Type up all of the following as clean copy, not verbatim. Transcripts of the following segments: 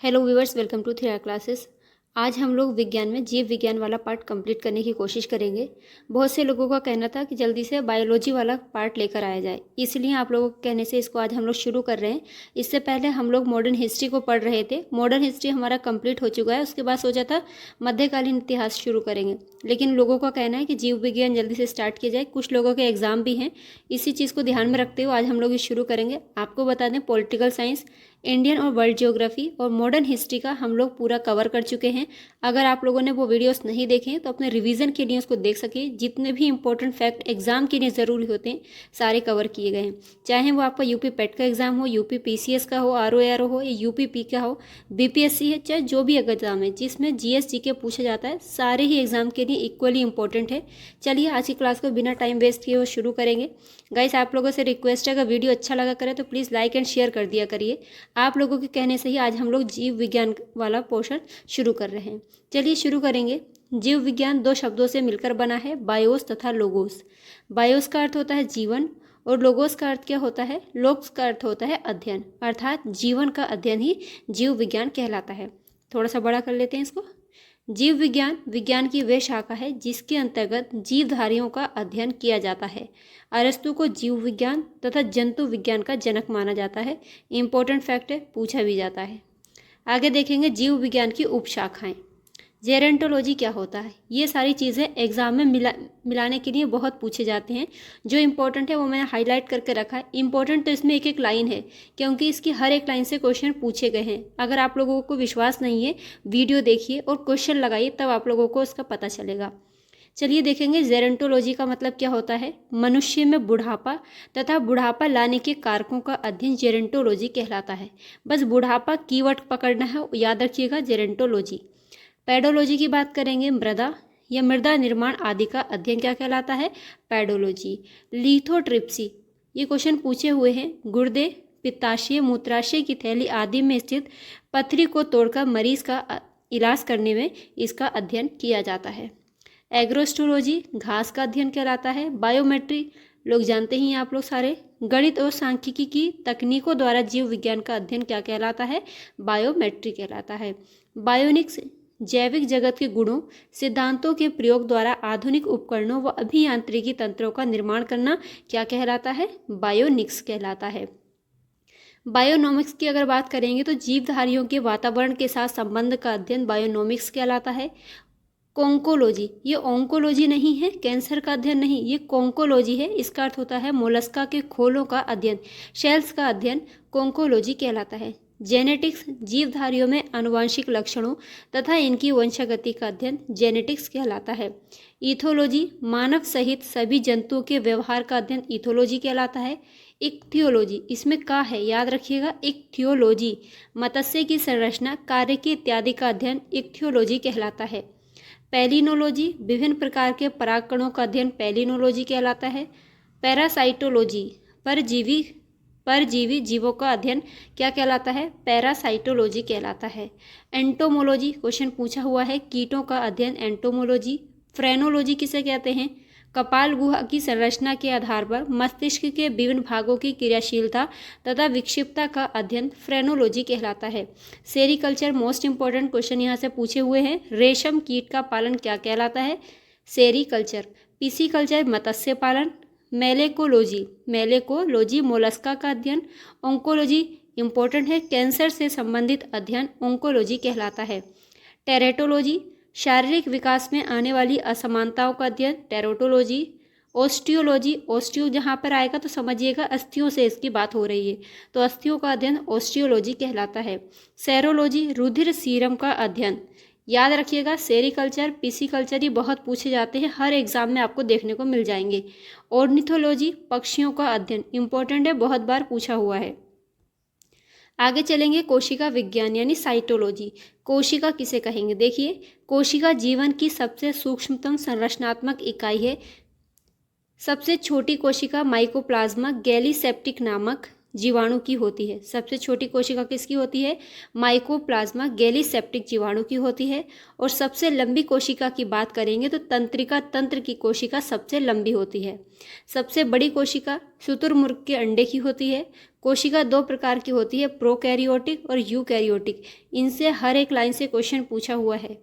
Hello viewers, welcome to 3R classes. आज हम लोग विज्ञान में जीव विज्ञान वाला पार्ट कंप्लीट करने की कोशिश करेंगे। बहुत से लोगों का कहना था कि जल्दी से बायोलॉजी वाला पार्ट लेकर आया जाए, इसलिए आप लोगों के कहने से इसको आज हम लोग शुरू कर रहे हैं। इससे पहले हम लोग मॉडर्न हिस्ट्री को पढ़ रहे थे। मॉडर्न हिस्ट्री हमारा कंप्लीट हो चुका है। उसके बाद सोचा था मध्यकालीन इतिहास शुरू करेंगे, लेकिन लोगों का कहना है कि जीव विज्ञान जल्दी से स्टार्ट किया जाए। कुछ लोगों के एग्जाम भी हैं, इसी चीज़ को ध्यान में रखते हुए आज हम लोग ये शुरू करेंगे। आपको बता दें, पॉलिटिकल साइंस, इंडियन और वर्ल्ड ज्योग्राफी और मॉडर्न हिस्ट्री का हम लोग पूरा कवर कर चुके हैं। अगर आप लोगों ने वो वीडियोस नहीं देखे तो अपने रिवीजन के लिए उसको देख सके। जितने भी इंपॉर्टेंट फैक्ट एग्जाम के लिए ज़रूरी होते हैं सारे कवर किए गए हैं। चाहे वो आपका यूपी पेट का एग्जाम हो, यूपी पीसीएस का हो, आरओएआर हो या यूपी पी का हो, बीपीएससी है, चाहे जो भी एग्जाम है जिसमें जीएस जीके पूछा जाता है, सारे ही एग्जाम के लिए इक्वली इंपॉर्टेंट है। चलिए आज की क्लास को बिना टाइम वेस्ट किए वो शुरू करेंगे। गाइस, आप लोगों से रिक्वेस्ट है, अगर वीडियो अच्छा लगा करे तो प्लीज़ लाइक एंड शेयर कर दिया करिए। आप लोगों के कहने से ही आज हम लोग जीव विज्ञान वाला पोर्शन शुरू कर रहे हैं। चलिए शुरू करेंगे। जीव विज्ञान दो शब्दों से मिलकर बना है, बायोस तथा लोगोस। बायोस का अर्थ होता है जीवन और लोगोस का अर्थ क्या होता है? लोग्स का अर्थ होता है अध्ययन, अर्थात जीवन का अध्ययन ही जीव विज्ञान कहलाता है। थोड़ा सा बड़ा कर लेते हैं इसको। जीव विज्ञान विज्ञान की वह शाखा है जिसके अंतर्गत जीवधारियों का अध्ययन किया जाता है। अरस्तु को जीव विज्ञान तथा जंतु विज्ञान का जनक माना जाता है। इंपॉर्टेंट फैक्ट है, पूछा भी जाता है। आगे देखेंगे जीव विज्ञान की उपशाखाएं। जेरेंटोलॉजी क्या होता है? ये सारी चीज़ें एग्जाम में मिलाने के लिए बहुत पूछे जाते हैं। जो इंपॉर्टेंट है वो मैंने हाईलाइट करके रखा है। इंपॉर्टेंट तो इसमें एक एक लाइन है, क्योंकि इसकी हर एक लाइन से क्वेश्चन पूछे गए हैं। अगर आप लोगों को विश्वास नहीं है, वीडियो देखिए और क्वेश्चन लगाइए, तब आप लोगों को उसका पता चलेगा। चलिए देखेंगे जेरेंटोलॉजी का मतलब क्या होता है। मनुष्य में बुढ़ापा तथा बुढ़ापा लाने के कारकों का अध्ययन जेरेंटोलॉजी कहलाता है। बस बुढ़ापा कीवर्ड पकड़ना है, याद रखिएगा, जेरेंटोलॉजी। पैडोलॉजी की बात करेंगे, मृदा या मृदा निर्माण आदि का अध्ययन क्या कहलाता है? पैडोलॉजी। लिथोट्रिप्सी, ये क्वेश्चन पूछे हुए हैं। गुर्दे, पित्ताशय, मूत्राशय की थैली आदि में स्थित पथरी को तोड़कर मरीज का इलाज करने में इसका अध्ययन किया जाता है। एग्रोस्टोलॉजी, घास का अध्ययन कहलाता है। बायोमेट्री, लोग जानते ही हैं आप लोग सारे। गणित और सांख्यिकी की तकनीकों द्वारा जीव विज्ञान का अध्ययन क्या कहलाता है? बायोमेट्री कहलाता है। बायोनिक्स, जैविक जगत के गुणों सिद्धांतों के प्रयोग द्वारा आधुनिक उपकरणों व अभियांत्रिकी तंत्रों का निर्माण करना क्या कहलाता है? बायोनिक्स कहलाता है। बायोनोमिक्स की अगर बात करेंगे तो जीवधारियों के वातावरण के साथ संबंध का अध्ययन बायोनोमिक्स कहलाता है। कोंकोलॉजी, ये ओंकोलॉजी नहीं है, कैंसर का अध्ययन नहीं, ये कोंकोलॉजी है। इसका अर्थ होता है मोलस्का के खोलों का अध्ययन, शेल्स का अध्ययन कोंकोलॉजी कहलाता है। जेनेटिक्स, जीवधारियों में आनुवांशिक लक्षणों तथा इनकी वंशागति का अध्ययन जेनेटिक्स कहलाता है। इथोलॉजी, मानव सहित सभी जंतुओं के व्यवहार का अध्ययन इथोलॉजी कहलाता है। इक्थियोलॉजी, इसमें का है, याद रखिएगा, इक्थियोलॉजी, मत्स्य की संरचना, कार्य की इत्यादि का अध्ययन इक्थियोलॉजी कहलाता है। पैलिनोलॉजी, विभिन्न प्रकार के परागकणों का अध्ययन पैलिनोलॉजी कहलाता है। पैरासाइटोलॉजी, परजीवी जीवों का अध्ययन क्या कहलाता है? पैरासाइटोलॉजी कहलाता है। एंटोमोलॉजी, क्वेश्चन पूछा हुआ है, कीटों का अध्ययन एंटोमोलॉजी। फ्रेनोलॉजी किसे कहते हैं? कपाल गुहा की संरचना के आधार पर मस्तिष्क के विभिन्न भागों की क्रियाशीलता तथा विक्षिप्तता का अध्ययन फ्रेनोलॉजी कहलाता है। सेरीकल्चर, मोस्ट इंपॉर्टेंट क्वेश्चन यहाँ से पूछे हुए हैं। रेशम कीट का पालन क्या कहलाता है? सेरीकल्चर। पिसीकल्चर, मत्स्य पालन। मेलेकोलॉजी, मोलस्का का अध्ययन। ओंकोलॉजी, इंपॉर्टेंट है, कैंसर से संबंधित अध्ययन ओंकोलॉजी कहलाता है। टेरेटोलॉजी, शारीरिक विकास में आने वाली असमानताओं का अध्ययन टेरोटोलॉजी। ऑस्टियोलॉजी, ऑस्टियो जहाँ पर आएगा तो समझिएगा अस्थियों से इसकी बात हो रही है, तो अस्थियों का अध्ययन ऑस्टियोलॉजी कहलाता है। सेरोलॉजी, रुधिर सीरम का अध्ययन, याद रखिएगा। सेरीकल्चर, पिसीकल्चर, ये बहुत पूछे जाते हैं, हर एग्जाम में आपको देखने को मिल जाएंगे। ऑर्निथोलॉजी, पक्षियों का अध्ययन, इंपॉर्टेंट है, बहुत बार पूछा हुआ है। आगे चलेंगे कोशिका विज्ञान यानी साइटोलॉजी। कोशिका किसे कहेंगे? देखिए, कोशिका जीवन की सबसे सूक्ष्मतम संरचनात्मक इकाई है। सबसे छोटी कोशिका माइकोप्लाज्मा गैलीसेप्टिक नामक जीवाणु की होती है। सबसे छोटी कोशिका किसकी होती है? माइकोप्लाज्मा गैलीसेप्टिक जीवाणु की होती है। और सबसे लंबी कोशिका की बात करेंगे तो तंत्रिका तंत्र की कोशिका सबसे लंबी होती है। सबसे बड़ी कोशिका शुतुरमुर्ग के अंडे की होती है। कोशिका दो प्रकार की होती है, प्रोकैरियोटिक और यूकैरियोटिक। इनसे हर एक लाइन से क्वेश्चन पूछा हुआ है।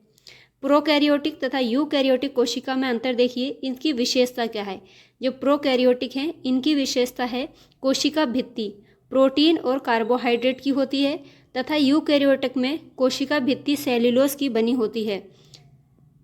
प्रोकैरियोटिक तथा यूकैरियोटिक कोशिका में अंतर देखिए, इनकी विशेषता क्या है। जो प्रोकैरियोटिक हैं इनकी विशेषता है कोशिका भित्ति प्रोटीन और कार्बोहाइड्रेट की होती है, तथा यूकैरियोटिक में कोशिका भित्ति सेल्यूलोज की बनी होती है।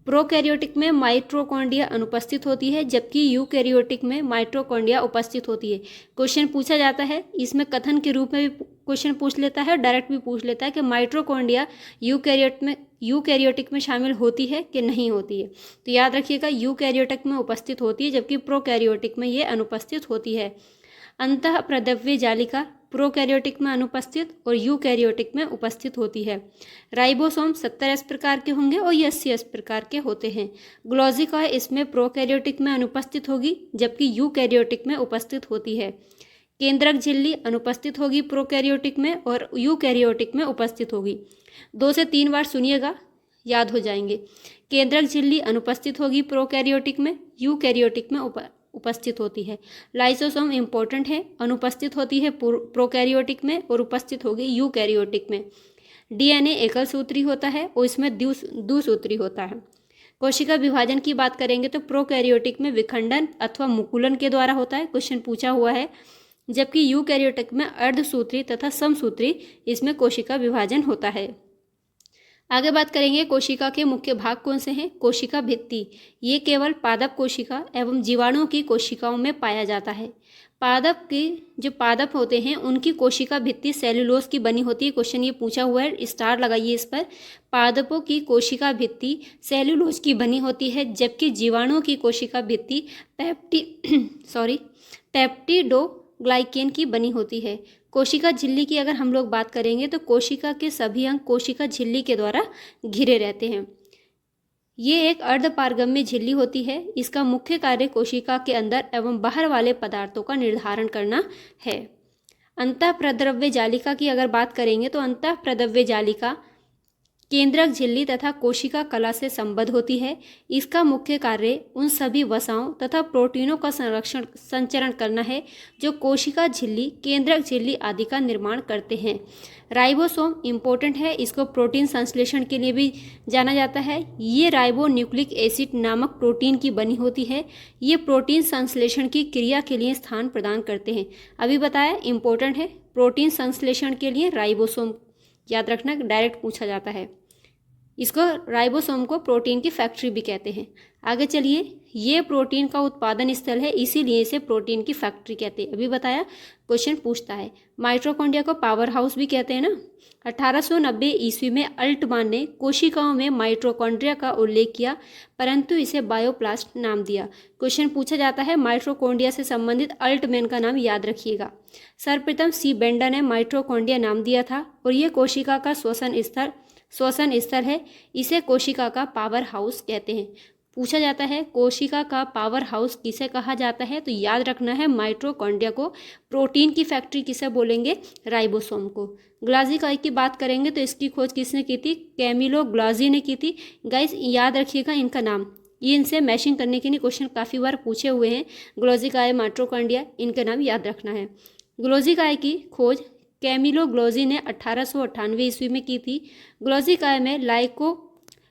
प्रोकैरियोटिक में माइटोकॉन्ड्रिया अनुपस्थित होती है, जबकि यूकैरियोटिक में माइटोकॉन्ड्रिया उपस्थित होती है। क्वेश्चन पूछा जाता है, इसमें कथन के रूप में भी क्वेश्चन पूछ लेता है, डायरेक्ट भी पूछ लेता है कि माइटोकॉन्ड्रिया यूकैरियोटिक में शामिल होती है कि नहीं होती है। तो याद रखिएगा, यूकैरियोटिक में उपस्थित होती है, जबकि प्रोकैरियोटिक में ये अनुपस्थित होती है। अंतःप्रद्रव्य जालिका प्रोकैरियोटिक में अनुपस्थित और यूकैरियोटिक में उपस्थित होती है। राइबोसोम 70 प्रकार के होंगे और ये 80 प्रकार के होते हैं। ग्लॉजिका इसमें प्रोकैरियोटिक में अनुपस्थित होगी, जबकि यूकैरियोटिक में उपस्थित होती है। केंद्रक झिल्ली अनुपस्थित होगी प्रोकैरियोटिक में और यूकैरियोटिक में उपस्थित होगी। 2 से 3 बार सुनिएगा, याद हो जाएंगे। केंद्रक झिल्ली अनुपस्थित होगी प्रोकैरियोटिक में, यूकैरियोटिक में उपस्थित होती है। लाइसोसोम इंपॉर्टेंट है, अनुपस्थित होती है प्रोकैरियोटिक में और उपस्थित होगी यूकैरियोटिक में। डीएनए एकल सूत्री होता है और इसमें द्विसूत्री होता है। कोशिका विभाजन की बात करेंगे तो प्रोकैरियोटिक में विखंडन अथवा मुकुलन के द्वारा होता है, क्वेश्चन पूछा हुआ है, जबकि यूकैरियोटिक में अर्धसूत्री तथा समसूत्री इसमें कोशिका विभाजन होता है। आगे बात करेंगे कोशिका के मुख्य भाग कौन से हैं। कोशिका भित्ति, ये केवल पादप कोशिका एवं जीवाणुओं की कोशिकाओं में पाया जाता है। पादप के जो पादप होते हैं उनकी कोशिका भित्ति सेल्यूलोज की बनी होती है। क्वेश्चन ये पूछा हुआ है, स्टार लगाइए इस पर। पादपों की कोशिका भित्ति सेल्यूलोज की बनी होती है, जबकि जीवाणुओं की कोशिका भित्ति पेप्टिडोग्लाइकेन की बनी होती है। कोशिका झिल्ली की अगर हम लोग बात करेंगे तो कोशिका के सभी अंग कोशिका झिल्ली के द्वारा घिरे रहते हैं। ये एक अर्धपारगम्य झिल्ली होती है। इसका मुख्य कार्य कोशिका के अंदर एवं बाहर वाले पदार्थों का निर्धारण करना है। अंतःप्रद्रव्य जालिका की अगर बात करेंगे तो अंतःप्रद्रव्य जालिका केंद्रक झिल्ली तथा कोशिका कला से संबद्ध होती है। इसका मुख्य कार्य उन सभी वसाओं तथा प्रोटीनों का संचरण करना है जो कोशिका झिल्ली, केंद्रक झिल्ली आदि का निर्माण करते हैं। राइबोसोम इम्पोर्टेंट है, इसको प्रोटीन संश्लेषण के लिए भी जाना जाता है। ये राइबो न्यूक्लिक एसिड नामक प्रोटीन की बनी होती है। ये प्रोटीन संश्लेषण की क्रिया के लिए स्थान प्रदान करते हैं। अभी बताया इम्पोर्टेंट है, प्रोटीन संश्लेषण के लिए राइबोसोम याद रखना, डायरेक्ट पूछा जाता है। इसको राइबोसोम को प्रोटीन की फैक्ट्री भी कहते हैं। आगे चलिए, ये प्रोटीन का उत्पादन स्थल है, इसीलिए इसे प्रोटीन की फैक्ट्री कहते हैं। अभी बताया, क्वेश्चन पूछता है। माइटोकॉन्ड्रिया को पावर हाउस भी कहते हैं ना। 1890 ईस्वी में अल्टमान ने कोशिकाओं में माइटोकॉन्ड्रिया का उल्लेख किया, परंतु इसे बायोप्लास्ट नाम दिया। क्वेश्चन पूछा जाता है, माइटोकॉन्ड्रिया से संबंधित अल्टमैन का नाम याद रखिएगा। सर्वप्रथम सी बेंडर ने माइटोकॉन्ड्रिया नाम दिया था और ये कोशिका का श्वसन स्तर है। इसे कोशिका का पावर हाउस कहते हैं। पूछा जाता है कोशिका का पावर हाउस किसे कहा जाता है, तो याद रखना है माइटोकॉन्ड्रिया को। प्रोटीन की फैक्ट्री किसे बोलेंगे, राइबोसोम को। ग्लाजिकाई की बात करेंगे तो इसकी खोज किसने की थी, कैमिलो ग्लाजी ने की थी। गाइस याद रखिएगा इनका नाम, ये इनसे मैचिंग करने के लिए क्वेश्चन काफ़ी बार पूछे हुए हैं। ग्लाजिकाई, माइटोकॉन्ड्रिया, इनका नाम याद रखना है। ग्लाजिकाई की खोज कैमिलो ग्लाजी ने 1898 ईस्वी में की थी। ग्लाजिकाई में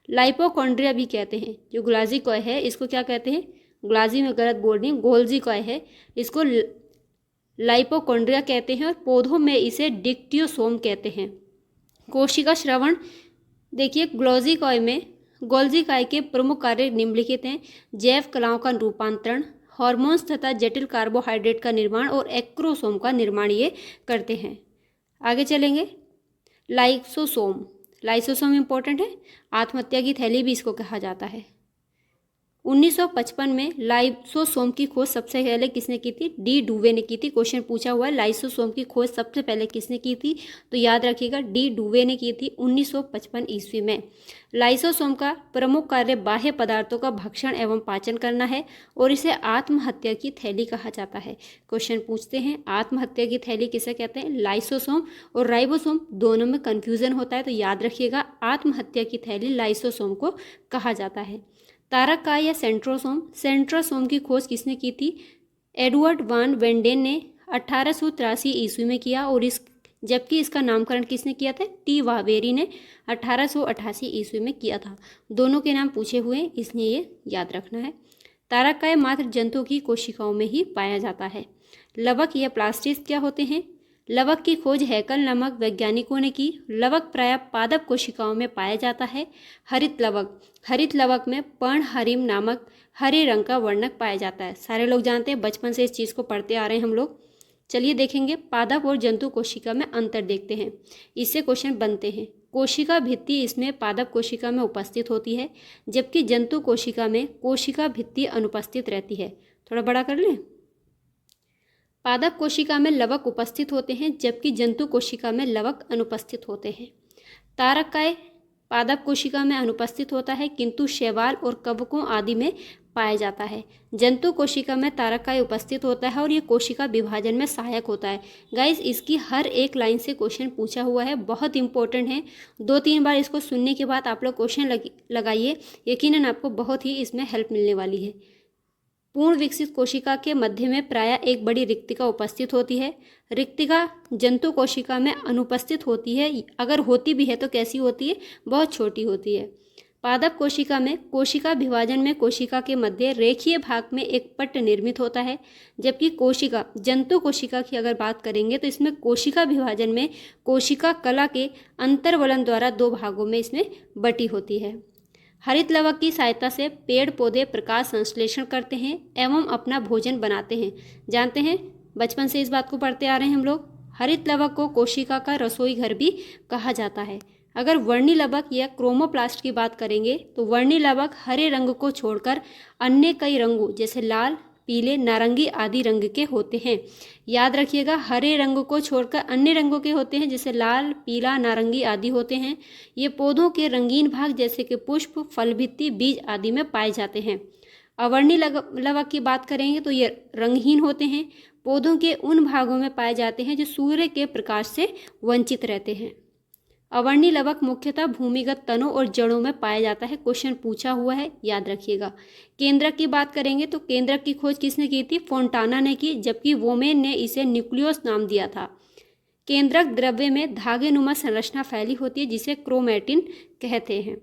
लाइपोकॉन्ड्रिया भी कहते हैं। जो ग्लाजिकाई है इसको क्या कहते हैं, ग्लाजी में गलत बोल रही हूँ, गोल्जिकाई है, इसको लाइपोकॉन्ड्रिया कहते हैं और पौधों में इसे डिक्टियोसोम कहते हैं। कोशिका श्रवण देखिए, गोल्जिकाई के प्रमुख कार्य निम्नलिखित हैं। जैव कलाओं का रूपांतरण, हार्मोन्स तथा जटिल कार्बोहाइड्रेट का निर्माण और एक्रोसोम का निर्माण ये करते हैं। आगे चलेंगे, लाइसोसोम इंपॉर्टेंट है, आत्महत्या की थैली भी इसको कहा जाता है। 1955 में लाइसोसोम की खोज सबसे पहले किसने की थी? डी डुवे ने की थी। क्वेश्चन पूछा हुआ है लाइसोसोम की खोज सबसे पहले किसने की थी? तो याद रखिएगा डी डुवे ने की थी 1955 ईस्वी में। लाइसोसोम का प्रमुख कार्य बाह्य पदार्थों का भक्षण एवं पाचन करना है और इसे आत्महत्या की थैली कहा जाता है। क्वेश्चन पूछते हैं आत्महत्या की थैली किसे कहते हैं? लाइसोसोम और राइबोसोम दोनों में कन्फ्यूजन होता है, तो याद रखिएगा आत्महत्या की थैली लाइसोसोम को कहा जाता है। तारककाय या सेंट्रोसोम, सेंट्रोसोम की खोज किसने की थी? एडवर्ड वान वेंडेन ने 1883 ईस्वी में किया और जबकि इसका नामकरण किसने किया था? टी वावेरी ने 1888 ईस्वी में किया था। दोनों के नाम पूछे हुए हैं, इसलिए ये याद रखना है। तारककाय मात्र जंतु की कोशिकाओं में ही पाया जाता है। लवक या प्लास्टिड्स क्या होते हैं? लवक की खोज हैकल नामक वैज्ञानिकों ने की। लवक प्रायः पादप कोशिकाओं में पाया जाता है। हरित लवक, हरित लवक में पर्णहरिम नामक हरे रंग का वर्णक पाया जाता है। सारे लोग जानते हैं, बचपन से इस चीज़ को पढ़ते आ रहे हैं हम लोग। चलिए देखेंगे पादप और जंतु कोशिका में अंतर देखते हैं, इससे क्वेश्चन बनते हैं। कोशिका भित्ति इसमें पादप कोशिका में उपस्थित होती है, जबकि जंतु कोशिका में कोशिका भित्ति अनुपस्थित रहती है। थोड़ा बड़ा कर लें। पादप कोशिका में लवक उपस्थित होते हैं, जबकि जंतु कोशिका में लवक अनुपस्थित होते हैं। तारककाय पादप कोशिका में अनुपस्थित होता है, किंतु शैवाल और कवकों आदि में पाया जाता है। जंतु कोशिका में तारककाय उपस्थित होता है और ये कोशिका विभाजन में सहायक होता है। गाइस, इसकी हर एक लाइन से क्वेश्चन पूछा हुआ है, बहुत इंपॉर्टेंट है। 2-3 बार इसको सुनने के बाद आप लोग क्वेश्चन लगाइए, यकीनन आपको बहुत ही इसमें हेल्प मिलने वाली है। पूर्ण विकसित कोशिका के मध्य में प्रायः एक बड़ी रिक्तिका उपस्थित होती है। रिक्तिका जंतु कोशिका में अनुपस्थित होती है, अगर होती भी है तो कैसी होती है? बहुत छोटी होती है। पादप कोशिका में कोशिका विभाजन में कोशिका के मध्य रेखीय भाग में एक पट्ट निर्मित होता है, जबकि कोशिका जंतु कोशिका की अगर बात करेंगे तो इसमें कोशिका विभाजन में कोशिका कला के अंतर्वलन द्वारा 2 भागों में इसमें बटी होती है। हरित लवक की सहायता से पेड़ पौधे प्रकाश संश्लेषण करते हैं एवं अपना भोजन बनाते हैं। जानते हैं, बचपन से इस बात को पढ़ते आ रहे हैं हम लोग। हरित लवक को कोशिका का रसोई घर भी कहा जाता है। अगर वर्णी लवक या क्रोमोप्लास्ट की बात करेंगे तो वर्णी लवक हरे रंग को छोड़कर अन्य कई रंगों जैसे लाल, पीले, नारंगी आदि रंग के होते हैं। याद रखिएगा, हरे रंग को छोड़कर अन्य रंगों के होते हैं, जैसे लाल, पीला, नारंगी आदि होते हैं। ये पौधों के रंगीन भाग जैसे कि पुष्प, फल भित्ति, बीज आदि में पाए जाते हैं। अवर्णी लवक की बात करेंगे तो ये रंगहीन होते हैं, पौधों के उन भागों में पाए जाते हैं जो सूर्य के प्रकाश से वंचित रहते हैं। अवर्णी लवक मुख्यतः भूमिगत तनों और जड़ों में पाया जाता है। क्वेश्चन पूछा हुआ है, याद रखिएगा। केंद्रक की बात करेंगे तो केंद्रक की खोज किसने की थी? फोंटाना ने की, जबकि वोमेन ने इसे न्यूक्लियस नाम दिया था। केंद्रक द्रव्य में धागेनुमा संरचना फैली होती है, जिसे क्रोमैटिन कहते हैं।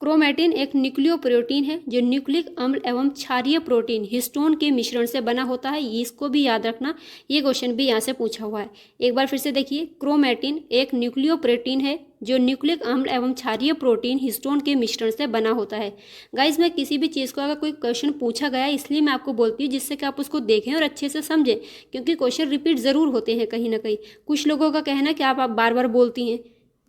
क्रोमैटिन एक न्यूक्लियोप्रोटीन है जो न्यूक्लिक अम्ल एवं क्षारीय प्रोटीन हिस्टोन के मिश्रण से बना होता है। इसको भी याद रखना, ये क्वेश्चन भी यहाँ से पूछा हुआ है। एक बार फिर से देखिए, क्रोमैटिन एक न्यूक्लियोप्रोटीन है जो न्यूक्लिक अम्ल एवं क्षारीय प्रोटीन हिस्टोन के मिश्रण से बना होता है। गाइज, मैं किसी भी चीज़ को अगर कोई क्वेश्चन पूछा गया इसलिए मैं आपको बोलती हूँ जिससे कि आप उसको देखें और अच्छे से समझें, क्योंकि क्वेश्चन रिपीट ज़रूर होते हैं कहीं ना कहीं। कुछ लोगों का कहना है कि आप बार बार बोलती हैं,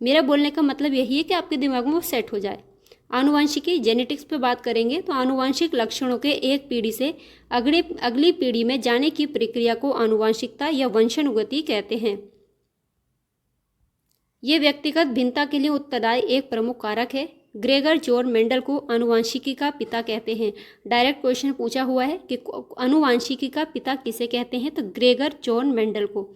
मेरा बोलने का मतलब यही है कि आपके दिमाग में वो सेट हो जाए। आनुवंशिकी जेनेटिक्स पे बात करेंगे तो आनुवंशिक लक्षणों के एक पीढ़ी से अगली पीढ़ी में जाने की प्रक्रिया को आनुवंशिकता या वंशानुगति कहते हैं। ये व्यक्तिगत भिन्नता के लिए उत्तरदायी एक प्रमुख कारक है। ग्रेगर जॉन मेंडल को आनुवंशिकी का पिता कहते हैं। डायरेक्ट क्वेश्चन पूछा हुआ है कि आनुवंशिकी का पिता किसे कहते हैं, तो ग्रेगर जॉन मेंडल को।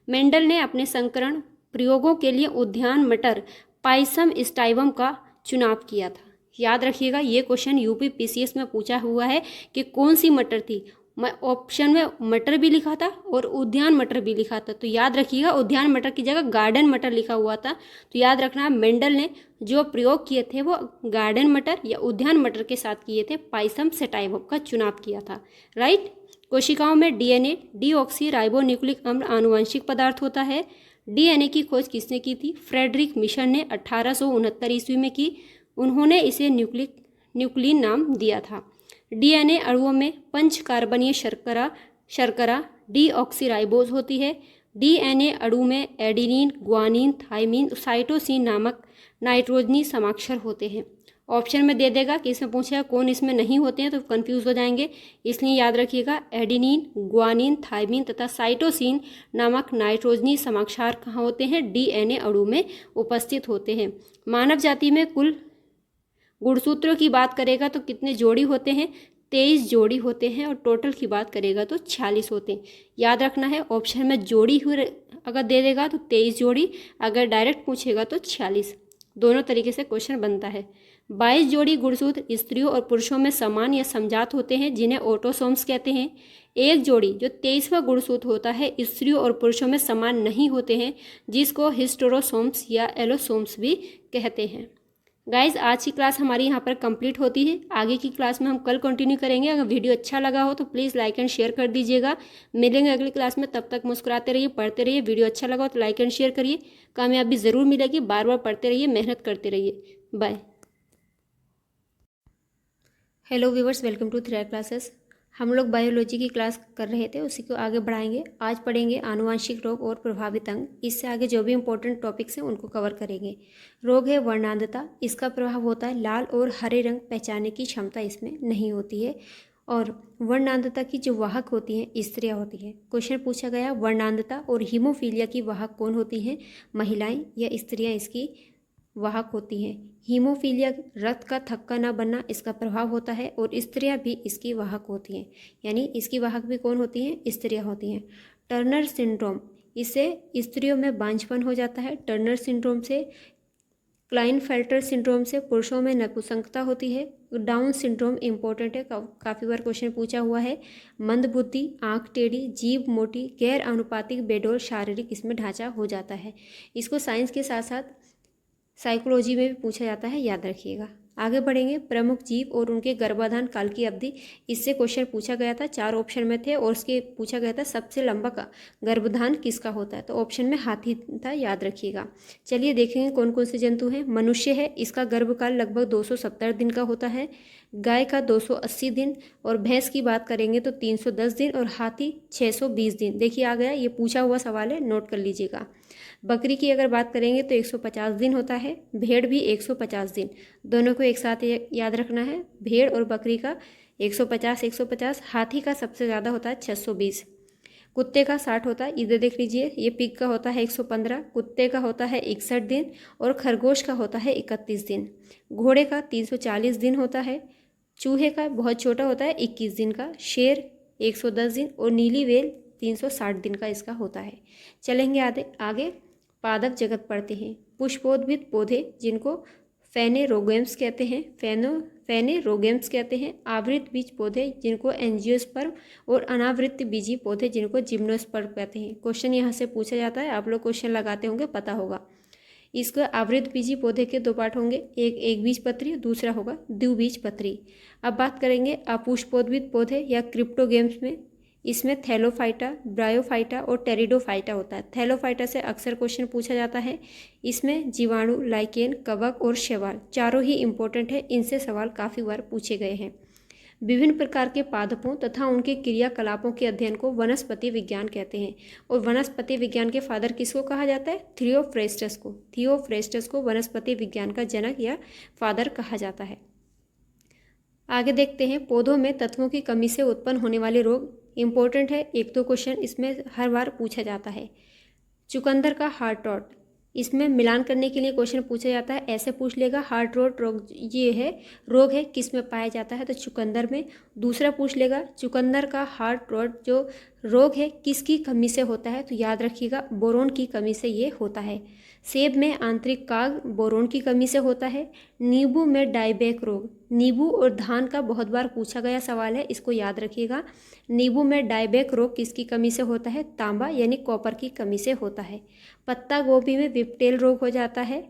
मेंडल ने अपने संकरण प्रयोगों के लिए उद्यान मटर पाइसम स्टाइवम का चुनाव किया था। याद रखिएगा, ये क्वेश्चन यूपी पीसीएस में पूछा हुआ है कि कौन सी मटर थी। ऑप्शन में मटर भी लिखा था और उद्यान मटर भी लिखा था, तो याद रखिएगा उद्यान मटर की जगह गार्डन मटर लिखा हुआ था। तो याद रखना, मेंडल ने जो प्रयोग किए थे वो गार्डन मटर या उद्यान मटर के साथ किए थे, पाइसम सेटाइवम का चुनाव किया था। राइट। कोशिकाओं में डीएनए डीऑक्सी राइबोन्यूक्लिक अम्ल आनुवंशिक पदार्थ होता है। डीएनए की खोज किसने की थी? फ्रेडरिक मिशन ने 1869 ईस्वी में की। उन्होंने इसे न्यूक्लिन नाम दिया था। डीएनए अणुओं में 5 कार्बनीय शर्करा डीऑक्सीराइबोज होती है। डीएनए अणु में एडेनिन, ग्वानिन, थाइमिन, साइटोसिन नामक नाइट्रोजनी समाक्षर होते हैं। ऑप्शन में दे देगा कि इसमें पूछेगा कौन इसमें नहीं होते हैं तो कंफ्यूज हो जाएंगे, इसलिए याद रखिएगा एडिनिन, ग्वानिन, थाइमिन तथा साइटोसिन नामक नाइट्रोजनी समाक्षार कहाँ होते हैं? डीएनए अणु में उपस्थित होते हैं। मानव जाति में कुल गुणसूत्रों की बात करेगा तो कितने जोड़ी होते हैं? 23 जोड़ी होते हैं और टोटल की बात करेगा तो 46 होते हैं। याद रखना है ऑप्शन में जोड़ी हुए अगर दे देगा तो 23 जोड़ी, अगर डायरेक्ट पूछेगा तो 46। दोनों तरीके से क्वेश्चन बनता है। 22 जोड़ी गुणसूत्र स्त्रियों और पुरुषों में समान या समजात होते हैं जिन्हें ऑटोसोम्स कहते हैं। एक जोड़ी जो 23वां गुणसूत्र होता है स्त्रियों और पुरुषों में समान नहीं होते हैं जिसको हिस्टेरोसोम्स या एलोसोम्स भी कहते हैं। गाइज आज की क्लास हमारी यहाँ पर कंप्लीट होती है। आगे की क्लास में हम कल कंटिन्यू करेंगे। अगर वीडियो अच्छा लगा हो तो प्लीज़ लाइक एंड शेयर कर दीजिएगा। मिलेंगे अगली क्लास में, तब तक मुस्कुराते रहिए, पढ़ते रहिए। वीडियो अच्छा लगा हो तो लाइक एंड शेयर करिए। कामयाबी ज़रूर मिलेगी, बार बार पढ़ते रहिए, मेहनत करते रहिए। Bye. Hello viewers, welcome to 3R classes. हम लोग बायोलॉजी की क्लास कर रहे थे, उसी को आगे बढ़ाएंगे। आज पढ़ेंगे आनुवांशिक रोग और प्रभावित अंग। इससे आगे जो भी इंपॉर्टेंट टॉपिक्स हैं उनको कवर करेंगे। रोग है वर्णांधता, इसका प्रभाव होता है लाल और हरे रंग पहचानने की क्षमता इसमें नहीं होती है। और वर्णांधता की जो वाहक होती हैं स्त्रियाँ होती हैं। क्वेश्चन पूछा गया वर्णांधता और हीमोफीलिया की वाहक कौन होती हैं? महिलाएं या स्त्रियाँ इसकी वाहक होती हैं। हीमोफीलिया रक्त का थक्का न बनना इसका प्रभाव होता है और स्त्रियां भी इसकी वाहक होती हैं, यानी इसकी वाहक भी कौन होती हैं? स्त्रियां होती हैं। टर्नर सिंड्रोम, इससे स्त्रियों में बांझपन हो जाता है। टर्नर सिंड्रोम से, क्लाइनफेल्टर सिंड्रोम से पुरुषों में नपुंसकता होती है। डाउन सिंड्रोम इंपॉर्टेंट है, काफ़ी बार क्वेश्चन पूछा हुआ है। मंदबुद्धि, आंख टेढ़ी, जीभ मोटी, गैर अनुपातिक बेडोल शारीरिक इसमें ढांचा हो जाता है। इसको साइंस के साथ साथ साइकोलॉजी में भी पूछा जाता है, याद रखिएगा। आगे बढ़ेंगे। प्रमुख जीव और उनके गर्भाधान काल की अवधि, इससे क्वेश्चन पूछा गया था। 4 ऑप्शन में थे और उसके पूछा गया था सबसे लंबा का गर्भाधान किसका होता है, तो ऑप्शन में हाथी था, याद रखिएगा। चलिए देखेंगे कौन कौन से जंतु हैं। मनुष्य है, इसका गर्भकाल लगभग 270 दिन का होता है। गाय का 280 दिन और भैंस की बात करेंगे तो 310 दिन और हाथी 620 दिन। देखिए आ गया, ये पूछा हुआ सवाल है, नोट कर लीजिएगा। बकरी की अगर बात करेंगे तो 150 दिन होता है। भेड़ भी 150 दिन, दोनों को एक साथ याद रखना है। भेड़ और बकरी का 150। हाथी का सबसे ज़्यादा होता है 620। कुत्ते का 60 होता है, इधर देख लीजिए। ये पिग का होता है 115, कुत्ते का होता है 61 दिन और खरगोश का होता है 31 दिन। घोड़े का 340 दिन होता है। चूहे का बहुत छोटा होता है 21 दिन का। शेर 110 दिन और नीली व्हेल 360 दिन का इसका होता है। चलेंगे आगे पादप जगत पढ़ते हैं। पुष्पोद्भिद पौधे जिनको फेनेरोगेम्स कहते हैं, फेनेरोगेम्स कहते हैं। आवृत बीज पौधे जिनको एंजियोस्पर्म और अनावृत बीजी पौधे जिनको जिम्नोस्पर्म कहते हैं। क्वेश्चन यहाँ से पूछा जाता है, आप लोग क्वेश्चन लगाते होंगे, पता होगा। इसका आवृत बीजी पौधे के 2 पार्ट होंगे, एक बीजपत्री, दूसरा होगा द्विबीजपत्री। अब बात करेंगे अपुष्पोद्भिद पौधे या क्रिप्टोगेम्स में। इसमें थैलोफाइटा, ब्रायोफाइटा और टेरिडोफाइटा होता है। थैलोफाइटा से अक्सर क्वेश्चन पूछा जाता है। इसमें जीवाणु, लाइकेन, कवक और शैवाल चारों ही इंपॉर्टेंट है, इनसे सवाल काफ़ी बार पूछे गए हैं। विभिन्न प्रकार के पादपों तथा उनके क्रियाकलापों के अध्ययन को वनस्पति विज्ञान कहते हैं। और वनस्पति विज्ञान के फादर किसको कहा जाता है? थियोफ्रेस्टस को। थियोफ्रेस्टस को वनस्पति विज्ञान का जनक या फादर कहा जाता है। आगे देखते हैं पौधों में तत्वों की कमी से उत्पन्न होने वाले रोग। इम्पोर्टेंट है, 1-2 क्वेश्चन इसमें हर बार पूछा जाता है। चुकंदर का हार्ट रॉट, इसमें मिलान करने के लिए क्वेश्चन पूछा जाता है। ऐसे पूछ लेगा हार्ट रॉट रोग ये है, रोग है किस में पाया जाता है, तो चुकंदर में। दूसरा पूछ लेगा चुकंदर का हार्ट रॉट जो रोग है किसकी कमी से होता है, तो याद रखिएगा बोरोन की कमी से ये होता है। सेब में आंतरिक काग बोरोन की कमी से होता है। नींबू में डायबैक रोग, नींबू और धान का बहुत बार पूछा गया सवाल है, इसको याद रखिएगा। नींबू में डायबैक रोग किसकी कमी से होता है? तांबा यानी कॉपर की कमी से होता है। पत्ता गोभी में विप्टेल रोग हो जाता है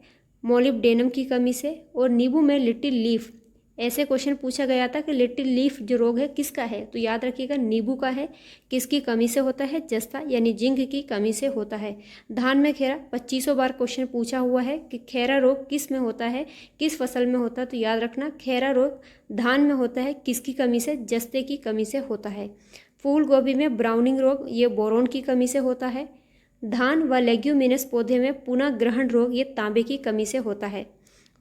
मोलिब्डेनम की कमी से। और नींबू में लिटिल लीफ, ऐसे क्वेश्चन पूछा गया था कि लिटिल लीफ जो रोग है किसका है, तो याद रखिएगा नींबू का है। किसकी कमी से होता है? जस्ता यानी जिंक की कमी से होता है। धान में खैरा 2500 बार क्वेश्चन पूछा हुआ है कि खैरा रोग किस में होता है, किस फसल में होता है, तो याद रखना खैरा रोग धान में होता है। किसकी कमी से? जस्ते की कमी से होता है। फूल गोभी में ब्राउनिंग रोग, ये बोरोन की कमी से होता है। धान व लेग्यूमिनस पौधे में पुनः ग्रहण रोग, ये तांबे की कमी से होता है।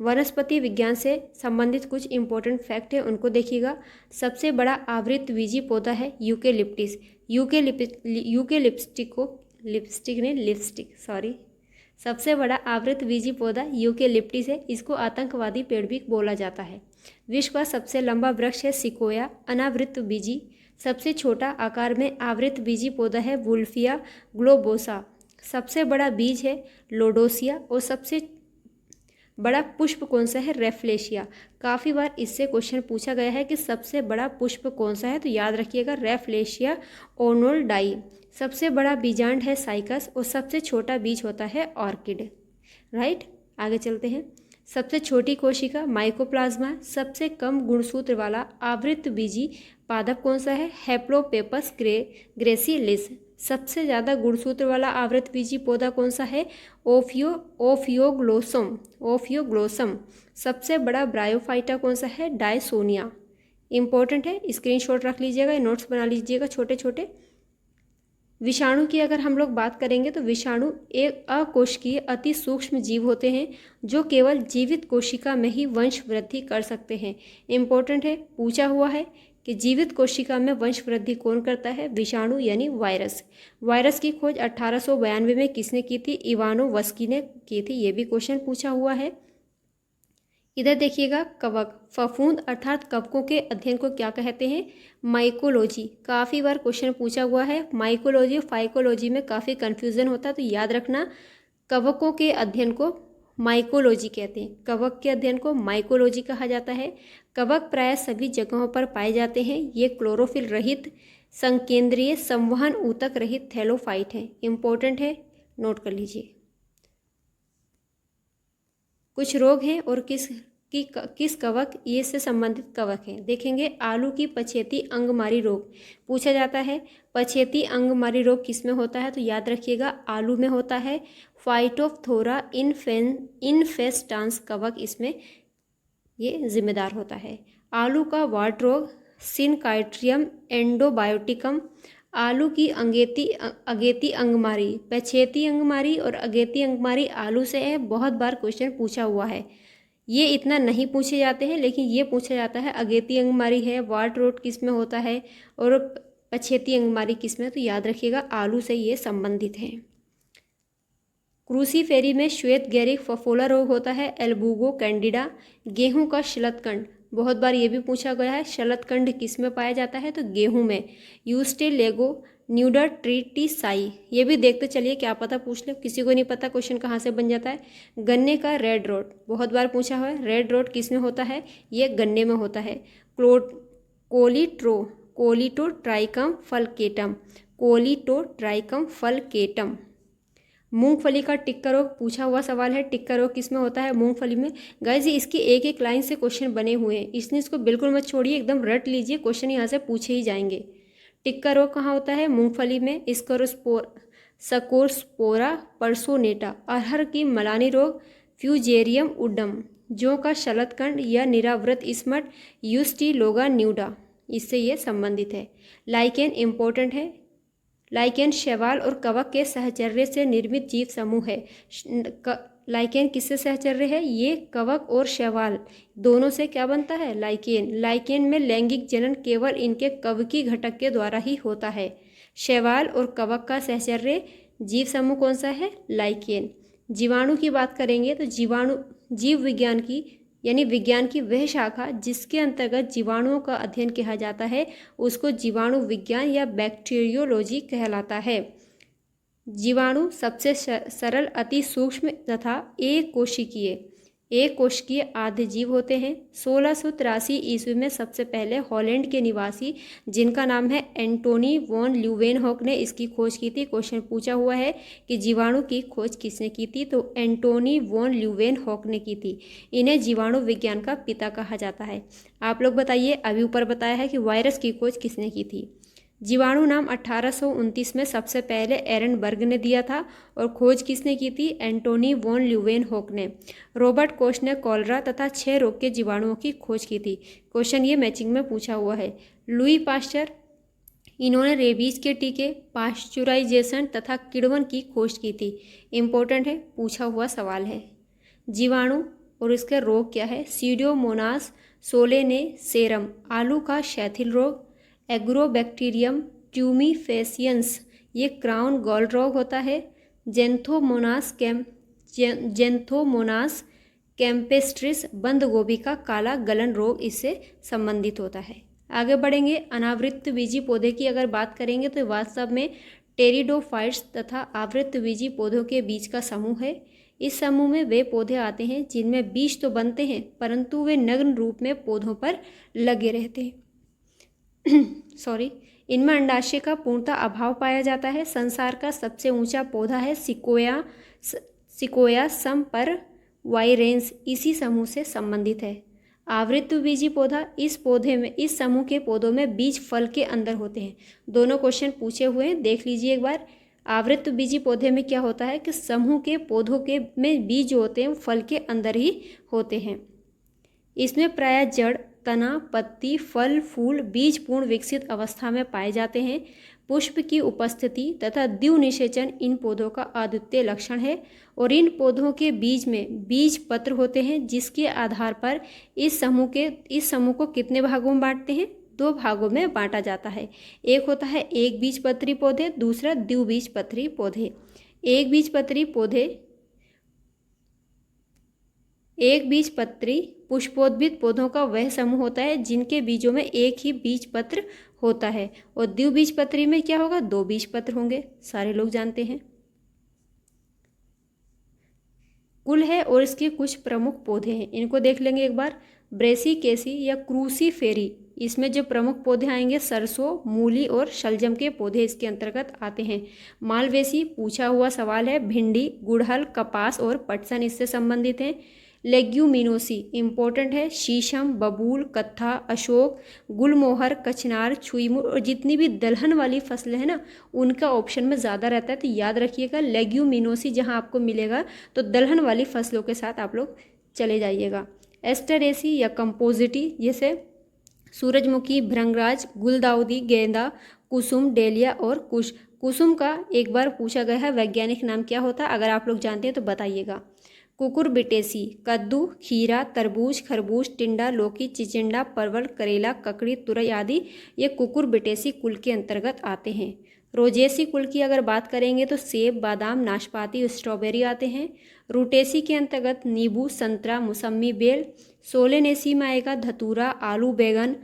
वनस्पति विज्ञान से संबंधित कुछ इंपॉर्टेंट फैक्ट है, उनको देखिएगा। सबसे बड़ा आवृतबीजी पौधा है यूकेलिप्टिस। सबसे बड़ा आवृतबीजी पौधा यूकेलिप्टिस है। इसको आतंकवादी पेड़ भी बोला जाता है। विश्व का सबसे लंबा वृक्ष है सिकोया अनावृतबीजी। सबसे छोटा आकार में आवृतबीजी पौधा है वुल्फिया ग्लोबोसा। सबसे बड़ा बीज है लोडोसिया और सबसे बड़ा पुष्प कौन सा है रेफ्लेशिया। काफ़ी बार इससे क्वेश्चन पूछा गया है कि सबसे बड़ा पुष्प कौन सा है, तो याद रखिएगा रेफ्लेशिया ओनोल्डाई। सबसे बड़ा बीजांड है साइकस और सबसे छोटा बीज होता है ऑर्किड। राइट, आगे चलते हैं। सबसे छोटी कोशिका माइकोप्लाज्मा। सबसे कम गुणसूत्र वाला आवृतबीजी पादप कौन सा है, हेप्लोपेपस ग्रेसिलिस। सबसे ज़्यादा गुणसूत्र वाला आवृतबीजी पौधा कौन सा है, ओफियोग्लोसम। सबसे बड़ा ब्रायोफाइटा कौन सा है, डायसोनिया। इंपॉर्टेंट है, स्क्रीनशॉट रख लीजिएगा, नोट्स बना लीजिएगा छोटे छोटे। विषाणु की अगर हम लोग बात करेंगे तो विषाणु एक अकोशिकीय अति सूक्ष्म जीव होते हैं जो केवल जीवित कोशिका में ही वंश वृद्धि कर सकते हैं। इंपॉर्टेंट है, पूछा हुआ है कि जीवित कोशिका में वंश वृद्धि कौन करता है, विषाणु यानी वायरस। वायरस की खोज 1892 में किसने की थी, इवानोवस्की ने की थी। ये भी क्वेश्चन पूछा हुआ है। इधर देखिएगा, कवक फफूंद अर्थात कवकों के अध्ययन को क्या कहते हैं, माइकोलॉजी। काफ़ी बार क्वेश्चन पूछा हुआ है। माइकोलॉजी फाइकोलॉजी में काफ़ी कन्फ्यूज़न होता है, तो याद रखना कवकों के अध्ययन को माइकोलॉजी कहते हैं। कवक के अध्ययन को माइकोलॉजी कहा जाता है। कवक प्रायः सभी जगहों पर पाए जाते हैं। ये क्लोरोफिल रहित संकेंद्रीय संवहन ऊतक रहित थैलोफाइट हैं। इंपॉर्टेंट है, नोट कर लीजिए। कुछ रोग हैं और किस कवक ये से संबंधित कवक हैं देखेंगे। आलू की पछेती अंगमारी रोग पूछा जाता है। पछेती अंगमारी रोग किस में होता है, तो याद रखिएगा आलू में होता है। फाइटोप्थोरा इन्फेस्टांस कवक इसमें ये जिम्मेदार होता है। आलू का वाट रोग सिनकाइट्रियम एंडोबायोटिकम। आलू की अगेती अंगमारी, पछेती अंगमारी और अगेती अंगमारी आलू से है। बहुत बार क्वेश्चन पूछा हुआ है। ये इतना नहीं पूछे जाते हैं, लेकिन ये पूछा जाता है अगेती अंगमारी है, वाट रोग किस में होता है और पछेती अंगमारी किस में, तो याद रखिएगा आलू से ये संबंधित हैं। क्रूसीफेरी में श्वेत गैरिक फफोला रोग होता है, एल्बुगो कैंडिडा। गेहूं का शलतकंड बहुत बार ये भी पूछा गया है, शलतकंड किस में पाया जाता है, तो गेहूं में। यूस्टेलेगो न्यूडाट्रिटिसाई, ये भी देखते चलिए, क्या पता पूछ ले, किसी को नहीं पता क्वेश्चन कहाँ से बन जाता है। गन्ने का रेड रोड बहुत बार पूछा हुआ है, रेड रोड किस में होता है, ये गन्ने में होता है। कोलिटोट्राइकम फलकेटम। मूंगफली का टिक्का रोग पूछा हुआ सवाल है। टिक्का रोग किस में होता है, मूंगफली में। गाइस इसकी एक एक लाइन से क्वेश्चन बने हुए हैं, इसलिए इसको बिल्कुल मत छोड़िए, एकदम रट लीजिए, क्वेश्चन यहाँ से पूछे ही जाएंगे। टिक्का रोग कहाँ होता है, मूंगफली में। स्कोरस्पोरा पर्सोनेटा। अरहर की मलानी रोग फ्यूजेरियम उडम। जौ का शलतकंड या निरावृत स्मट यूस्टिलोगा न्यूडा, इससे ये संबंधित है। लाइकेन इंपॉर्टेंट है। लाइकेन शैवाल और कवक के सहचर्य से निर्मित जीव समूह है। लाइकेन किससे सहचर्य है, ये कवक और शैवाल दोनों से क्या बनता है, लाइकेन। लाइकेन में लैंगिक जनन केवल इनके कवकी घटक के द्वारा ही होता है। शैवाल और कवक का सहचर्य जीव समूह कौन सा है, लाइकेन। जीवाणु की बात करेंगे तो जीवाणु जीव विज्ञान की यानी विज्ञान की वह शाखा जिसके अंतर्गत जीवाणुओं का अध्ययन किया जाता है उसको जीवाणु विज्ञान या बैक्टीरियोलॉजी कहलाता है। जीवाणु सबसे सरल अति सूक्ष्म तथा एक कोशिकीय आद्य जीव होते हैं। 1683 ईस्वी में सबसे पहले हॉलैंड के निवासी जिनका नाम है एंटोनी वॉन ल्यूवेनहॉक ने इसकी खोज की थी। क्वेश्चन पूछा हुआ है कि जीवाणु की खोज किसने की थी, तो एंटोनी वॉन ल्यूवेनहॉक ने की थी। इन्हें जीवाणु विज्ञान का पिता कहा जाता है। आप लोग बताइए, अभी ऊपर बताया है कि वायरस की खोज किसने की थी। जीवाणु नाम 1829 में सबसे पहले एरनबर्ग ने दिया था और खोज किसने की थी, एंटोनी वॉन ल्यूवेनहॉक ने। रॉबर्ट कोच ने कॉलरा तथा 6 रोग के जीवाणुओं की खोज की थी। क्वेश्चन ये मैचिंग में पूछा हुआ है। लुई पाश्चर, इन्होंने रेबीज के टीके, पाश्चुराइजेशन तथा किण्वन की खोज की थी। इंपॉर्टेंट है, पूछा हुआ सवाल है। जीवाणु और इसका रोग क्या है? सीडोमोनास सोलेनेसेरम, आलू का शैथिल रोग। एग्रोबैक्टीरियम ट्यूमीफेसियंस, ये क्राउन गॉल रोग होता है। जेंथोमोनास कैम्पेस्ट्रिस, बंद गोभी का काला गलन रोग इससे संबंधित होता है। आगे बढ़ेंगे। अनावृत बीजी पौधे की अगर बात करेंगे तो वास्तव में टेरिडोफाइट्स तथा आवृत बीजी पौधों के बीच का समूह है। इस समूह में वे पौधे आते हैं जिनमें बीज तो बनते हैं परंतु वे नग्न रूप में पौधों पर लगे रहते हैं। सॉरी, इनमें अंडाशय का पूर्णतः अभाव पाया जाता है। संसार का सबसे ऊंचा पौधा है सिकोया समपर वाइरेंस, इसी समूह से संबंधित है। आवृतबीजी पौधा, इस समूह के पौधों में बीज फल के अंदर होते हैं। दोनों क्वेश्चन पूछे हुए हैं, देख लीजिए एक बार। आवृतबीजी पौधे में क्या होता है कि समूह के पौधों के में बीज जो होते हैं फल के अंदर ही होते हैं। इसमें प्रायः जड़, तना, पत्ती, फल, फूल बीज पूर्ण विकसित अवस्था में पाए जाते हैं। पुष्प की उपस्थिति तथा द्विनिषेचन इन पौधों का अद्वितीय लक्षण है और इन पौधों के बीज में बीज पत्र होते हैं, जिसके आधार पर इस समूह को कितने भागों में बांटते हैं? 2 भागों में बांटा जाता है। एक होता है एक बीजपत्री पौधे, दूसरा द्विबीजपत्री पौधे। एक बीजपत्री पुष्पोद्भिद पौधों का वह समूह होता है जिनके बीजों में एक ही बीजपत्र होता है और द्विबीजपत्री में क्या होगा? 2 बीजपत्र होंगे, सारे लोग जानते हैं। कुल है और इसके कुछ प्रमुख पौधे हैं, इनको देख लेंगे एक बार। ब्रेसिकेसी या क्रूसीफेरी, इसमें जो प्रमुख पौधे आएंगे सरसों, मूली और शलजम के पौधे इसके अंतर्गत आते हैं। मालवेसी पूछा हुआ सवाल है। भिंडी, गुड़हल, कपास और पटसन इससे संबंधित हैं। लेग्यूमिनोसी इंपॉर्टेंट है। शीशम, बबूल, कत्था, अशोक, गुलमोहर, कचनार, छुईमुर और जितनी भी दलहन वाली फसलें हैं ना, उनका ऑप्शन में ज़्यादा रहता है, तो याद रखिएगा लेग्यूमिनोसी जहां आपको मिलेगा तो दलहन वाली फसलों के साथ आप लोग चले जाइएगा। एस्टरेसी या कंपोजिटी, जैसे सूरजमुखी, भृंगराज, गुलदाउदी, गेंदा, कुसुम, डेलिया और कुश। कुसुम का एक बार पूछा गया है वैज्ञानिक नाम क्या होता है, अगर आप लोग जानते हैं तो बताइएगा। कुकुरबिटेसी, कद्दू, खीरा, तरबूज, खरबूज, टिंडा, लौकी, चिचिंडा, परवल, करेला, ककड़ी, तुरई आदि ये कुकुरबिटेसी कुल के अंतर्गत आते हैं। रोजेसी कुल की अगर बात करेंगे तो सेब, बादाम, नाशपाती, स्ट्रॉबेरी आते हैं। रूटेसी के अंतर्गत नींबू, संतरा, मौसमी, बेल। सोलेनेसी में आएगा धतूरा, आलू, बैगन,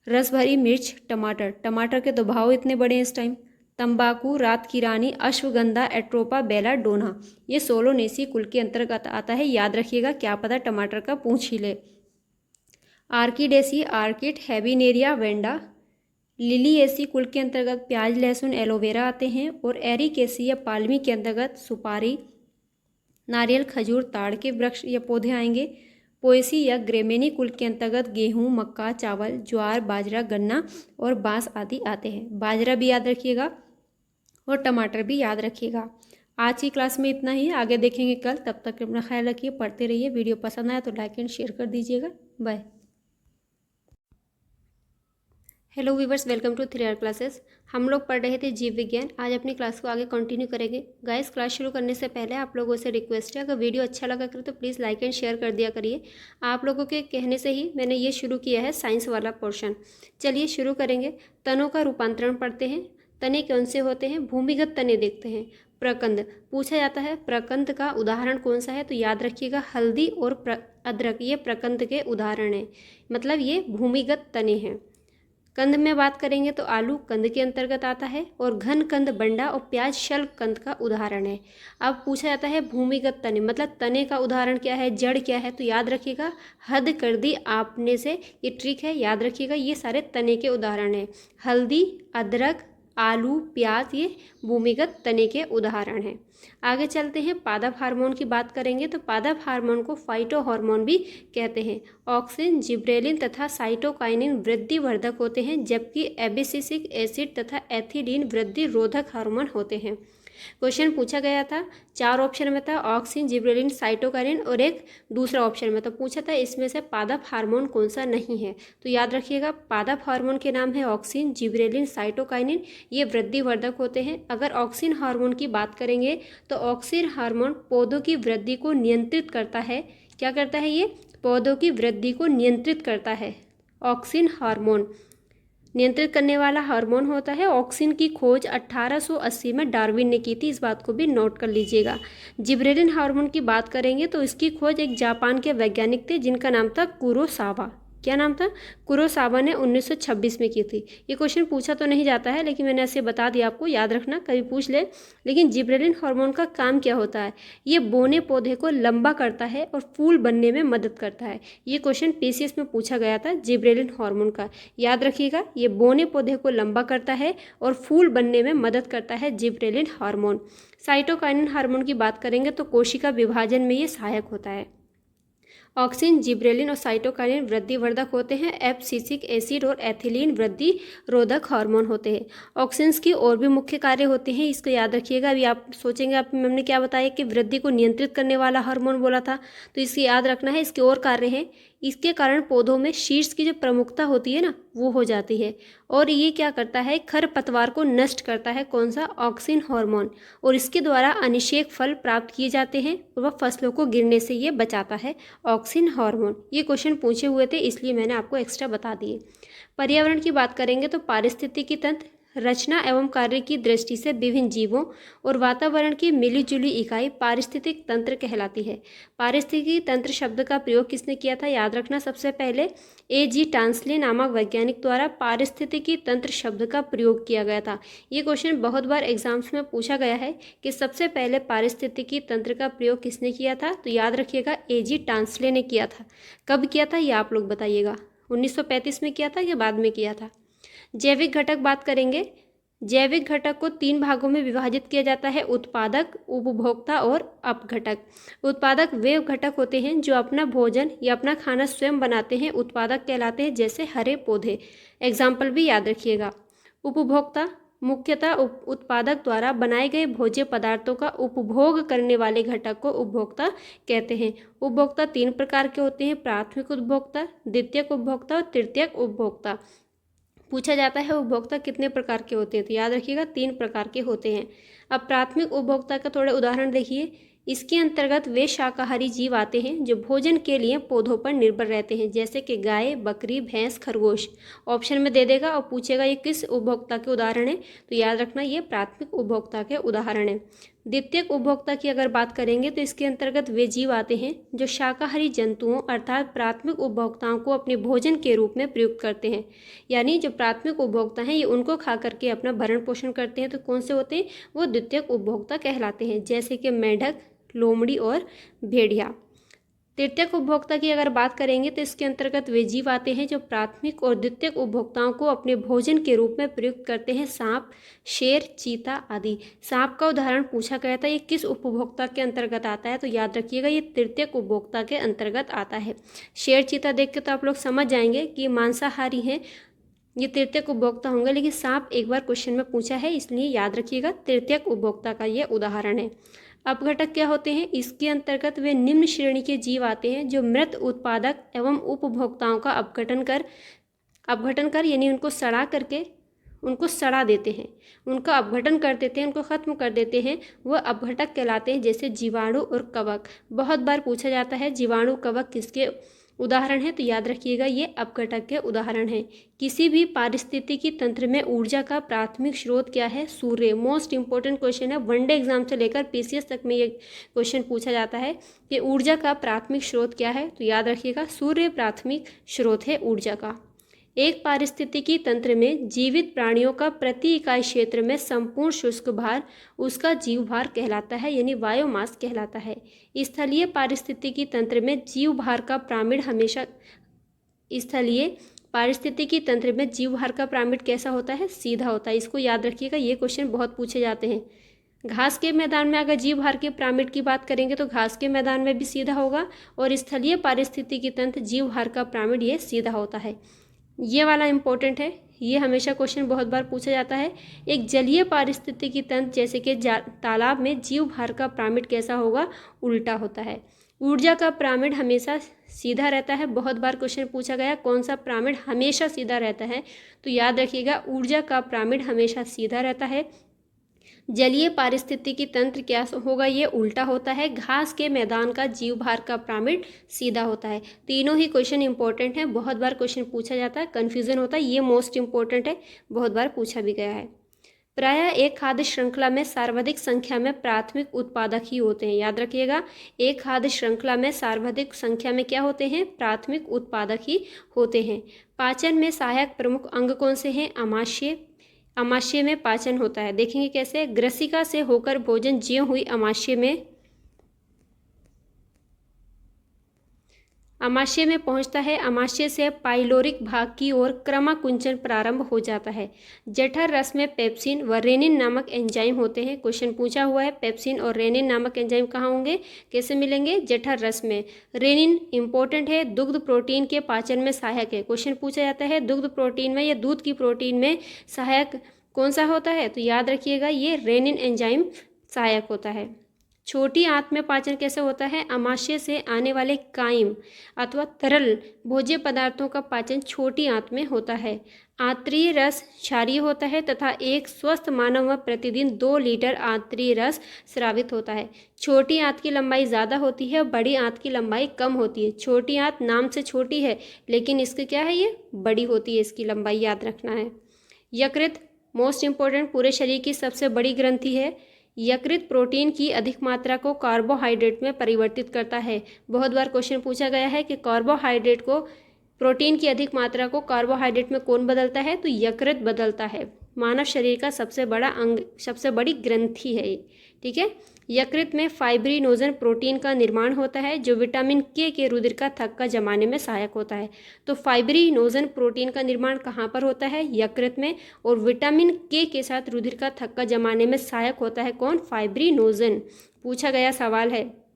रस भरी मिर्च, टमाटर के तो भाव इतने बड़े हैं इस टाइम। तंबाकू, रात की रानी, अश्वगंधा, एट्रोपा, बेला, डोना, ये सोलोनेसी कुल के अंतर्गत आता है। याद रखिएगा, क्या पता टमाटर का पूछ ही ले। आर्किडेसी, आर्किड, हैबिनेरिया, वेंडा। लिलिएसी कुल के अंतर्गत प्याज, लहसुन, एलोवेरा आते हैं। और एरिकेसी या पालमी के अंतर्गत सुपारी, नारियल, खजूर, ताड़ के वृक्ष या पौधे आएंगे। पोएसी या ग्रेमेनी कुल के अंतर्गत गेहूं, मक्का, चावल, ज्वार, बाजरा, गन्ना और बांस आदि आते हैं। बाजरा भी याद रखिएगा और टमाटर भी याद रखिएगा। आज की क्लास में इतना ही, आगे देखेंगे कल। तब तक अपना ख्याल रखिए, पढ़ते रहिए। वीडियो पसंद आया तो लाइक एंड शेयर कर दीजिएगा। Bye. Hello viewers, welcome to 3R classes. हम लोग पढ़ रहे थे जीव विज्ञान। आज अपनी क्लास को आगे कंटिन्यू करेंगे। गाइस, क्लास शुरू करने से पहले आप लोगों से रिक्वेस्ट है, अगर वीडियो अच्छा लगा करे तो प्लीज़ लाइक एंड शेयर कर दिया करिए। आप लोगों के कहने से ही मैंने ये शुरू किया है साइंस वाला पोर्शन। चलिए शुरू करेंगे। तनों का रूपांतरण पढ़ते हैं। तने कौन से होते हैं? भूमिगत तने देखते हैं। प्रकंद पूछा जाता है, प्रकंद का उदाहरण कौन सा है? तो याद रखिएगा हल्दी और अदरक, ये प्रकंद के उदाहरण हैं, मतलब ये भूमिगत तने हैं। कंद में बात करेंगे तो आलू कंद के अंतर्गत आता है और घन कंद बंडा और प्याज शल्क कंद का उदाहरण है। अब पूछा जाता है भूमिगत तने, मतलब तने का उदाहरण क्या है, जड़ क्या है? तो याद रखिएगा, हद कर दी आपने से, ये ट्रिक है, याद रखिएगा। ये सारे तने के उदाहरण हैं। हल्दी, अदरक, आलू, प्याज, ये भूमिगत तने के उदाहरण हैं। आगे चलते हैं, पादप हार्मोन की बात करेंगे तो पादप हार्मोन को फाइटो हार्मोन भी कहते हैं। ऑक्सिन, जिब्रेलिन तथा साइटोकाइनिन वृद्धिवर्धक होते हैं, जबकि एबिसिसिक एसिड तथा एथिलीन वृद्धि रोधक हार्मोन होते हैं। क्वेश्चन पूछा गया था, 4 ऑप्शन में था, ऑक्सिन, जिब्रेलिन, साइटोकाइनिन और एक दूसरा ऑप्शन में। तो पूछा था इसमें से पादप हार्मोन कौन सा नहीं है? तो याद रखिएगा, पादप हार्मोन के नाम है ऑक्सिन, जिब्रेलिन, साइटोकाइनिन, ये वृद्धिवर्धक होते हैं। अगर ऑक्सिन हार्मोन की बात करेंगे तो ऑक्सिन हार्मोन पौधों की वृद्धि को नियंत्रित करता है, क्या करता है ये? पौधों की वृद्धि को नियंत्रित करता है। ऑक्सिन हार्मोन नियंत्रित करने वाला हार्मोन होता है। ऑक्सिन की खोज 1880 में डार्विन ने की थी, इस बात को भी नोट कर लीजिएगा। जिब्रेलिन हार्मोन की बात करेंगे तो इसकी खोज एक जापान के वैज्ञानिक थे जिनका नाम था कुरोसावा। क्या नाम था? कुरोसावा ने 1926 में की थी। ये क्वेश्चन पूछा तो नहीं जाता है, लेकिन मैंने ऐसे बता दिया आपको, याद रखना कभी पूछ ले। लेकिन जिब्रेलिन हार्मोन का काम क्या होता है? ये बोने पौधे को लंबा करता है और फूल बनने में मदद करता है। ये क्वेश्चन पीसीएस में पूछा गया था जिब्रेलिन हार्मोन का, याद रखिएगा। ये बोने पौधे को लंबा करता है और फूल बनने में मदद करता है जिब्रेलिन हार्मोन। साइटोकाइनिन हार्मोन की बात करेंगे तो कोशिका विभाजन में ये सहायक होता है। ऑक्सिन, जिब्रेलिन और साइटोकाइनिन वृद्धिवर्धक होते हैं। एब्सिसिक एसिड और एथिलीन वृद्धि रोधक हार्मोन होते हैं। ऑक्सिन्स की और भी मुख्य कार्य होते हैं, इसको याद रखिएगा। अभी आप सोचेंगे आप हमने क्या बताया कि वृद्धि को नियंत्रित करने वाला हार्मोन बोला था, तो इसकी याद रखना है। इसके और कार्य हैं। इसके कारण पौधों में शीर्ष की जो प्रमुखता होती है ना, वो हो जाती है। और ये क्या करता है? खरपतवार को नष्ट करता है। कौन सा? Auxin hormone. और इसके द्वारा अनिषेक फल प्राप्त किए जाते हैं और वह फसलों को गिरने से ये बचाता है, ऑक्सिन हार्मोन। ये क्वेश्चन पूछे हुए थे, इसलिए मैंने आपको एक्स्ट्रा बता दिए। पर्यावरण की बात करेंगे तो पारिस्थितिकी तंत्र रचना एवं कार्य की दृष्टि से विभिन्न जीवों और वातावरण की मिलीजुली इकाई पारिस्थितिक तंत्र कहलाती है। पारिस्थितिकी तंत्र शब्द का प्रयोग किसने किया था? याद रखना, सबसे पहले A.G. टांसले नामक वैज्ञानिक द्वारा पारिस्थितिकी तंत्र शब्द का प्रयोग किया गया था। ये क्वेश्चन बहुत बार एग्जाम्स में पूछा गया है कि सबसे पहले पारिस्थितिकी तंत्र का प्रयोग किसने किया था, तो याद रखिएगा A.G. टांसले ने किया था। कब किया था ये आप लोग बताइएगा, 1935 में किया था या बाद में किया था? जैविक घटक बात करेंगे। जैविक घटक को 3 भागों में विभाजित किया जाता है, उत्पादक, उपभोक्ता और अपघटक। उत्पादक वे घटक होते हैं जो अपना भोजन या अपना खाना स्वयं बनाते हैं, उत्पादक कहलाते हैं, जैसे हरे पौधे। एग्जाम्पल भी याद रखिएगा। उपभोक्ता मुख्यतः उत्पादक द्वारा बनाए गए भोज्य पदार्थों का उपभोग करने वाले घटक को उपभोक्ता कहते हैं। उपभोक्ता 3 प्रकार के होते हैं, प्राथमिक उपभोक्ता, द्वितीयक उपभोक्ता और तृतीयक उपभोक्ता। पूछा जाता है उपभोक्ता कितने प्रकार के होते हैं, तो याद रखिएगा 3 प्रकार के होते हैं। अब प्राथमिक उपभोक्ता का थोड़े उदाहरण देखिए। इसके अंतर्गत वे शाकाहारी जीव आते हैं जो भोजन के लिए पौधों पर निर्भर रहते हैं, जैसे कि गाय, बकरी, भैंस, खरगोश। ऑप्शन में दे देगा और पूछेगा ये किस उपभोक्ता के उदाहरण है, तो याद रखना ये प्राथमिक उपभोक्ता के उदाहरण है। द्वितीयक उपभोक्ता की अगर बात करेंगे तो इसके अंतर्गत वे जीव आते हैं जो शाकाहारी जंतुओं अर्थात प्राथमिक उपभोक्ताओं को अपने भोजन के रूप में प्रयुक्त करते हैं। यानी जो प्राथमिक उपभोक्ता हैं ये उनको खा करके अपना भरण पोषण करते हैं, तो कौन से होते हैं? वो द्वितीयक उपभोक्ता कहलाते हैं, जैसे कि मेंढक, लोमड़ी और भेड़िया। तृतीयक उपभोक्ता की अगर बात करेंगे तो इसके अंतर्गत वे जीव आते हैं जो प्राथमिक और द्वितीयक उपभोक्ताओं को अपने भोजन के रूप में प्रयुक्त करते हैं, सांप, शेर, चीता आदि। सांप का उदाहरण पूछा गया था, ये किस उपभोक्ता के अंतर्गत आता है, तो याद रखिएगा ये तृतीयक उपभोक्ता के अंतर्गत आता है। शेर, चीता देख के तो आप लोग समझ जाएंगे कि मांसाहारी हैं, ये तृतीयक उपभोक्ता होंगे। लेकिन सांप एक बार क्वेश्चन में पूछा है, इसलिए याद रखिएगा तृतीयक उपभोक्ता का ये उदाहरण है। अपघटक क्या होते हैं? इसके अंतर्गत वे निम्न श्रेणी के जीव आते हैं जो मृत उत्पादक एवं उपभोक्ताओं का अपघटन कर यानी उनको सड़ा देते हैं, उनका अपघटन कर देते हैं, उनको खत्म कर देते हैं, वह अपघटक कहलाते हैं, जैसे जीवाणु और कवक। बहुत बार पूछा जाता है जीवाणु, कवक किसके उदाहरण है, तो याद रखिएगा ये अपघटक के उदाहरण हैं। किसी भी पारिस्थितिकी तंत्र में ऊर्जा का प्राथमिक स्रोत क्या है? सूर्य। मोस्ट इंपॉर्टेंट क्वेश्चन है, वनडे एग्जाम से लेकर पीसीएस तक में ये क्वेश्चन पूछा जाता है कि ऊर्जा का प्राथमिक स्रोत क्या है, तो याद रखिएगा सूर्य प्राथमिक स्रोत है ऊर्जा का। एक पारिस्थितिकी तंत्र में जीवित प्राणियों का प्रति इकाई क्षेत्र में संपूर्ण शुष्क भार उसका जीव भार कहलाता है, यानी बायोमास कहलाता है। स्थलीय पारिस्थितिकी तंत्र में जीव भार का पिरामिड कैसा होता है? सीधा होता है। इसको याद रखिएगा, ये क्वेश्चन बहुत पूछे जाते हैं। घास के मैदान में अगर जीव भार के पिरामिड की बात करेंगे तो घास के मैदान में भी सीधा होगा, और स्थलीय पारिस्थितिकी तंत्र जीव भार का पिरामिड ये सीधा होता है। ये वाला इंपॉर्टेंट है, ये हमेशा क्वेश्चन बहुत बार पूछा जाता है। एक जलीय पारिस्थितिकी तंत्र जैसे कि तालाब में जीव भार का पिरामिड कैसा होगा? उल्टा होता है। ऊर्जा का पिरामिड हमेशा सीधा रहता है। बहुत बार क्वेश्चन पूछा गया कौन सा पिरामिड हमेशा सीधा रहता है, तो याद रखिएगा ऊर्जा का पिरामिड हमेशा सीधा रहता है। जलीय पारिस्थितिकी तंत्र क्या होगा, ये उल्टा होता है। घास के मैदान का जीवभार का पिरामिड सीधा होता है। तीनों ही क्वेश्चन इंपॉर्टेंट है, बहुत बार क्वेश्चन पूछा जाता है, कन्फ्यूजन होता है, ये मोस्ट इंपॉर्टेंट है, बहुत बार पूछा भी गया है। प्रायः एक खाद्य श्रृंखला में सर्वाधिक संख्या में प्राथमिक उत्पादक ही होते हैं। याद रखिएगा, एक खाद्य श्रृंखला में सर्वाधिक संख्या में क्या होते हैं, प्राथमिक उत्पादक ही होते हैं। पाचन में सहायक प्रमुख अंग कौन से हैं, अमाशय। अमाशय में पाचन होता है, देखेंगे कैसे। ग्रसिका से होकर भोजन ज्यों हुई अमाशय में पहुंचता है। अमाशय से पाइलोरिक भाग की ओर क्रमाकुंचन प्रारंभ हो जाता है। जठर रस में पेप्सिन व रेनिन नामक एंजाइम होते हैं। क्वेश्चन पूछा हुआ है, पेप्सिन और रेनिन नामक एंजाइम कहाँ होंगे, कैसे मिलेंगे, जठर रस में। रेनिन इंपॉर्टेंट है, दुग्ध प्रोटीन के पाचन में सहायक है। क्वेश्चन पूछा जाता है दुग्ध प्रोटीन में या दूध की प्रोटीन में सहायक कौन सा होता है, तो याद रखिएगा ये रेनिन एंजाइम सहायक होता है। छोटी आंत में पाचन कैसे होता है, अमाशय से आने वाले कायम अथवा तरल भोज्य पदार्थों का पाचन छोटी आंत में होता है। आंतरीय रस क्षारीय होता है तथा एक स्वस्थ मानव में प्रतिदिन 2 लीटर आंतरीय रस स्रावित होता है। छोटी आंत की लंबाई ज़्यादा होती है, बड़ी आंत की लंबाई कम होती है। छोटी आंत नाम से छोटी है लेकिन इसकी क्या है, ये बड़ी होती है, इसकी लंबाई याद रखना है। यकृत मोस्ट इंपॉर्टेंट, पूरे शरीर की सबसे बड़ी ग्रंथि है। यकृत प्रोटीन की अधिक मात्रा को कार्बोहाइड्रेट में परिवर्तित करता है। बहुत बार क्वेश्चन पूछा गया है कि कार्बोहाइड्रेट को, प्रोटीन की अधिक मात्रा को कार्बोहाइड्रेट में कौन बदलता है, तो यकृत बदलता है। मानव शरीर का सबसे बड़ा अंग, सबसे बड़ी ग्रंथि है ये, ठीक है। यकृत में फाइब्रिनोजन प्रोटीन का निर्माण होता है जो विटामिन के रुधिर का थक्का जमाने में सहायक होता है। तो फाइब्रिनोजन प्रोटीन का निर्माण कहाँ पर होता है, यकृत में, और विटामिन के साथ रुधिर का थक्का जमाने में सहायक होता है कौन, फाइब्रिनोजन। पूछा गया सवाल है।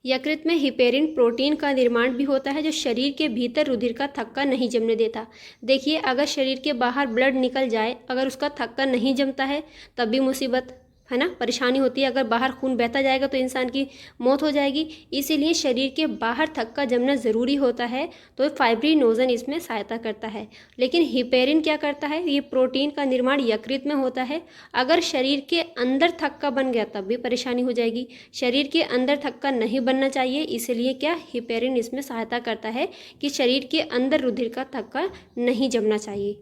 यकृत में हिपेरिन प्रोटीन का निर्माण भी होता है जो शरीर के भीतर रुधिर का थक्का नहीं जमने देता। देखिए, अगर शरीर के बाहर ब्लड निकल जाए, अगर उसका थक्का नहीं जमता है तब भी मुसीबत है ना, परेशानी होती है। अगर बाहर खून बहता जाएगा तो इंसान की मौत हो जाएगी। इसीलिए शरीर के बाहर थक्का जमना ज़रूरी होता है, तो फाइब्रिनोजन इसमें सहायता करता है। लेकिन हिपेरिन क्या करता है, ये प्रोटीन का निर्माण यकृत में होता है। अगर शरीर के अंदर थक्का बन गया तब भी परेशानी हो जाएगी। शरीर के अंदर थक्का नहीं बनना चाहिए, इसलिए क्या, हिपेरिन इसमें सहायता करता है कि शरीर के अंदर रुधिर का थक्का नहीं जमना चाहिए,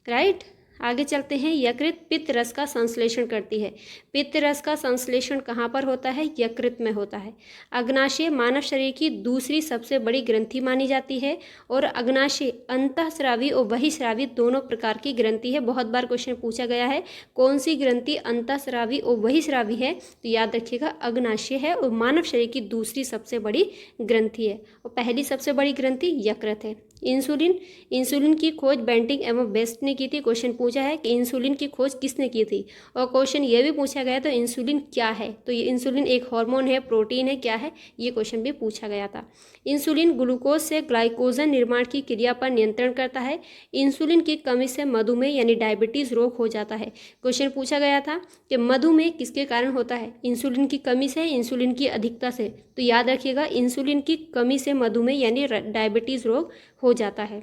राइट। आगे चलते हैं। यकृत पित्त रस का संश्लेषण करती है। पित्त रस का संश्लेषण कहाँ पर होता है, यकृत में होता है। अग्नाशय मानव शरीर की दूसरी सबसे बड़ी ग्रंथि मानी जाती है, और अग्नाशय अंतःस्रावी और बहिःस्रावी दोनों प्रकार की ग्रंथि है। बहुत बार क्वेश्चन पूछा गया है कौन सी ग्रंथि अंतःस्रावी और बहिःस्रावी है, तो याद रखिएगा अग्नाशय है, और मानव शरीर की दूसरी सबसे बड़ी ग्रंथि है, और पहली सबसे बड़ी ग्रंथि यकृत है। इंसुलिन की खोज बेंटिक एवं बेस्ट ने की थी। क्वेश्चन पूछा है कि इंसुलिन की खोज किसने की थी, और क्वेश्चन ये भी पूछा गया तो इंसुलिन क्या है, तो ये इंसुलिन एक हार्मोन है, प्रोटीन है, क्या है, ये क्वेश्चन भी पूछा गया था। इंसुलिन ग्लूकोज से ग्लाइकोजन निर्माण की क्रिया पर नियंत्रण करता है। इंसुलिन की कमी से मधुमेह यानी डायबिटीज़ रोग हो जाता है। क्वेश्चन पूछा गया था कि मधुमेह किसके कारण होता है, इंसुलिन की कमी से, इंसुलिन की अधिकता से, तो याद रखिएगा इंसुलिन की कमी से मधुमेह यानी डायबिटीज़ रोग हो जाता है।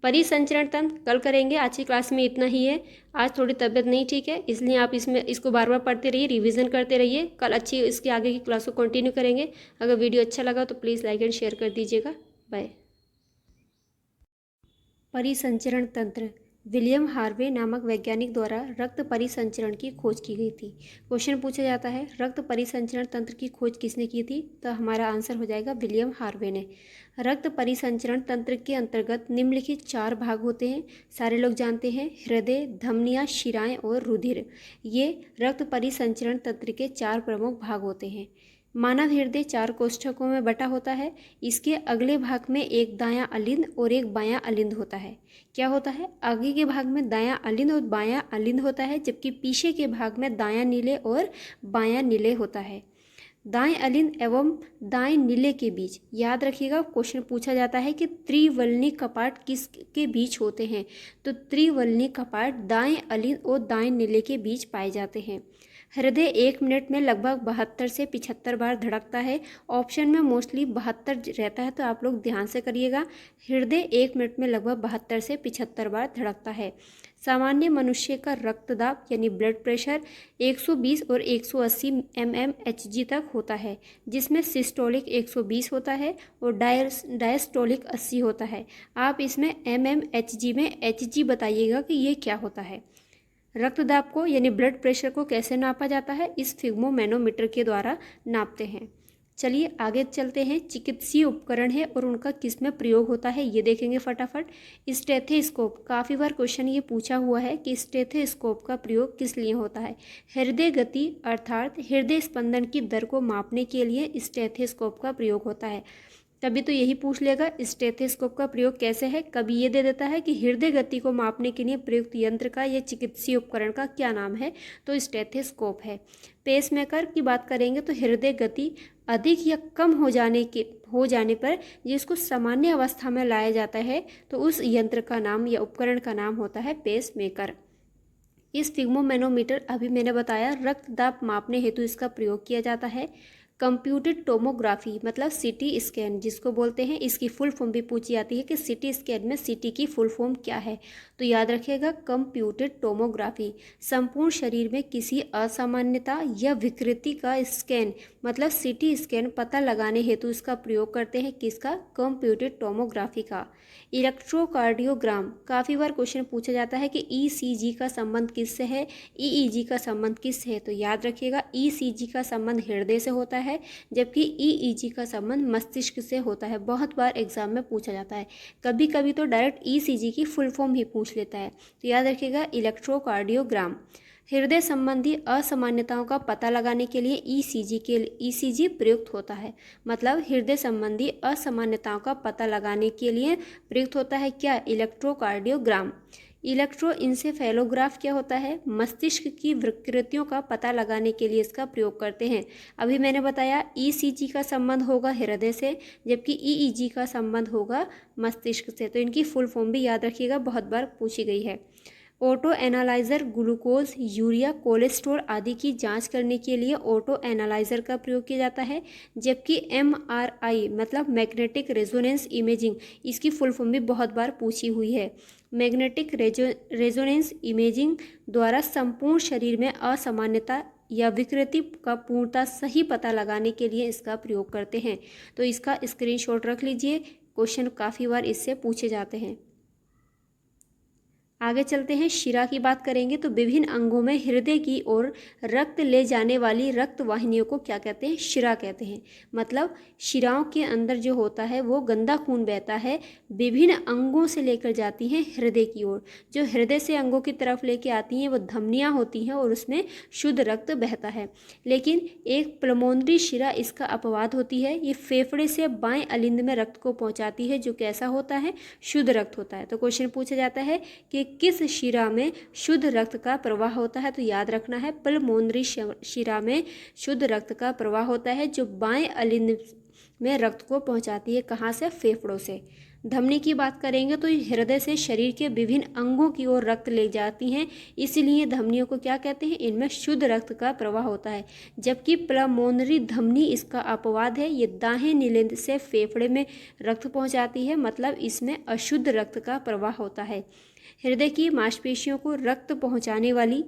परिसंचरण तंत्र कल करेंगे, आज की क्लास में इतना ही है। आज थोड़ी तबीयत नहीं ठीक है, इसलिए आप इसको बार बार पढ़ते रहिए, रिवीजन करते रहिए। कल अच्छी इसके आगे की क्लास को कंटिन्यू करेंगे। अगर वीडियो अच्छा लगा तो प्लीज़ लाइक एंड शेयर कर दीजिएगा। बाय। परिसंचरण तंत्र विलियम हार्वे नामक वैज्ञानिक द्वारा रक्त परिसंचरण की खोज की गई थी। क्वेश्चन पूछा जाता है रक्त परिसंचरण तंत्र की खोज किसने की थी, तो हमारा आंसर हो जाएगा विलियम हार्वे ने। रक्त परिसंचरण तंत्र के अंतर्गत निम्नलिखित 4 भाग होते हैं, सारे लोग जानते हैं, हृदय, धमनियाँ, शिराएं और रुधिर। ये रक्त परिसंचरण तंत्र के 4 प्रमुख भाग होते हैं। मानव हृदय 4 कोष्ठकों में बटा होता है। इसके अगले भाग में एक दायां अलिंद और एक बायां अलिंद होता है। क्या होता है, आगे के भाग में दायां अलिंद और बायां अलिंद होता है, जबकि पीछे के भाग में दायां नीले और बायां नीले होता है। दाएं अलिंद एवं दाएं नीले के बीच, याद रखिएगा क्वेश्चन पूछा जाता है कि त्रिवलनी कपाट किसके बीच होते हैं, तो त्रिवलनी कपाट दाएं अलिंद और दाएं नीले के बीच पाए जाते हैं। हृदय 1 मिनट में लगभग 72 से 75 बार धड़कता है। ऑप्शन में मोस्टली 72 रहता है, तो आप लोग ध्यान से करिएगा। हृदय 1 मिनट में लगभग 72 से 75 बार धड़कता है। सामान्य मनुष्य का रक्तदाब यानी ब्लड प्रेशर 120 और 180 mmHg तक होता है, जिसमें सिस्टोलिक 120 होता है और डायस्टोलिक 80 होता है। आप इसमें mmHg में Hg बताइएगा कि ये क्या होता है। रक्तदाब को यानी ब्लड प्रेशर को कैसे नापा जाता है, इस स्फिग्मोमैनोमीटर के द्वारा नापते हैं। चलिए आगे चलते हैं। चिकित्सीय उपकरण है और उनका किस में प्रयोग होता है ये देखेंगे फटाफट। स्टेथोस्कोप, काफ़ी बार क्वेश्चन ये पूछा हुआ है कि स्टेथोस्कोप का प्रयोग किस लिए होता है। हृदय गति अर्थात हृदय स्पंदन की दर को मापने के लिए स्टेथोस्कोप का प्रयोग होता है। तभी तो यही पूछ लेगा स्टेथोस्कोप का प्रयोग कैसे है। कभी ये दे देता है कि हृदय गति को मापने के लिए प्रयुक्त यंत्र का या चिकित्सीय उपकरण का क्या नाम है, तो स्टेथोस्कोप है। पेसमेकर की बात करेंगे तो हृदय गति अधिक या कम हो जाने पर जिसको सामान्य अवस्था में लाया जाता है तो उस यंत्र का नाम या उपकरण का नाम होता है पेसमेकर। इस स्फिग्मोमैनोमीटर अभी मैंने बताया रक्तदाब मापने हेतु इसका प्रयोग किया जाता है। कंप्यूटेड टोमोग्राफी मतलब सीटी स्कैन जिसको बोलते हैं, इसकी फुल फॉर्म भी पूछी जाती है कि सीटी स्कैन में सीटी की फुल फॉर्म क्या है, तो याद रखिएगा कंप्यूटेड टोमोग्राफी। संपूर्ण शरीर में किसी असामान्यता या विकृति का स्कैन मतलब सीटी स्कैन पता लगाने हेतु इसका प्रयोग करते हैं, किसका, कंप्यूटेड टोमोग्राफी का। इलेक्ट्रोकार्डियोग्राम, काफ़ी बार क्वेश्चन पूछा जाता है कि ईसीजी का संबंध किससे है, ईईजी का संबंध किससे है, तो याद रखिएगा ईसीजी का संबंध हृदय से होता है जबकि ईईजी का संबंध मस्तिष्क से होता है। बहुत बार एग्जाम में पूछा जाता है, कभी कभी तो डायरेक्ट ईसीजी की फुल फॉर्म ही पूछ लेता है, तो याद रखिएगा इलेक्ट्रोकार्डियोग्राम। हृदय संबंधी असामान्यताओं का पता लगाने के लिए ईसीजी प्रयुक्त होता है। मतलब हृदय संबंधी असामान्यताओं का पता लगाने के लिए प्रयुक्त होता है क्या, इलेक्ट्रोकार्डियोग्राम। इलेक्ट्रोइंसेफेलोग्राफ क्या होता है, मस्तिष्क की विकृतियों का पता लगाने के लिए इसका प्रयोग करते हैं। अभी मैंने बताया ईसीजी का संबंध होगा हृदय से जबकि ईईजी का संबंध होगा मस्तिष्क से, तो इनकी फुल फॉर्म भी याद रखिएगा, बहुत बार पूछी गई है। Auto analyser glucose, urea, cholesterol आदि की जांच करने के लिए ऑटो एनालाइजर का प्रयोग किया जाता है, जबकि एमआरआई मतलब मैग्नेटिक रेजोनेंस इमेजिंग, इसकी फुल फॉर्म भी बहुत बार पूछी हुई है। मैग्नेटिक रेजोनेंस इमेजिंग द्वारा संपूर्ण शरीर में असामान्यता या विकृति का पूर्णतः सही पता लगाने के लिए इसका प्रयोग करते हैं, तो इसका स्क्रीनशॉट रख लीजिए, क्वेश्चन काफ़ी बार इससे पूछे जाते हैं। आगे चलते हैं। शिरा की बात करेंगे तो विभिन्न अंगों में हृदय की ओर रक्त ले जाने वाली रक्त वाहिनियों को क्या कहते हैं, शिरा कहते हैं। मतलब शिराओं के अंदर जो होता है वो गंदा खून बहता है, विभिन्न अंगों से लेकर जाती हैं हृदय की ओर। जो हृदय से अंगों की तरफ लेके आती हैं वो धमनियाँ होती हैं और उसमें शुद्ध रक्त बहता है। लेकिन एक प्लमोनरी शिरा इसका अपवाद होती है, ये फेफड़े से बाएं अलिंद में रक्त को पहुँचाती है, जो कैसा होता है, शुद्ध रक्त होता है। तो क्वेश्चन पूछा जाता है कि किस शिरा में शुद्ध रक्त का प्रवाह होता है, तो याद रखना है पल्मोनरी शिरा में शुद्ध रक्त का प्रवाह होता है, जो बाएं अलिंद में रक्त को पहुंचाती है। कहाँ से, फेफड़ों से। धमनी की बात करेंगे तो हृदय से शरीर के विभिन्न अंगों की ओर रक्त ले जाती हैं, इसीलिए धमनियों को क्या कहते हैं, इनमें शुद्ध रक्त का प्रवाह होता है। जबकि प्लमोनरी धमनी इसका अपवाद है, ये दाहिने नीलिंद से फेफड़े में रक्त पहुंचाती है, मतलब इसमें अशुद्ध रक्त का प्रवाह होता है। हृदय की मांसपेशियों को रक्त पहुंचाने वाली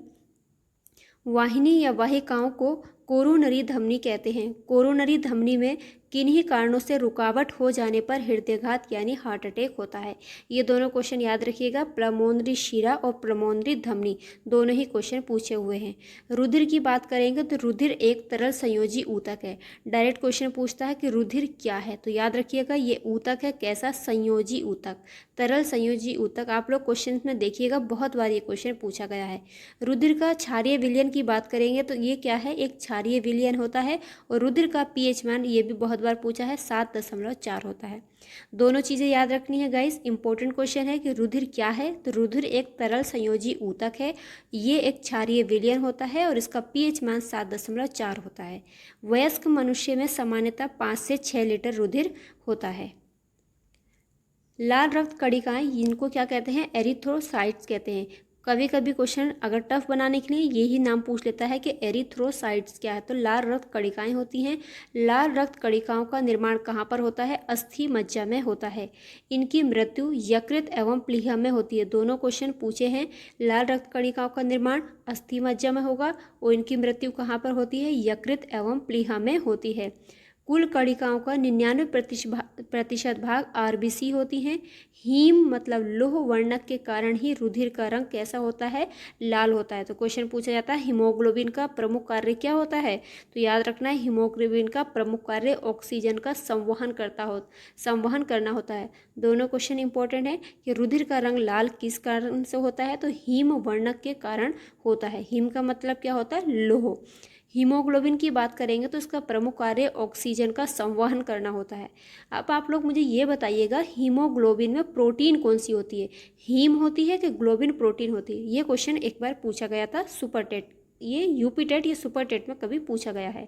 वाहिनी या वाहिकाओं को कोरोनरी धमनी कहते हैं। कोरोनरी धमनी में किन्हीं कारणों से रुकावट हो जाने पर हृदयघात यानी हार्ट अटैक होता है। ये दोनों क्वेश्चन याद रखिएगा, प्लमोनरी शिरा और प्लमोनरी धमनी दोनों ही क्वेश्चन पूछे हुए हैं। रुधिर की बात करेंगे तो रुधिर एक तरल संयोजी ऊतक है। डायरेक्ट क्वेश्चन पूछता है कि रुधिर क्या है, तो याद रखिएगा ये ऊतक है, कैसा, संयोजी ऊतक, तरल संयोजी ऊतक। आप लोग क्वेश्चन में देखिएगा, बहुत बार ये क्वेश्चन पूछा गया है। रुधिर का क्षारीय विलयन की बात करेंगे तो ये क्या है, एक क्षारीय विलयन होता है। और रुधिर का पीएच मान, ये भी बहुत बार पूछा है, 7.4 होता है। दोनों चीज़ें याद रखनी है गाइस, इंपॉर्टेंट क्वेश्चन है कि रुधिर क्या है, तो रुधिर एक तरल संयोजी ऊतक है, ये एक क्षारीय विलयन होता है और इसका पीएच मान 7.4 होता है। वयस्क मनुष्य में सामान्यतः 5 से 6 लीटर रुधिर होता है। लाल रक्त कणिकाएं, इनको क्या कहते हैं, एरिथ्रोसाइट्स कहते हैं। कभी कभी क्वेश्चन अगर टफ बनाने के लिए यही नाम पूछ लेता है कि एरिथ्रोसाइट्स क्या है, तो लाल रक्त कणिकाएं होती हैं। लाल रक्त कणिकाओं का निर्माण कहाँ पर होता है? अस्थि मज्जा में होता है। इनकी मृत्यु यकृत एवं प्लीहा में होती है। दोनों क्वेश्चन पूछे हैं। लाल रक्त कणिकाओं का निर्माण अस्थि मज्जा में होगा और इनकी मृत्यु कहाँ पर होती है? यकृत एवं प्लीहा में होती है। कुल कणिकाओं का 99% भाग आरबीसी होती हैं। हीम मतलब लोह वर्णक के कारण ही रुधिर का रंग कैसा होता है? लाल होता है। तो क्वेश्चन पूछा जाता है हीमोग्लोबिन का प्रमुख कार्य क्या होता है? तो याद रखना है हीमोग्लोबिन का प्रमुख कार्य ऑक्सीजन का संवहन करना होता है। दोनों क्वेश्चन इंपॉर्टेंट है कि रुधिर का रंग लाल किस कारण से होता है? तो हीम वर्णक के कारण होता है। हीम का मतलब क्या होता है? लोह। हीमोग्लोबिन की बात करेंगे तो इसका प्रमुख कार्य ऑक्सीजन का संवहन करना होता है। अब आप लोग मुझे ये बताइएगा हीमोग्लोबिन में प्रोटीन कौन सी होती है? हीम होती है कि ग्लोबिन प्रोटीन होती है? ये क्वेश्चन एक बार पूछा गया था सुपर टेट, ये यूपी टेट या सुपर टेट में कभी पूछा गया है।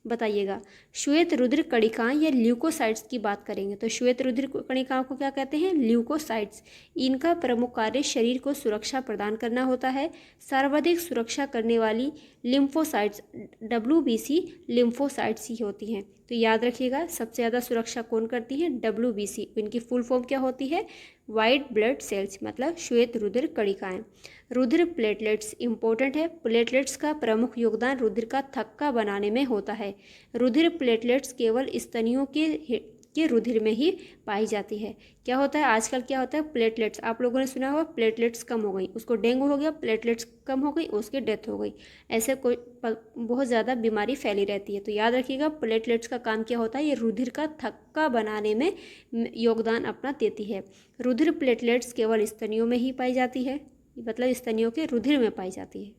बताइएगा। श्वेत रुधिर कणिकाएं या ल्यूकोसाइट्स की बात करेंगे तो श्वेत रुधिर कणिकाओं को क्या कहते हैं? ल्यूकोसाइट्स। इनका प्रमुख कार्य शरीर को सुरक्षा प्रदान करना होता है। सर्वाधिक सुरक्षा करने वाली लिम्फोसाइट्स WBC लिम्फोसाइट्स ही होती हैं। तो याद रखिएगा सबसे ज़्यादा सुरक्षा कौन करती है? WBC। इनकी फुल फॉर्म क्या होती है? वाइट ब्लड सेल्स, मतलब श्वेत रुधिर कणिकाएं। रुधिर प्लेटलेट्स इंपॉर्टेंट है। प्लेटलेट्स का प्रमुख योगदान रुधिर का थक्का बनाने में होता है। रुधिर प्लेटलेट्स केवल स्तनियों के रुधिर में ही पाई जाती है। क्या होता है आजकल? क्या होता है? प्लेटलेट्स, आप लोगों ने सुना होगा प्लेटलेट्स कम हो गई, उसको डेंगू हो गया, प्लेटलेट्स कम हो गई, उसकी डेथ हो गई। ऐसे कोई बहुत ज़्यादा बीमारी फैली रहती है। तो याद रखिएगा प्लेटलेट्स का काम क्या होता है? ये रुधिर का थक्का बनाने में योगदान अपना देती है। रुधिर प्लेटलेट्स केवल स्तनियों में ही पाई जाती है, मतलब स्तनियों के रुधिर में पाई जाती है।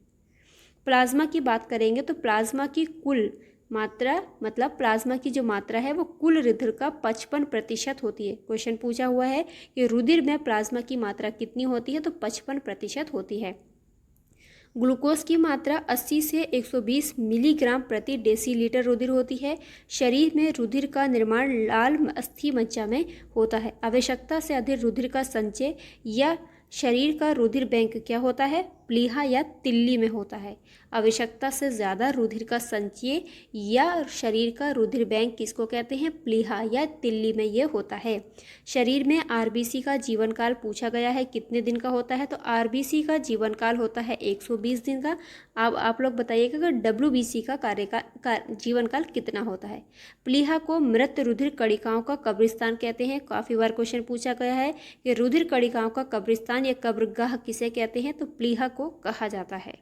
प्लाज्मा की बात करेंगे तो प्लाज्मा की कुल मात्रा, मतलब प्लाज्मा की जो मात्रा है वो कुल रुधिर का 55% होती है। क्वेश्चन पूछा हुआ है कि रुधिर में प्लाज्मा की मात्रा कितनी होती है? तो 55% होती है। ग्लूकोज की मात्रा 80 से 120 मिलीग्राम प्रति डेसीलीटर रुधिर होती है। शरीर में रुधिर का निर्माण लाल अस्थि मज्जा में होता है। आवश्यकता से अधिक रुधिर का संचय या शरीर का रुधिर बैंक क्या होता है? प्लीहा या तिल्ली में होता है। आवश्यकता से ज़्यादा रुधिर का संचय या शरीर का रुधिर बैंक किसको कहते हैं? प्लीहा या तिल्ली में ये होता है। शरीर में आरबीसी का जीवन काल पूछा गया है कितने दिन का होता है? तो आरबीसी का जीवन काल होता है 120 दिन का। अब आप लोग बताइएगा कि WBC का जीवन काल कितना होता है? प्लीहा को मृत रुधिर कणिकाओं का कब्रिस्तान कहते हैं। काफ़ी बार क्वेश्चन पूछा गया है कि रुधिर कणिकाओं का कब्रिस्तान या कब्रगाह किसे कहते हैं? तो प्लीहा को कहा जाता है।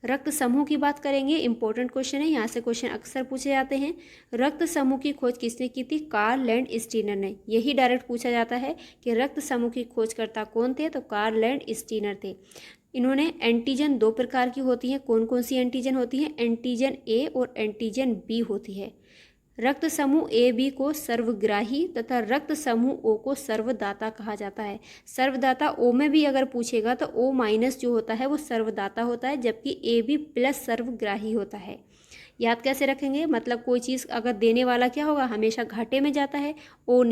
रक्त समूह की बात करेंगे, इंपॉर्टेंट क्वेश्चन है, यहाँ से क्वेश्चन अक्सर पूछे जाते हैं। रक्त समूह की खोज किसने की थी? कार्ल लैंडस्टीनर ने। यही डायरेक्ट पूछा जाता है कि रक्त समूह की खोजकर्ता कौन थे? तो कार्ल लैंडस्टीनर थे। इन्होंने एंटीजन 2 प्रकार की होती हैं। कौन कौन सी एंटीजन होती हैं? एंटीजन A और एंटीजन B होती है। रक्त समूह AB को सर्वग्राही तथा रक्त समूह O को सर्वदाता कहा जाता है। सर्वदाता O में भी अगर पूछेगा तो O- जो होता है वो सर्वदाता होता है, जबकि AB+ सर्वग्राही होता है। याद कैसे रखेंगे? मतलब कोई चीज़ अगर देने वाला क्या होगा? हमेशा घाटे में जाता है। O-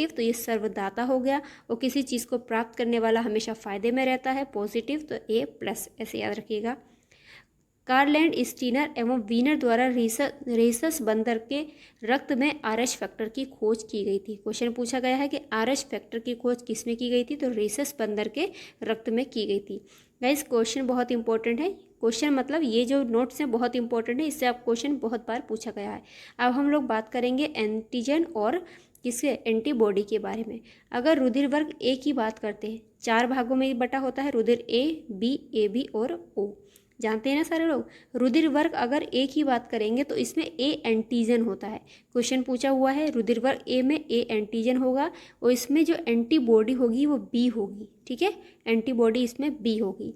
तो ये सर्वदाता हो गया, और किसी चीज़ को प्राप्त करने वाला हमेशा फायदे में रहता है, पॉजिटिव, तो A+। ऐसे याद रखिएगा। कार्ल लैंडस्टीनर एवं वीनर द्वारा रेसस बंदर के रक्त में आरएच फैक्टर की खोज की गई थी। क्वेश्चन पूछा गया है कि आरएच फैक्टर की खोज किसमें की गई थी? तो रेसस बंदर के रक्त में की गई थी। गाइस क्वेश्चन बहुत इंपॉर्टेंट है। क्वेश्चन मतलब ये जो नोट्स हैं बहुत इंपॉर्टेंट है, इससे आप क्वेश्चन बहुत बार पूछा गया है। अब हम लोग बात करेंगे एंटीजन और किसके? एंटीबॉडी के बारे में। अगर रुधिर वर्ग A की बात करते हैं, 4 भागों में बटा होता है रुधिर A, B, AB और O। जानते हैं ना सारे लोग। रुधिर वर्ग अगर A की बात करेंगे तो इसमें A एंटीजन होता है। क्वेश्चन पूछा हुआ है रुधिर वर्ग A में A एंटीजन होगा, और इसमें जो एंटीबॉडी होगी वो B होगी। ठीक है, एंटीबॉडी इसमें B होगी।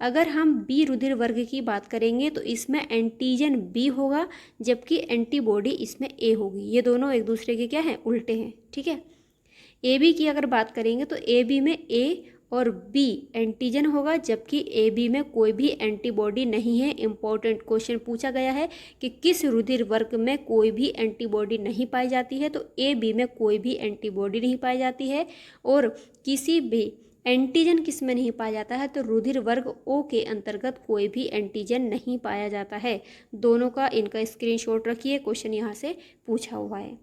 अगर हम B रुधिर वर्ग की बात करेंगे तो इसमें एंटीजन B होगा, जबकि एंटीबॉडी इसमें A होगी। ये दोनों एक दूसरे के क्या हैं? उल्टे हैं। ठीक है। AB की अगर बात करेंगे तो AB में A और B एंटीजन होगा, जबकि AB में कोई भी एंटीबॉडी नहीं है। इंपॉर्टेंट क्वेश्चन पूछा गया है कि किस रुधिर वर्ग में कोई भी एंटीबॉडी नहीं पाई जाती है? तो AB में कोई भी एंटीबॉडी नहीं पाई जाती है, और किसी भी एंटीजन किस में नहीं पाया जाता है? तो रुधिर वर्ग ओ के अंतर्गत कोई भी एंटीजन नहीं पाया जाता है। दोनों का इनका स्क्रीनशॉट रखिए, क्वेश्चन यहाँ से पूछा हुआ है।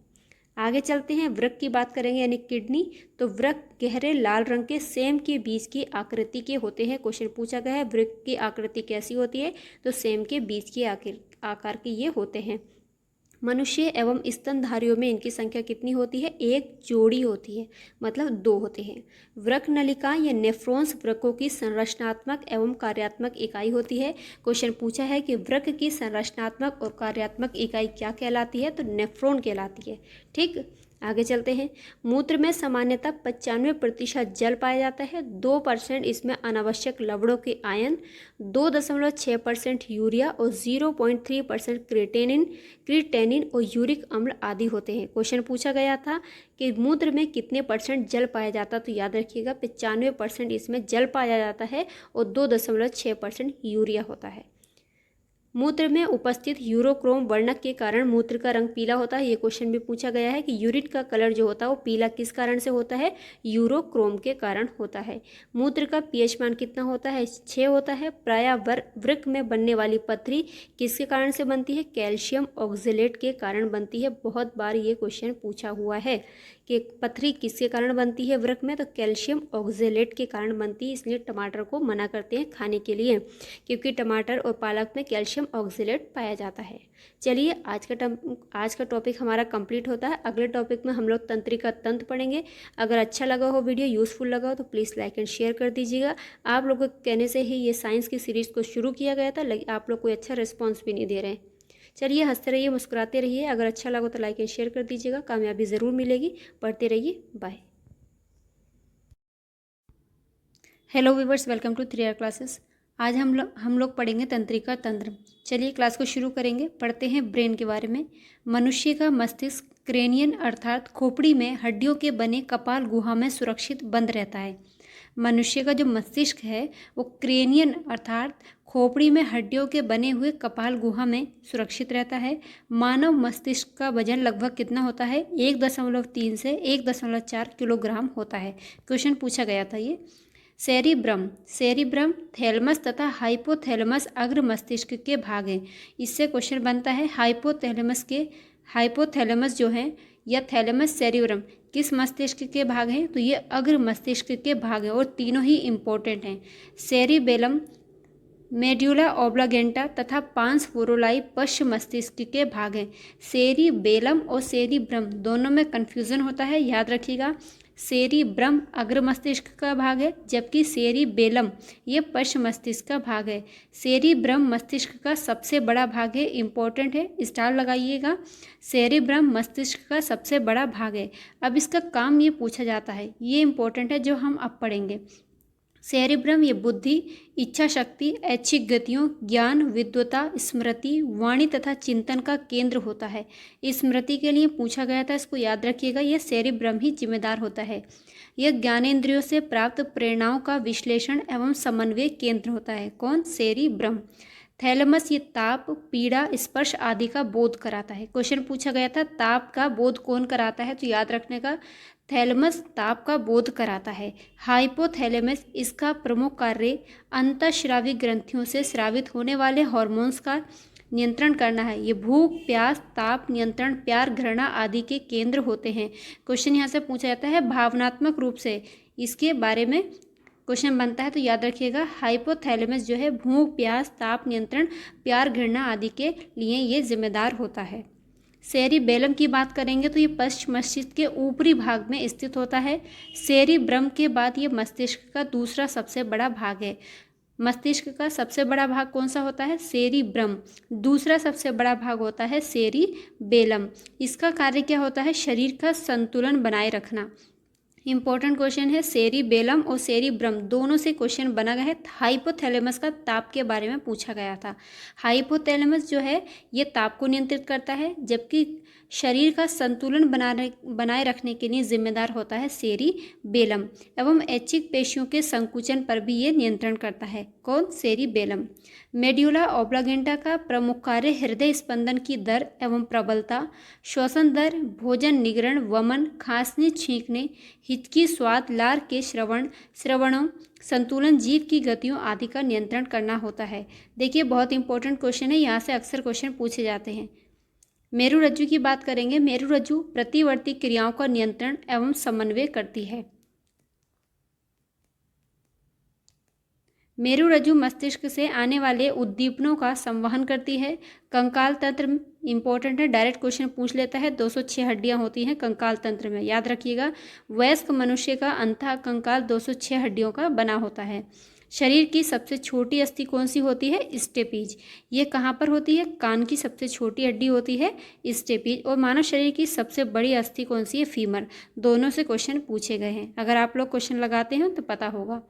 आगे चलते हैं, वृक्क की बात करेंगे यानी किडनी। तो वृक्क गहरे लाल रंग के सेम के बीज की आकृति के होते हैं। क्वेश्चन पूछा गया है वृक्क की आकृति कैसी होती है? तो सेम के बीज के आकार के ये होते हैं। मनुष्य एवं स्तनधारियों में इनकी संख्या कितनी होती है? एक जोड़ी होती है, मतलब 2 होते हैं। वृक्क नलिका या नेफ्रॉन्स वृक्कों की संरचनात्मक एवं कार्यात्मक इकाई होती है। क्वेश्चन पूछा है कि वृक्क की संरचनात्मक और कार्यात्मक इकाई क्या कहलाती है? तो नेफ्रॉन कहलाती है। ठीक, आगे चलते हैं। मूत्र में सामान्यतः 95% जल पाया जाता है। 2% इसमें अनावश्यक लवणों के आयन, 2.6% यूरिया और 0.3% क्रिटेनिन और यूरिक अम्ल आदि होते हैं। क्वेश्चन पूछा गया था कि मूत्र में कितने % जल पाया जाता, तो याद रखिएगा 95% इसमें जल पाया जाता है और 2.6% यूरिया होता है। मूत्र में उपस्थित यूरोक्रोम वर्णक के कारण मूत्र का रंग पीला होता है। ये क्वेश्चन भी पूछा गया है कि यूरिन का कलर जो होता है वो पीला किस कारण से होता है? यूरोक्रोम के कारण होता है। मूत्र का पीएच मान कितना होता है? 6 होता है। प्रायः वृक्क में बनने वाली पथरी किसके कारण से बनती है? कैल्शियम ऑक्जेलेट के कारण बनती है। बहुत बार ये क्वेश्चन पूछा हुआ है कि पथरी किसके कारण बनती है वृक्क में? तो कैल्शियम ऑक्जेलेट के कारण बनती है। इसलिए टमाटर को मना करते हैं खाने के लिए, क्योंकि टमाटर और पालक में कैल्शियम ऑक्जेलेट पाया जाता है। चलिए आज का टॉपिक हमारा कंप्लीट होता है। अगले टॉपिक में हम लोग तंत्रिका तंत्र पढ़ेंगे। अगर अच्छा लगा हो वीडियो, यूज़फुल लगा हो तो प्लीज़ लाइक एंड शेयर कर दीजिएगा। आप लोगों के कहने से ही ये साइंस की सीरीज़ को शुरू किया गया था, लेकिन आप लोग कोई अच्छा रिस्पॉन्स भी नहीं दे रहे हैं। चलिए, हंसते रहिए, मुस्कुराते रहिए। अगर अच्छा लगा तो लाइक एंड शेयर कर दीजिएगा। कामयाबी ज़रूर मिलेगी। पढ़ते रहिए। Bye. Hello viewers, welcome to 3R classes. आज हम लोग पढ़ेंगे तंत्रिका तंत्र। चलिए क्लास को शुरू करेंगे। पढ़ते हैं ब्रेन के बारे में। मनुष्य का मस्तिष्क क्रेनियन अर्थात खोपड़ी में हड्डियों के बने कपाल गुहा में सुरक्षित बंद रहता है। मनुष्य का जो मस्तिष्क है वो क्रेनियन अर्थात खोपड़ी में हड्डियों के बने हुए कपाल गुहा में सुरक्षित रहता है। मानव मस्तिष्क का वजन लगभग कितना होता है? 1.3 से 1.4 किलोग्राम होता है। क्वेश्चन पूछा गया था ये। सेरिब्रम थैलमस तथा हाइपोथैलेमस अग्र मस्तिष्क के भाग हैं। इससे क्वेश्चन बनता है हाइपोथैलेमस जो है या थैलेमस सेरिब्रम किस मस्तिष्क के भाग हैं? तो ये अग्र मस्तिष्क के भाग हैं और तीनों ही इम्पोर्टेंट हैं। सेरिबेलम, मेड्यूला ऑब्लागेंटा तथा पांस फोरोलाई पश्च मस्तिष्क के भाग हैं। सेरिबेलम और सेरिब्रम दोनों में कन्फ्यूज़न होता है, याद रखिएगा। सेरिब्रम अग्र मस्तिष्क का भाग है, जबकि सेरिबेलम ये पश्च मस्तिष्क का भाग है। सेरिब्रम मस्तिष्क का सबसे बड़ा भाग है, इम्पोर्टेंट है, स्टार लगाइएगा। सेरिब्रम मस्तिष्क का सबसे बड़ा भाग है। अब इसका काम ये पूछा जाता है, ये इम्पोर्टेंट है जो हम अब पढ़ेंगे। सेरिब्रम ये बुद्धि, इच्छा शक्ति, ऐच्छिक गतियों, ज्ञान, विद्वता, स्मृति, वाणी तथा चिंतन का केंद्र होता है। स्मृति के लिए पूछा गया था, इसको याद रखिएगा। यह सेरिब्रम ही जिम्मेदार होता है। यह ज्ञानेंद्रियों से प्राप्त प्रेरणाओं का विश्लेषण एवं समन्वय केंद्र होता है। कौन? सेरिब्रम। थैलेमस ये ताप, पीड़ा, स्पर्श आदि का बोध कराता है। क्वेश्चन पूछा गया था ताप का बोध कौन कराता है? तो याद रखने का, थैलेमस ताप का बोध कराता है। हाइपोथैलेमस इसका प्रमुख कार्य अंतःस्रावी ग्रंथियों से स्रावित होने वाले हार्मोन्स का नियंत्रण करना है। ये भूख, प्यास, ताप नियंत्रण, प्यार, घृणा आदि के केंद्र होते हैं। क्वेश्चन यहाँ से पूछा जाता है भावनात्मक रूप से इसके बारे में क्वेश्चन बनता है, तो याद रखिएगा हाइपोथैलेमस जो है भूख, प्यास, ताप नियंत्रण, प्यार, घृणा आदि के लिए ये जिम्मेदार होता है। सेरिबेलम की बात करेंगे तो ये पश्च मस्तिष्क के ऊपरी भाग में स्थित होता है। सेरिब्रम के बाद ये मस्तिष्क का दूसरा सबसे बड़ा भाग है। मस्तिष्क का सबसे बड़ा भाग कौन सा होता है? सेरिब्रम। दूसरा सबसे बड़ा भाग होता है सेरिबेलम। इसका कार्य क्या होता है? शरीर का संतुलन बनाए रखना। इंपॉर्टेंट क्वेश्चन है। सेरिबेलम और सेरिब्रम दोनों से क्वेश्चन बना गया है। हाइपोथैलेमस का ताप के बारे में पूछा गया था। हाइपोथैलेमस जो है ये ताप को नियंत्रित करता है, जबकि शरीर का संतुलन बनाए रखने के लिए जिम्मेदार होता है सेरिबेलम, एवं ऐच्छिक पेशियों के संकुचन पर भी ये नियंत्रण करता है। कौन? सेरिबेलम। मेड्यूला ऑब्लागेंटा का प्रमुख कार्य हृदय स्पंदन की दर एवं प्रबलता, श्वसन दर, भोजन निगरण, वमन, खांसने छींकने, हिचकी, स्वाद, लार के श्रवणों, संतुलन, जीव की गतियों आदि का नियंत्रण करना होता है। देखिए बहुत इंपॉर्टेंट क्वेश्चन है, यहाँ से अक्सर क्वेश्चन पूछे जाते हैं। मेरुरज्जु की बात करेंगे। मेरुरज्जु प्रतिवर्ती क्रियाओं का नियंत्रण एवं समन्वय करती है। मेरुरज्जु मस्तिष्क से आने वाले उद्दीपनों का संवहन करती है। कंकाल तंत्र इंपॉर्टेंट है, डायरेक्ट क्वेश्चन पूछ लेता है। 206 हड्डियां होती हैं कंकाल तंत्र में, याद रखिएगा। वयस्क मनुष्य का अंतः कंकाल 206 हड्डियों का बना होता है। शरीर की सबसे छोटी अस्थि कौन सी होती है? स्टेपीज। ये कहाँ पर होती है? कान की सबसे छोटी हड्डी होती है स्टेपीज। और मानव शरीर की सबसे बड़ी अस्थि कौन सी है? फीमर। दोनों से क्वेश्चन पूछे गए हैं, अगर आप लोग क्वेश्चन लगाते हैं तो पता होगा।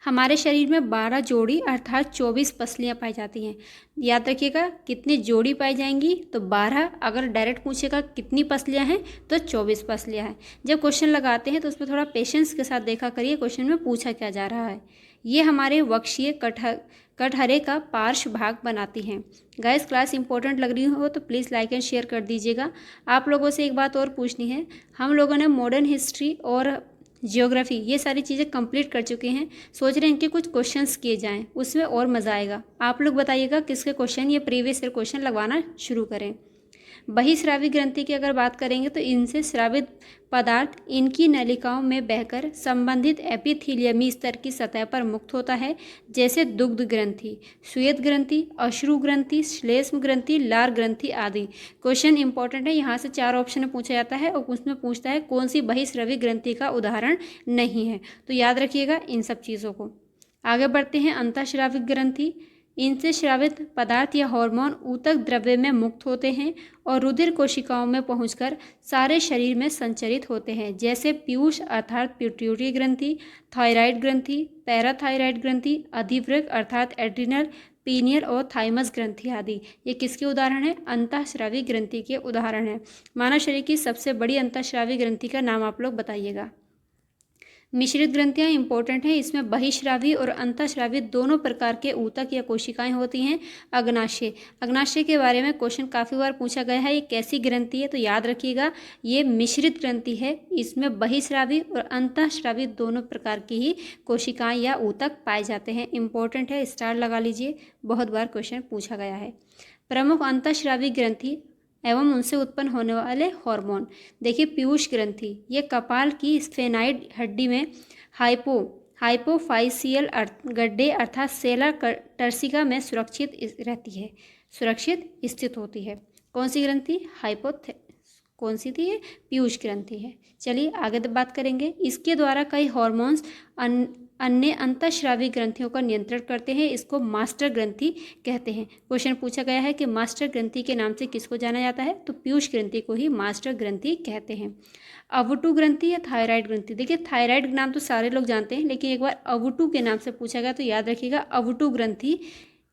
हमारे शरीर में 12 जोड़ी अर्थात 24 पसलियाँ पाई जाती हैं। याद रखिएगा कितनी जोड़ी पाई जाएंगी? तो 12। अगर डायरेक्ट पूछेगा कितनी पसलियाँ हैं तो 24 पसलियाँ हैं। जब क्वेश्चन लगाते हैं तो उसमें थोड़ा पेशेंस के साथ देखा करिए क्वेश्चन में पूछा क्या जा रहा है। ये हमारे वक्षीय कटहरे का पार्श्व भाग बनाती हैं। गाइस क्लास इंपॉर्टेंट लग रही हो तो प्लीज़ लाइक एंड शेयर कर दीजिएगा। आप लोगों से एक बात और पूछनी है, हम लोगों ने मॉडर्न हिस्ट्री और जियोग्राफी ये सारी चीज़ें कंप्लीट कर चुके हैं, सोच रहे हैं इनके कुछ क्वेश्चंस किए जाएं, उसमें और मज़ा आएगा। आप लोग बताइएगा किसके क्वेश्चन ये प्रीवियस ईयर क्वेश्चन लगवाना शुरू करें। बहिस्रावी ग्रंथि की अगर बात करेंगे तो इनसे स्रावित पदार्थ इनकी नलिकाओं में बहकर संबंधित एपिथीलियमी स्तर की सतह पर मुक्त होता है, जैसे दुग्ध ग्रंथि, श्वेत ग्रंथि, अश्रु ग्रंथि, श्लेष्म ग्रंथि, लार ग्रंथि आदि। क्वेश्चन इंपॉर्टेंट है, यहाँ से 4 ऑप्शन पूछा जाता है और उसमें पूछता है कौन सी बहिस्रावी ग्रंथि का उदाहरण नहीं है, तो याद रखिएगा इन सब चीज़ों को। आगे बढ़ते हैं। अंतःस्राविक ग्रंथि, इनसे स्रावित पदार्थ या हार्मोन ऊतक द्रव्य में मुक्त होते हैं और रुधिर कोशिकाओं में पहुंचकर सारे शरीर में संचरित होते हैं, जैसे पीयूष अर्थात पिट्यूटरी ग्रंथि, थायराइड ग्रंथि, पैराथायराइड ग्रंथि, अधिवृक्क अर्थात एड्रिनल, पीनियल और थाइमस ग्रंथि आदि। ये किसके उदाहरण है? अंतःस्रावी ग्रंथि के उदाहरण है। मानव शरीर की सबसे बड़ी अंतःस्रावी ग्रंथि का नाम आप लोग बताइएगा। मिश्रित ग्रंथियाँ इंपॉर्टेंट हैं, इसमें बहिस्रावी और अंतःस्रावी दोनों प्रकार के ऊतक या कोशिकाएं होती हैं। अग्नाशय के बारे में क्वेश्चन काफ़ी बार पूछा गया है, ये कैसी ग्रंथि है? तो याद रखिएगा ये मिश्रित ग्रंथि है, इसमें बहिस्रावी और अंतःस्रावी दोनों प्रकार की ही कोशिकाएं या ऊतक पाए जाते हैं। इंपॉर्टेंट है, स्टार लगा लीजिए, बहुत बार क्वेश्चन पूछा गया है। प्रमुख अंतःस्रावी ग्रंथि एवं उनसे उत्पन्न होने वाले हार्मोन। देखिए पीयूष ग्रंथि, ये कपाल की स्फेनाइड हड्डी में हाइपोफाइसियल गड्ढे अर्थात सेलर टर्सिका में सुरक्षित स्थित होती है। कौन सी ग्रंथि? कौन सी थी ये? पीयूष ग्रंथि है। चलिए आगे बात करेंगे। इसके द्वारा कई हार्मोन्स अन्य अंतःस्रावी ग्रंथियों का नियंत्रण करते हैं, इसको मास्टर ग्रंथि कहते हैं। क्वेश्चन पूछा गया है कि मास्टर ग्रंथि के नाम से किसको जाना जाता है? तो पीयूष ग्रंथि को ही मास्टर ग्रंथि कहते हैं। अवुटु ग्रंथि या थायराइड ग्रंथि, देखिए थायराइड नाम तो सारे लोग जानते हैं, लेकिन एक बार अवुटु के नाम से पूछा गया तो याद रखिएगा अवुटु ग्रंथि,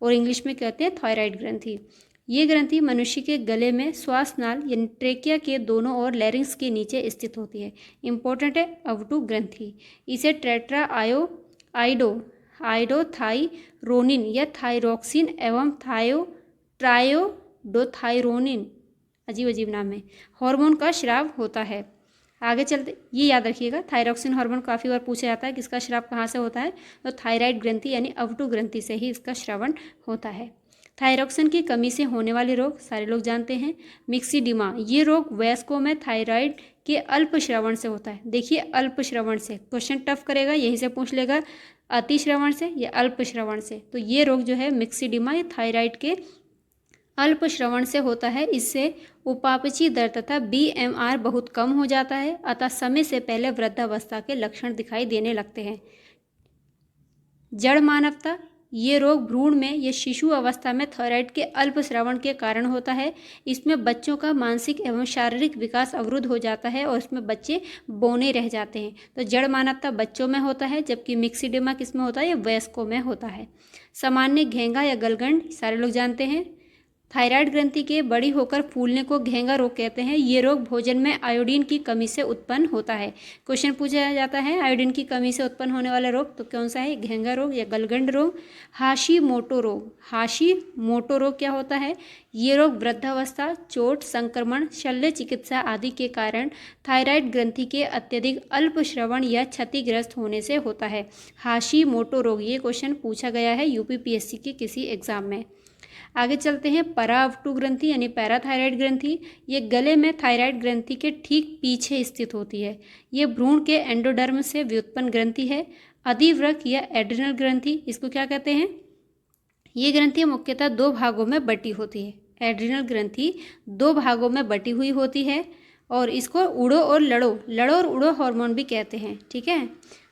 और इंग्लिश में कहते हैं थायराइड ग्रंथि। ये ग्रंथि मनुष्य के गले में श्वास नाल यानी ट्रेकिया के दोनों ओर लैरिंक्स के नीचे स्थित होती है। इंपॉर्टेंट है अवुटु ग्रंथि। इसे टेट्रा आयोडोथाइरोनिन या थाइरोक्सिन एवं ट्रायोडोथाइरोनिन, अजीब नाम है, हार्मोन का स्राव होता है। आगे चलते, ये याद रखिएगा थायरोक्सिन हार्मोन काफ़ी बार पूछा जाता है, किसका स्राव कहाँ से होता है? तो थायराइड ग्रंथि यानी अवुटु ग्रंथि से ही इसका श्रवण होता है। थायरोक्सिन की कमी से होने वाले रोग सारे लोग जानते हैं। मिक्सिडिमा, ये रोग वयस्कों में थायराइड के अल्प श्रवण से होता है। देखिए अल्प श्रवण से, क्वेश्चन टफ करेगा, यहीं से पूछ लेगा अति श्रवण से या अल्प श्रवण से। तो ये रोग जो है मिक्सिडिमा, ये थायराइड के अल्प श्रवण से होता है। इससे उपापचयी दर तथा BMR बहुत कम हो जाता है, अतः समय से पहले वृद्धावस्था के लक्षण दिखाई देने लगते हैं। जड़ मानवता, ये रोग भ्रूण में या शिशु अवस्था में थायराइड के अल्प श्रवण के कारण होता है। इसमें बच्चों का मानसिक एवं शारीरिक विकास अवरुद्ध हो जाता है और इसमें बच्चे बौने रह जाते हैं। तो जड़ मानवता बच्चों में होता है, जबकि मिक्सिडिमा किसमें होता है? ये वयस्कों में होता है। सामान्य घेंगा या गलगंड सारे लोग जानते हैं, थायराइड ग्रंथि के बड़ी होकर फूलने को घेंगा रोग कहते हैं। ये रोग भोजन में आयोडीन की कमी से उत्पन्न होता है। क्वेश्चन पूछा जाता है आयोडीन की कमी से उत्पन्न होने वाला रोग तो कौन सा है, घेंगा रोग या गलगंड रोग। हाशीमोटो रोग, हाशीमोटो रोग क्या होता है, ये रोग वृद्धावस्था, चोट, संक्रमण, शल्य चिकित्सा आदि के कारण थायराइड ग्रंथि के अत्यधिक अल्प श्रवण या क्षतिग्रस्त होने से होता है। हाशीमोटो रोग, ये क्वेश्चन पूछा गया है यूपीपीएससी के किसी एग्जाम में। आगे चलते हैं पराअवटु ग्रंथि यानी पैराथायराइड ग्रंथि। ये गले में थायराइड ग्रंथि के ठीक पीछे स्थित होती है। ये भ्रूण के एंडोडर्म से व्युत्पन्न ग्रंथि है। अधिवृक्क या एड्रिनल ग्रंथि, इसको क्या कहते हैं, ये ग्रंथि मुख्यतः दो भागों में बटी होती है। एड्रिनल ग्रंथि दो भागों में बटी हुई होती है और इसको उड़ो और लड़ो और उड़ो हार्मोन भी कहते हैं। ठीक है,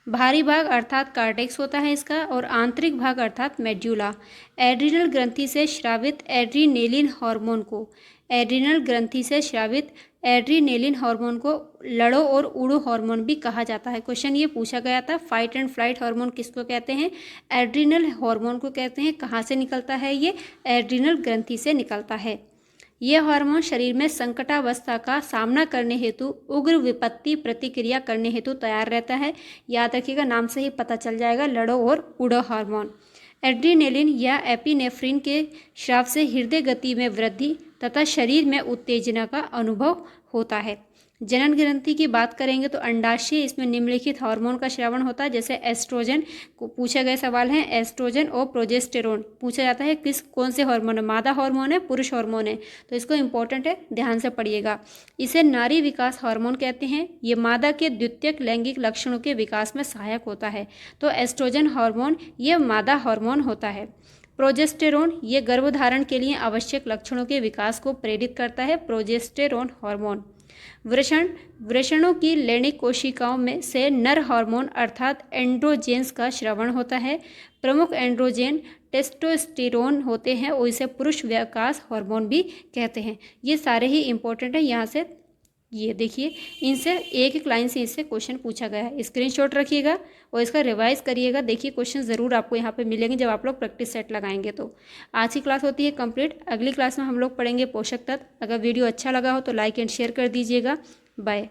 बाहरी भाग अर्थात कार्टेक्स होता है इसका और आंतरिक भाग अर्थात मेड्यूला। एड्रिनल ग्रंथि से स्रावित एड्रीनेलिन हार्मोन को, एड्रिनल ग्रंथि से स्रावित एड्रीनेलिन हार्मोन को लड़ो और उड़ो हार्मोन भी कहा जाता है। क्वेश्चन ये पूछा गया था, फाइट एंड फ्लाइट हार्मोन किसको कहते हैं, एड्रिनल हार्मोन को कहते हैं। कहाँ से निकलता है, ये एड्रिनल ग्रंथि से निकलता है। यह हार्मोन शरीर में संकटावस्था का सामना करने हेतु उग्र विपत्ति प्रतिक्रिया करने हेतु तैयार रहता है। याद रखिएगा, नाम से ही पता चल जाएगा, लड़ो और उड़ो हार्मोन। एड्रीनेलिन या एपिनेफ्रिन के स्राव से हृदय गति में वृद्धि तथा शरीर में उत्तेजना का अनुभव होता है। जनन ग्रंथि की बात करेंगे तो अंडाशय, इसमें निम्नलिखित हार्मोन का श्रवण होता है। जैसे एस्ट्रोजन को पूछा गया सवाल है, एस्ट्रोजन और प्रोजेस्टेरोन पूछा जाता है कौन से हार्मोन है, मादा हार्मोन है, पुरुष हार्मोन है, तो इसको इंपॉर्टेंट है, ध्यान से पढ़िएगा। इसे नारी विकास हार्मोन कहते हैं। ये मादा के द्वितीयक लैंगिक लक्षणों के विकास में सहायक होता है। तो एस्ट्रोजन हार्मोन ये मादा हार्मोन होता है। प्रोजेस्टेरोन ये गर्भधारण के लिए आवश्यक लक्षणों के विकास को प्रेरित करता है, प्रोजेस्टेरोन हार्मोन। वृषणों की लैंगिक कोशिकाओं में से नर हार्मोन अर्थात एंड्रोजेंस का श्रवण होता है। प्रमुख एंड्रोजेन टेस्टोस्टेरोन होते हैं और इसे पुरुष विकास हार्मोन भी कहते हैं। ये सारे ही इंपॉर्टेंट है, यहाँ से ये देखिए, इनसे एक एक लाइन से इससे क्वेश्चन पूछा गया है। स्क्रीनशॉट रखिएगा और इसका रिवाइज करिएगा। देखिए क्वेश्चन ज़रूर आपको यहाँ पे मिलेंगे जब आप लोग प्रैक्टिस सेट लगाएंगे। तो आज की क्लास होती है कंप्लीट। अगली क्लास में हम लोग पढ़ेंगे पोषक तत्व। अगर वीडियो अच्छा लगा हो तो लाइक एंड शेयर कर दीजिएगा। Bye.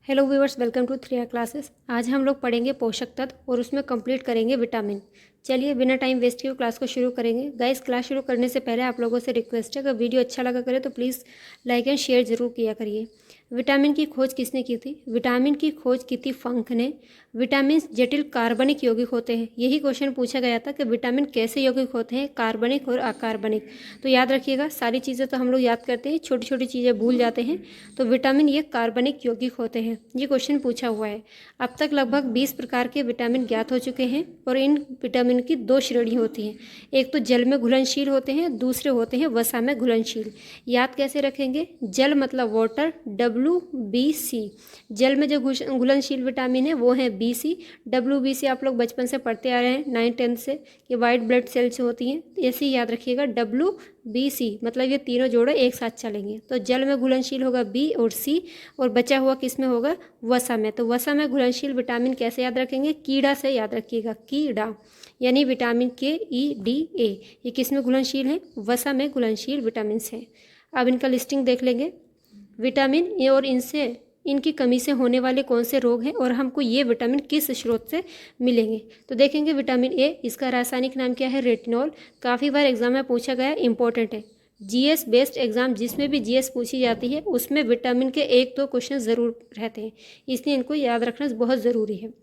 Hello viewers, welcome to 3R classes. आज हम लोग पढ़ेंगे पोषक तत्व और उसमें कंप्लीट करेंगे विटामिन। चलिए बिना टाइम वेस्ट किए क्लास को शुरू करेंगे। गाइस, क्लास शुरू करने से पहले आप लोगों से रिक्वेस्ट है, अगर वीडियो अच्छा लगा करे तो प्लीज़ लाइक एंड शेयर ज़रूर किया करिए। विटामिन की खोज किसने की थी? विटामिन की खोज की थी फंक ने। विटामिन जटिल कार्बनिक यौगिक होते हैं। यही क्वेश्चन पूछा गया था कि विटामिन कैसे यौगिक होते हैं, कार्बनिक और अकार्बनिक। तो याद रखिएगा, सारी चीज़ें तो हम लोग याद करते हैं, छोटी छोटी चीज़ें भूल जाते हैं। तो विटामिन ये कार्बनिक यौगिक होते हैं, ये क्वेश्चन पूछा हुआ है। अब तक लगभग 20 प्रकार के विटामिन ज्ञात हो चुके हैं और इन विटामिन की दो श्रेणी होती हैं। एक तो जल में घुलनशील होते हैं, दूसरे होते हैं वसा में घुलनशील। याद कैसे रखेंगे? जल मतलब वाटर, WBC। जल में जो घुलनशील विटामिन है वो है BC। WBC आप लोग बचपन से पढ़ते आ रहे हैं 9th-10th से, ये वाइट ब्लड सेल्स होती हैं। ऐसे ही याद रखिएगा, WBC मतलब ये तीनों जोड़े एक साथ चलेंगे। तो जल में घुलनशील होगा B और C और बचा हुआ किस में होगा? वसा में। तो वसा में घुलनशील विटामिन कैसे याद रखेंगे? कीड़ा से याद रखिएगा, कीड़ा यानी विटामिन KEDA। ये किस में घुलनशील है? वसा में घुलनशील विटामिन है। अब इनका लिस्टिंग देख लेंगे। विटामिन ए और इनकी कमी से होने वाले कौन से रोग हैं और हमको ये विटामिन किस स्रोत से मिलेंगे? तो देखेंगे विटामिन ए, इसका रासायनिक नाम क्या है? रेटिनॉल। काफ़ी बार एग्जाम में पूछा गया है, इंपॉर्टेंट है। GS बेस्ड एग्जाम जिसमें भी GS पूछी जाती है उसमें विटामिन के 1-2 क्वेश्चन ज़रूर रहते हैं, इसलिए इनको याद रखना बहुत ज़रूरी है।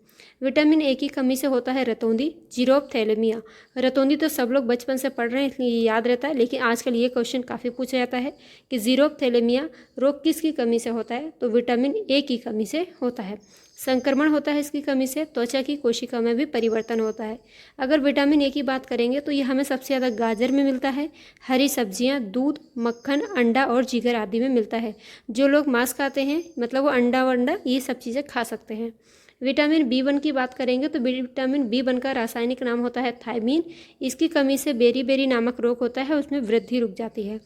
विटामिन ए की कमी से होता है रतौंधी, जीरोप्थैलेमिया। रतौंधी तो सब लोग बचपन से पढ़ रहे हैं इसलिए ये याद रहता है, लेकिन आजकल ये क्वेश्चन काफ़ी पूछा जाता है कि जीरोप्थैलेमिया रोग किसकी कमी से होता है? तो विटामिन ए की कमी से होता है। संक्रमण होता है इसकी कमी से, त्वचा की कोशिका में भी परिवर्तन होता है। अगर विटामिन ए की बात करेंगे तो ये हमें सबसे ज़्यादा गाजर में मिलता है, हरी सब्जियां, दूध, मक्खन, अंडा और जिगर आदि में मिलता है। जो लोग मांस खाते हैं मतलब वो अंडा वंडा ये सब चीज़ें खा सकते हैं। विटामिन B1 की बात करेंगे तो विटामिन B1 का रासायनिक नाम होता है थायमीन। इसकी कमी से बेरी नामक रोग होता है, उसमें वृद्धि रुक जाती है।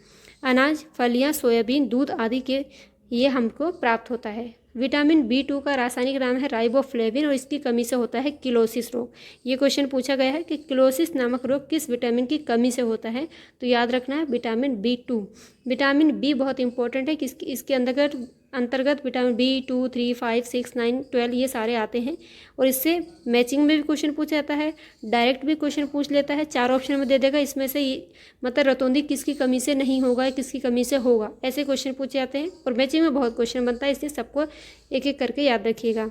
अनाज, फलियां, सोयाबीन, दूध आदि के ये हमको प्राप्त होता है। विटामिन B2 का रासायनिक नाम है राइबोफ्लेविन और इसकी कमी से होता है किलोसिस रोग। ये क्वेश्चन पूछा गया है कि किलोसिस नामक रोग किस विटामिन की कमी से होता है, तो याद रखना है विटामिन B2। विटामिन बी बहुत इंपॉर्टेंट है, इसके अंतर्गत विटामिन B2, 3, 5, 6, 9, 12 ये सारे आते हैं और इससे मैचिंग में भी क्वेश्चन पूछा जाता है, डायरेक्ट भी क्वेश्चन पूछ लेता है। 4 ऑप्शन में दे देगा, इसमें से मतलब रतौंधी किसकी कमी से नहीं होगा, किसकी कमी से होगा, ऐसे क्वेश्चन पूछे जाते हैं और मैचिंग में बहुत क्वेश्चन बनता है, इसलिए सबको एक एक करके याद रखिएगा।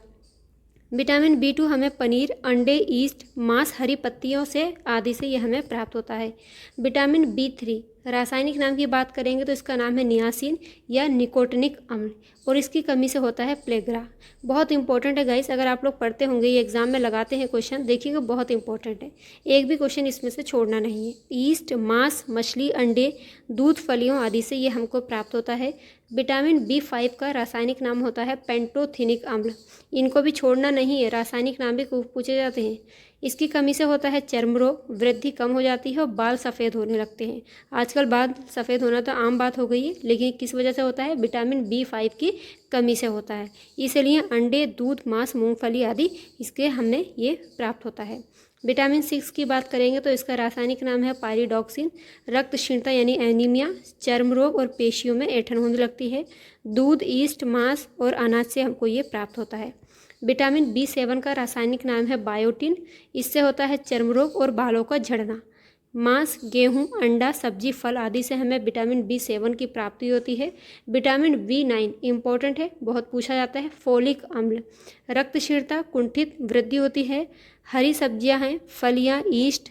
विटामिन B2 हमें पनीर, अंडे, ईस्ट, मांस, हरी पत्तियों से आदि से यह हमें प्राप्त होता है। विटामिन B3 रासायनिक नाम की बात करेंगे तो इसका नाम है नियासिन या निकोटिनिक अम्ल और इसकी कमी से होता है प्लेग्रा। बहुत इंपॉर्टेंट है गाइस, अगर आप लोग पढ़ते होंगे, ये एग्जाम में लगाते हैं क्वेश्चन, देखिएगा बहुत इंपॉर्टेंट है, एक भी क्वेश्चन इसमें से छोड़ना नहीं है। ईस्ट, मांस, मछली, अंडे, दूध, फलियों आदि से ये हमको प्राप्त होता है। विटामिन B5 का रासायनिक नाम होता है पेंटोथेनिक अम्ल, इनको भी छोड़ना नहीं है, रासायनिक नाम भी पूछे जाते हैं। इसकी कमी से होता है चर्म रोग, वृद्धि कम हो जाती है और बाल सफ़ेद होने लगते हैं। आजकल बाल सफ़ेद होना तो आम बात हो गई है, लेकिन किस वजह से होता है, विटामिन B5 की कमी से होता है। इसलिए अंडे, दूध, मांस, मूंगफली आदि इसके हमें ये प्राप्त होता है। विटामिन 6 की बात करेंगे तो इसका रासायनिक नाम है पायरिडॉक्सिन। रक्त क्षीणता यानी एनीमिया, चर्म रोग और पेशियों में ऐंठन होने लगती है। दूध, ईस्ट, मांस और अनाज से हमको ये प्राप्त होता है। विटामिन B7 का रासायनिक नाम है बायोटिन, इससे होता है चर्म रोग और बालों का झड़ना। मांस, गेहूं, अंडा, सब्जी, फल आदि से हमें विटामिन B7 की प्राप्ति होती है। विटामिन B9 इंपॉर्टेंट है, बहुत पूछा जाता है। फोलिक अम्ल, रक्त क्षीणता, कुंठित वृद्धि होती है। हरी सब्जियां हैं, फलियां, ईस्ट,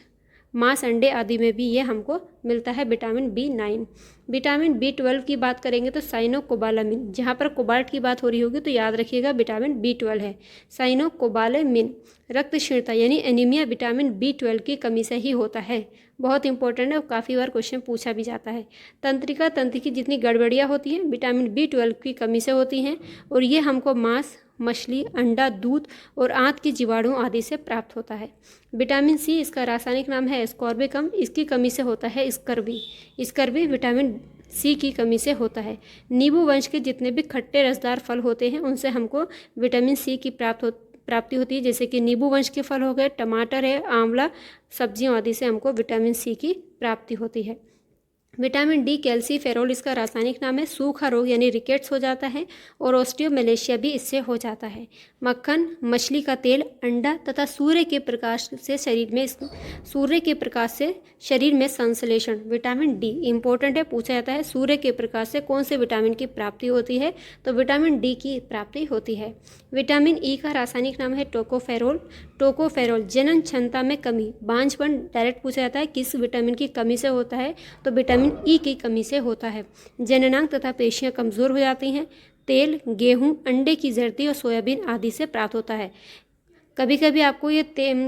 मांस, अंडे आदि में भी ये हमको मिलता है विटामिन B9। विटामिन B12 की बात करेंगे तो साइनोकोबालामिन, जहाँ पर कोबाल्ट की बात हो रही होगी तो याद रखिएगा विटामिन B12 है। साइनोकोबालामिन रक्त क्षीणता यानी एनीमिया विटामिन B12 की कमी से ही होता है, बहुत इंपॉर्टेंट है और काफ़ी बार क्वेश्चन पूछा भी जाता है। तंत्रिका तंत्र की जितनी गड़बड़ियाँ होती हैं विटामिन B12 की कमी से होती हैं और ये हमको मांस, मछली, अंडा, दूध और आंत के जीवाणु आदि से प्राप्त होता है। विटामिन C इसका रासायनिक नाम है एस्कॉर्बिकम, इसकी कमी से होता है स्कर्वी विटामिन C की कमी से होता है। नींबू वंश के जितने भी खट्टे रसदार फल होते हैं उनसे हमको विटामिन C की प्राप्ति होती है, जैसे कि नींबू वंश के फल हो गए, टमाटर है, आंवला, सब्जियों आदि से हमको विटामिन C की प्राप्ति होती है। विटामिन D कैल्सीफेरोल इसका रासायनिक नाम है। सूखा रोग यानी रिकेट्स हो जाता है और ऑस्टियोमेलेशिया भी इससे हो जाता है। मक्खन, मछली का तेल, अंडा तथा सूर्य के प्रकाश से शरीर में संश्लेषण विटामिन D इंपॉर्टेंट है, पूछा जाता है सूर्य के प्रकाश से कौन से विटामिन की प्राप्ति होती है, तो विटामिन D की प्राप्ति होती है। विटामिन E का रासायनिक नाम है टोकोफेरोल जनन क्षमता में कमी, बांझपन डायरेक्ट पूछा जाता है किस विटामिन की कमी से होता है, तो विटामिन E की कमी से होता है। जननांग तथा पेशियां कमज़ोर हो जाती हैं। तेल, गेहूं, अंडे की जर्दी और सोयाबीन आदि से प्राप्त होता है। कभी कभी आपको ये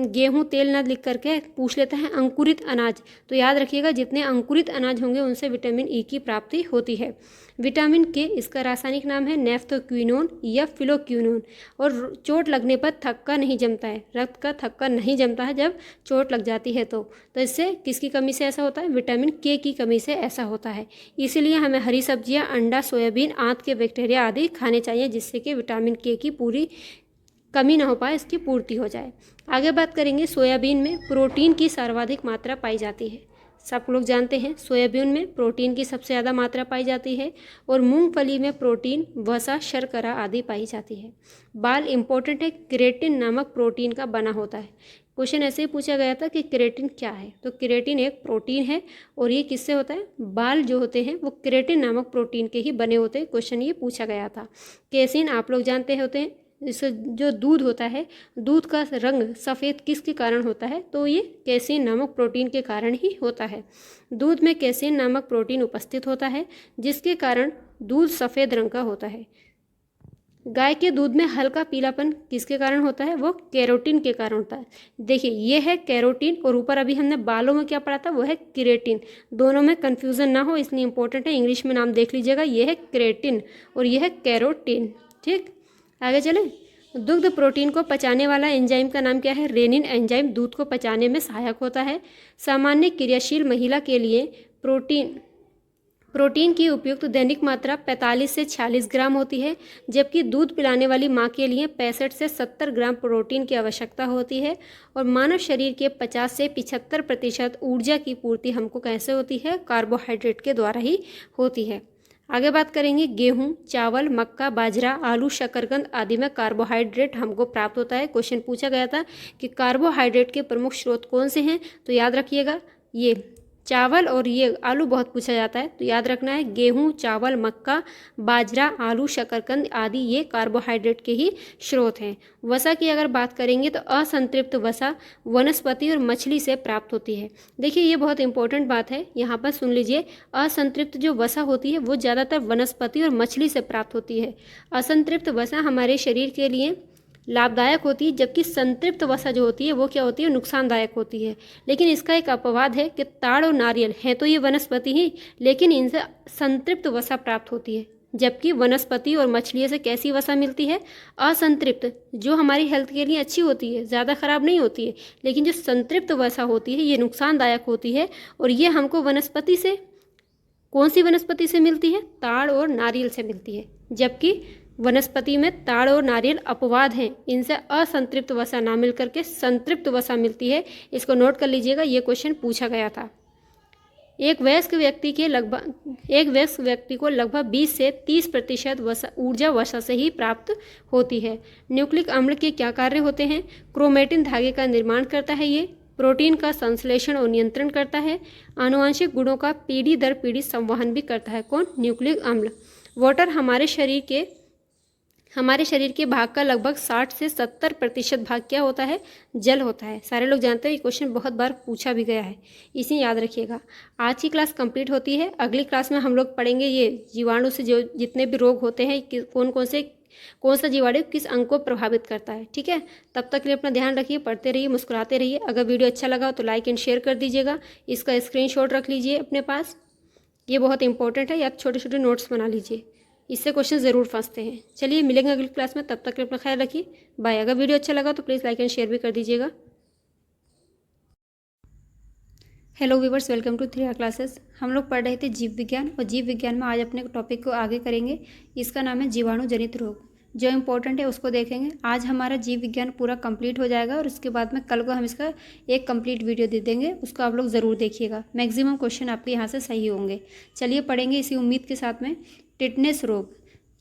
गेहूं तेल ना लिख करके पूछ लेता है अंकुरित अनाज, तो याद रखिएगा जितने अंकुरित अनाज होंगे उनसे विटामिन E की प्राप्ति होती है। विटामिन K इसका रासायनिक नाम है नेफ्थोक्विनोन या फिलोक्विनोन और चोट लगने पर थक्का नहीं जमता है, रक्त का थक्का नहीं जमता है जब चोट लग जाती है तो इससे किसकी कमी से ऐसा होता है, विटामिन K की कमी से ऐसा होता है। इसीलिए हमें हरी सब्जियां, अंडा, सोयाबीन, आंत के बैक्टीरिया आदि खाने चाहिए जिससे कि विटामिन K की पूरी कमी ना हो पाए, इसकी पूर्ति हो जाए। आगे बात करेंगे सोयाबीन में प्रोटीन की सर्वाधिक मात्रा पाई जाती है। सब लोग जानते हैं सोयाबीन में प्रोटीन की सबसे ज़्यादा मात्रा पाई जाती है और मूंगफली में प्रोटीन, वसा, शर्करा आदि पाई जाती है। बाल इंपॉर्टेंट है, केराटिन नामक प्रोटीन का बना होता है। क्वेश्चन ऐसे ही पूछा गया था कि केराटिन क्या है, तो केराटिन एक प्रोटीन है और ये किससे होता है, बाल जो होते हैं वो केराटिन नामक प्रोटीन के ही बने होते हैं। क्वेश्चन ये पूछा गया था। केसिन आप लोग जानते होते हैं, इससे जो दूध होता है, दूध का रंग सफ़ेद किसके कारण होता है, तो ये कैसीन नामक प्रोटीन के कारण ही होता है। दूध में कैसीन नामक प्रोटीन उपस्थित होता है जिसके कारण दूध सफ़ेद रंग का होता है। गाय के दूध में हल्का पीलापन किसके कारण होता है, वो कैरोटीन के कारण होता है। देखिए ये है कैरोटीन और ऊपर अभी हमने बालों में क्या पढ़ा था, वो है केराटिन। दोनों में कन्फ्यूज़न ना हो इसलिए इंपॉर्टेंट है, इंग्लिश में नाम देख लीजिएगा, ये है केराटिन और ये है कैरोटीन। ठीक, आगे चलें। दुग्ध प्रोटीन को पचाने वाला एंजाइम का नाम क्या है, रेनिन एंजाइम दूध को पचाने में सहायक होता है। सामान्य क्रियाशील महिला के लिए प्रोटीन की उपयुक्त दैनिक मात्रा 45 से 46 ग्राम होती है, जबकि दूध पिलाने वाली माँ के लिए 65 से 70 ग्राम प्रोटीन की आवश्यकता होती है। और मानव शरीर के 50 से 75% ऊर्जा की पूर्ति हमको कैसे होती है? कार्बोहाइड्रेट के द्वारा ही होती है। आगे बात करेंगे, गेहूं, चावल, मक्का, बाजरा, आलू, शकरकंद आदि में कार्बोहाइड्रेट हमको प्राप्त होता है। क्वेश्चन पूछा गया था कि कार्बोहाइड्रेट के प्रमुख स्रोत कौन से हैं, तो याद रखिएगा ये चावल और ये आलू बहुत पूछा जाता है, तो याद रखना है गेहूं, चावल, मक्का, बाजरा, आलू, शकरकंद आदि ये कार्बोहाइड्रेट के ही स्रोत हैं। वसा की अगर बात करेंगे तो असंतृप्त वसा वनस्पति और मछली से प्राप्त होती है। देखिए ये बहुत इंपॉर्टेंट बात है, यहाँ पर सुन लीजिए। असंतृप्त जो वसा होती है वो ज़्यादातर वनस्पति और मछली से प्राप्त होती है। असंतृप्त वसा हमारे शरीर के लिए लाभदायक होती है, जबकि संतृप्त वसा जो होती है वो क्या होती है? नुकसानदायक होती है। लेकिन इसका एक अपवाद है कि ताड़ और नारियल हैं तो ये वनस्पति ही, लेकिन इनसे संतृप्त वसा प्राप्त होती है। जबकि वनस्पति और मछलियों से कैसी वसा मिलती है? असंतृप्त, जो हमारी हेल्थ के लिए अच्छी होती है, ज़्यादा खराब नहीं होती है। लेकिन जो संतृप्त वसा होती है ये नुकसानदायक होती है, और ये हमको वनस्पति से, कौन सी वनस्पति से मिलती है? ताड़ और नारियल से मिलती है। जबकि वनस्पति में ताड़ और नारियल अपवाद हैं, इनसे असंतृप्त वसा ना मिल करके संतृप्त वसा मिलती है। इसको नोट कर लीजिएगा, ये क्वेश्चन पूछा गया था। एक वयस्क व्यक्ति को लगभग 20 से 30% ऊर्जा वसा से ही प्राप्त होती है। न्यूक्लिक अम्ल के क्या कार्य होते हैं? क्रोमेटिन धागे का निर्माण करता है, ये प्रोटीन का संश्लेषण और नियंत्रण करता है, आनुवंशिक गुणों का पीढ़ी दर पीढ़ी संवहन भी करता है। कौन? न्यूक्लिक अम्ल। वाटर हमारे शरीर के भाग का लगभग 60 से 70% भाग क्या होता है? जल होता है। सारे लोग जानते हैं, ये क्वेश्चन बहुत बार पूछा भी गया है, इसे याद रखिएगा। आज की क्लास कंप्लीट होती है। अगली क्लास में हम लोग पढ़ेंगे ये जीवाणु से जो जितने भी रोग होते हैं, कौन सा जीवाणु किस अंग को प्रभावित करता है। ठीक है, तब तक के लिए अपना ध्यान रखिए, पढ़ते रहिए, मुस्कुराते रहिए। अगर वीडियो अच्छा लगा तो लाइक एंड शेयर कर दीजिएगा। इसका स्क्रीनशॉट रख लीजिए अपने पास, ये बहुत इंपॉर्टेंट है। या छोटे छोटे नोट्स बना लीजिए, इससे क्वेश्चन ज़रूर फंसते हैं। चलिए मिलेंगे अगली क्लास में, तब तक अपना ख्याल रखिए। बाय। अगर वीडियो अच्छा लगा तो प्लीज़ लाइक एंड शेयर भी कर दीजिएगा। Hello viewers, welcome to 3R classes. हम लोग पढ़ रहे थे जीव विज्ञान, और जीव विज्ञान में आज अपने टॉपिक को आगे करेंगे। इसका नाम है जीवाणु जनित रोग। जो इम्पोर्टेंट है उसको देखेंगे। आज हमारा जीव विज्ञान पूरा कंप्लीट हो जाएगा, और उसके बाद में कल को हम इसका एक कंप्लीट वीडियो दे देंगे, उसको आप लोग ज़रूर देखिएगा। मैक्सिमम क्वेश्चन आपके यहाँ से सही होंगे। चलिए पढ़ेंगे इसी उम्मीद के साथ में। टिटनेस रोग,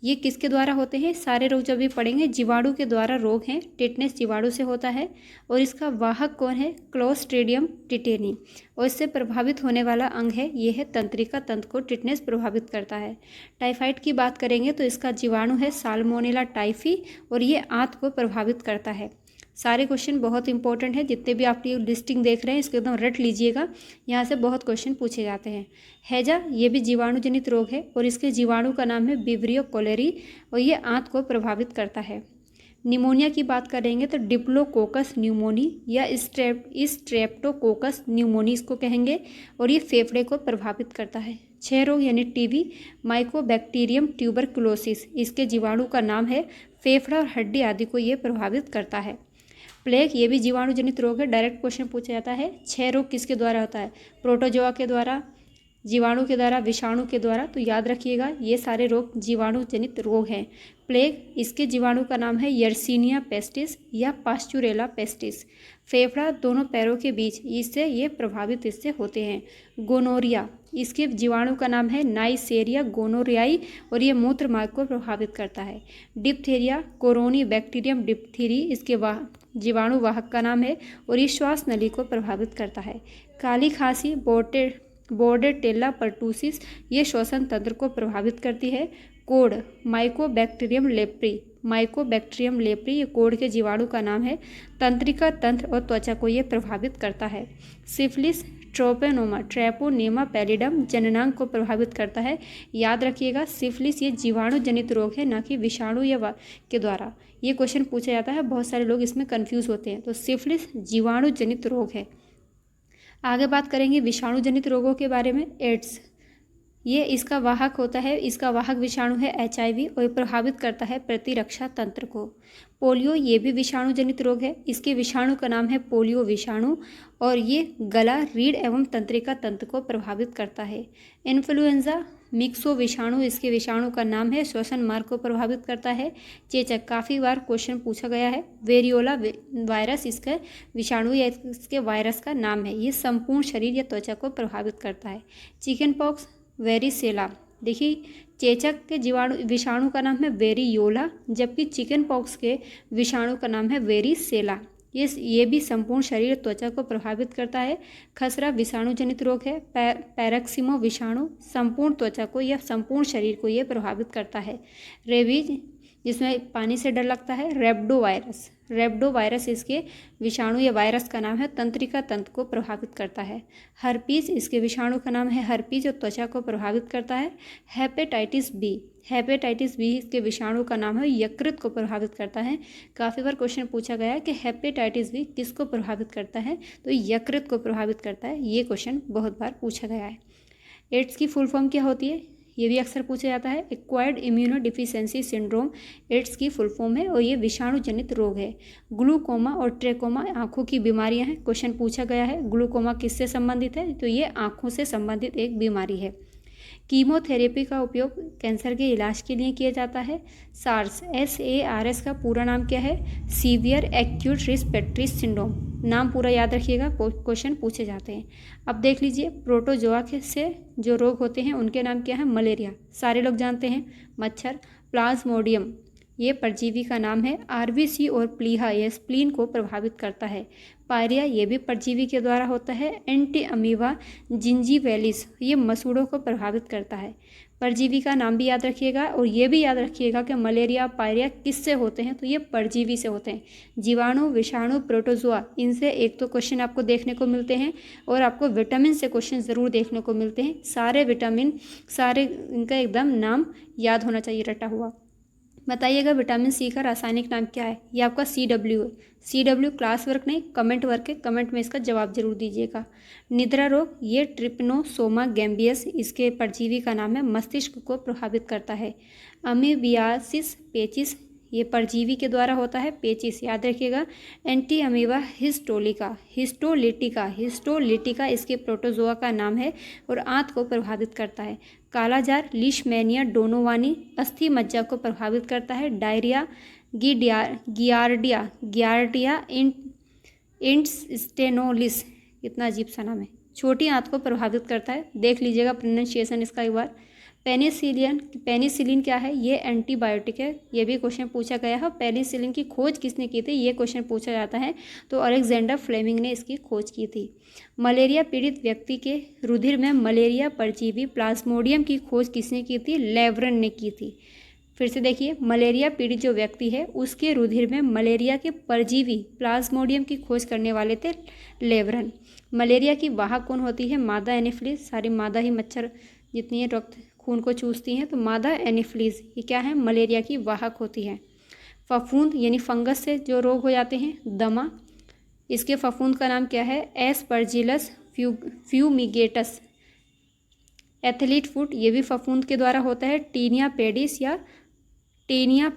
ये किसके द्वारा होते हैं? सारे रोग जब भी पढ़ेंगे जीवाणु के द्वारा रोग हैं। टिटनेस जीवाणु से होता है, और इसका वाहक कौन है? Clostridium tetani. और इससे प्रभावित होने वाला अंग है, ये है तंत्रिका तंत्र को टिटनेस प्रभावित करता है। टाइफाइड की बात करेंगे तो इसका जीवाणु है साल्मोनेला टाइफी, और ये आंत को प्रभावित करता है। सारे क्वेश्चन बहुत इंपॉर्टेंट है, जितने भी आप ये लिस्टिंग देख रहे हैं इसको एकदम रट लीजिएगा, यहाँ से बहुत क्वेश्चन पूछे जाते हैं। हैजा, ये भी जीवाणु जनित रोग है, और इसके जीवाणु का नाम है विब्रियो कोलेरी, और ये आंत को प्रभावित करता है। निमोनिया की बात करेंगे तो डिप्लोकोकस न्यूमोनी या स्ट्रेप्टोकोकस न्यूमोनी इसको कहेंगे, और ये फेफड़े को प्रभावित करता है। क्षय रोग यानी टीबी, माइकोबैक्टीरियम ट्यूबरकुलोसिस, इसके जीवाणु का नाम है, फेफड़ा और हड्डी आदि को ये प्रभावित करता है। प्लेग, ये भी जीवाणु जनित रोग है, डायरेक्ट क्वेश्चन पूछा जाता है। क्षय रोग किसके द्वारा होता है? प्रोटोजोआ के द्वारा, जीवाणु के द्वारा, विषाणु के द्वारा। तो याद रखिएगा ये सारे रोग जीवाणु जनित रोग हैं। प्लेग, इसके जीवाणु का नाम है यर्सीनिया पेस्टिस या पास्चुरेला पेस्टिस। फेफड़ा दोनों पैरों के बीच, इससे ये प्रभावित इससे होते हैं। गोनोरिया, इसके जीवाणु का नाम है नाइसेरिया गोनोरियाई, और ये मूत्र मार्ग को प्रभावित करता है। डिप्थीरिया, कोरोनी बैक्टीरियम डिप्थीरी, इसके जीवाणु वाहक का नाम है, और ये श्वास नली को प्रभावित करता है। काली खांसी, बोर्डेटेल्ला पर्टूसिस, ये श्वसन तंत्र को प्रभावित करती है। कोड़, माइकोबैक्टीरियम लेप्री, ये कोड़ के जीवाणु का नाम है, तंत्रिका तंत्र और त्वचा को ये प्रभावित करता है। सिफिलिस, ट्रैपोनेमा पैलिडम, जननांग को प्रभावित करता है। याद रखिएगा सिफिलिस ये जीवाणु जनित रोग है, ना कि विषाणु या के द्वारा। ये क्वेश्चन पूछा जाता है, बहुत सारे लोग इसमें कंफ्यूज होते हैं। तो सिफिलिस जीवाणु जनित रोग है। आगे बात करेंगे विषाणु जनित रोगों के बारे में। एड्स, ये इसका वाहक होता है, इसका वाहक विषाणु है HIV, और प्रभावित करता है प्रतिरक्षा तंत्र को। पोलियो, ये भी विषाणु जनित रोग है, इसके विषाणु का नाम है पोलियो विषाणु, और ये गला, रीढ़ एवं तंत्रिका तंत्र को प्रभावित करता है। इन्फ्लुएंजा, मिक्सो विषाणु इसके विषाणु का नाम है, श्वसन मार्ग को प्रभावित करता है। चेचक काफ़ी बार क्वेश्चन पूछा गया है। वेरियोला वायरस इसका विषाणु या इसके वायरस का नाम है, ये संपूर्ण शरीर या त्वचा को प्रभावित करता है। चिकन पॉक्स, वेरिसेला, देखिए चेचक के विषाणु का नाम है वेरियोला, जबकि चिकन पॉक्स के विषाणु का नाम है वेरिसेला। ये भी संपूर्ण शरीर त्वचा को प्रभावित करता है। खसरा विषाणु जनित रोग है। पैराक्सीमो विषाणु संपूर्ण त्वचा को या संपूर्ण शरीर को ये प्रभावित करता है। रेबीज जिसमें पानी से डर लगता है। रेब्डो वायरस इसके विषाणु या वायरस का नाम है, तंत्रिका तंत्र को प्रभावित करता है। हर्पीज इसके विषाणु का नाम है हर्पीज और त्वचा को प्रभावित करता है। हेपेटाइटिस बी इसके विषाणु का नाम है, यकृत को प्रभावित करता है। काफ़ी बार क्वेश्चन पूछा गया है कि हेपेटाइटिस बी किसको प्रभावित करता है, तो यकृत को प्रभावित करता है। ये क्वेश्चन बहुत बार पूछा गया है। एड्स की फुल फॉर्म क्या होती है, ये भी अक्सर पूछा जाता है। Acquired immuno deficiency syndrome AIDS की फुल फॉर्म है और ये विषाणु जनित रोग है। ग्लूकोमा और ट्रेकोमा आंखों की बीमारियां हैं, क्वेश्चन पूछा गया है। ग्लूकोमा किससे संबंधित है, तो ये आंखों से संबंधित एक बीमारी है। कीमोथेरेपी का उपयोग कैंसर के इलाज के लिए किया जाता है। SARS का पूरा नाम क्या है, सीवियर एक्यूट रिस्पिरेटरी सिंड्रोम। नाम पूरा याद रखिएगा, क्वेश्चन पूछे जाते हैं। अब देख लीजिए प्रोटोजोआ से जो रोग होते हैं उनके नाम क्या है, मलेरिया सारे लोग जानते हैं। मच्छर, प्लाज्मोडियम ये परजीवी का नाम है। RBC और प्लीहा ये स्प्लीन को प्रभावित करता है। पायरिया ये भी परजीवी के द्वारा होता है। एंटी अमीबा जिंजीवैलिस ये मसूड़ों को प्रभावित करता है। परजीवी का नाम भी याद रखिएगा और ये भी याद रखिएगा कि मलेरिया पायरिया किससे होते हैं, तो ये परजीवी से होते हैं। जीवाणु, विषाणु, प्रोटोजोआ इनसे एक तो क्वेश्चन आपको देखने को मिलते हैं और आपको विटामिन से क्वेश्चन ज़रूर देखने को मिलते हैं। सारे विटामिन सारे इनका एकदम नाम याद होना चाहिए रटा हुआ। बताइएगा विटामिन सी का रासायनिक नाम क्या है, ये आपका CW है। CW क्लास वर्क नहीं, कमेंट वर्क है, कमेंट में इसका जवाब जरूर दीजिएगा। निद्रा रोग ये ट्रिपनोसोमा गैम्बियस इसके परजीवी का नाम है, मस्तिष्क को प्रभावित करता है। अमीबियासिस पेचिस ये परजीवी के द्वारा होता है, पेचिस याद रखिएगा। एंटी अमीबा हिस्टोलिटिका इसके प्रोटोजोआ का नाम है और आंत को प्रभावित करता है। कालाजार लीशमैनिया डोनोवानी अस्थि मज्जा को प्रभावित करता है। डायरिया गियार्डिया इंटस्टेनोलिस, इतना अजीब सा नाम है, छोटी आंत को प्रभावित करता है। देख लीजिएगा प्रोनाउंसिएशन इसका एक बार। पेनिसिलिन क्या है, ये एंटीबायोटिक है, ये भी क्वेश्चन पूछा गया है। पेनिसिलिन की खोज किसने की थी, ये क्वेश्चन पूछा जाता है, तो अलेक्जेंडर फ्लेमिंग ने इसकी खोज की थी। मलेरिया पीड़ित व्यक्ति के रुधिर में मलेरिया परजीवी प्लाज्मोडियम की खोज किसने की थी, लेवरन ने की थी। फिर से देखिए, मलेरिया पीड़ित जो व्यक्ति है उसके रुधिर में मलेरिया के परजीवी प्लाज्मोडियम की खोज करने वाले थे लेवरन। मलेरिया की वाहक कौन होती है, मादा एनोफिलीज, सारी मादा ही मच्छर जितनी रक्त खून को चूसती हैं, तो मादा एनोफिलीज ये क्या है, मलेरिया की वाहक होती है। फफूंद यानी फंगस से जो रोग हो जाते हैं, दमा, इसके फफूंद का नाम क्या है, एस्परजिलस फ्यूमिगेटस। एथलीट फुट ये भी फफूंद के द्वारा होता है। टीनिया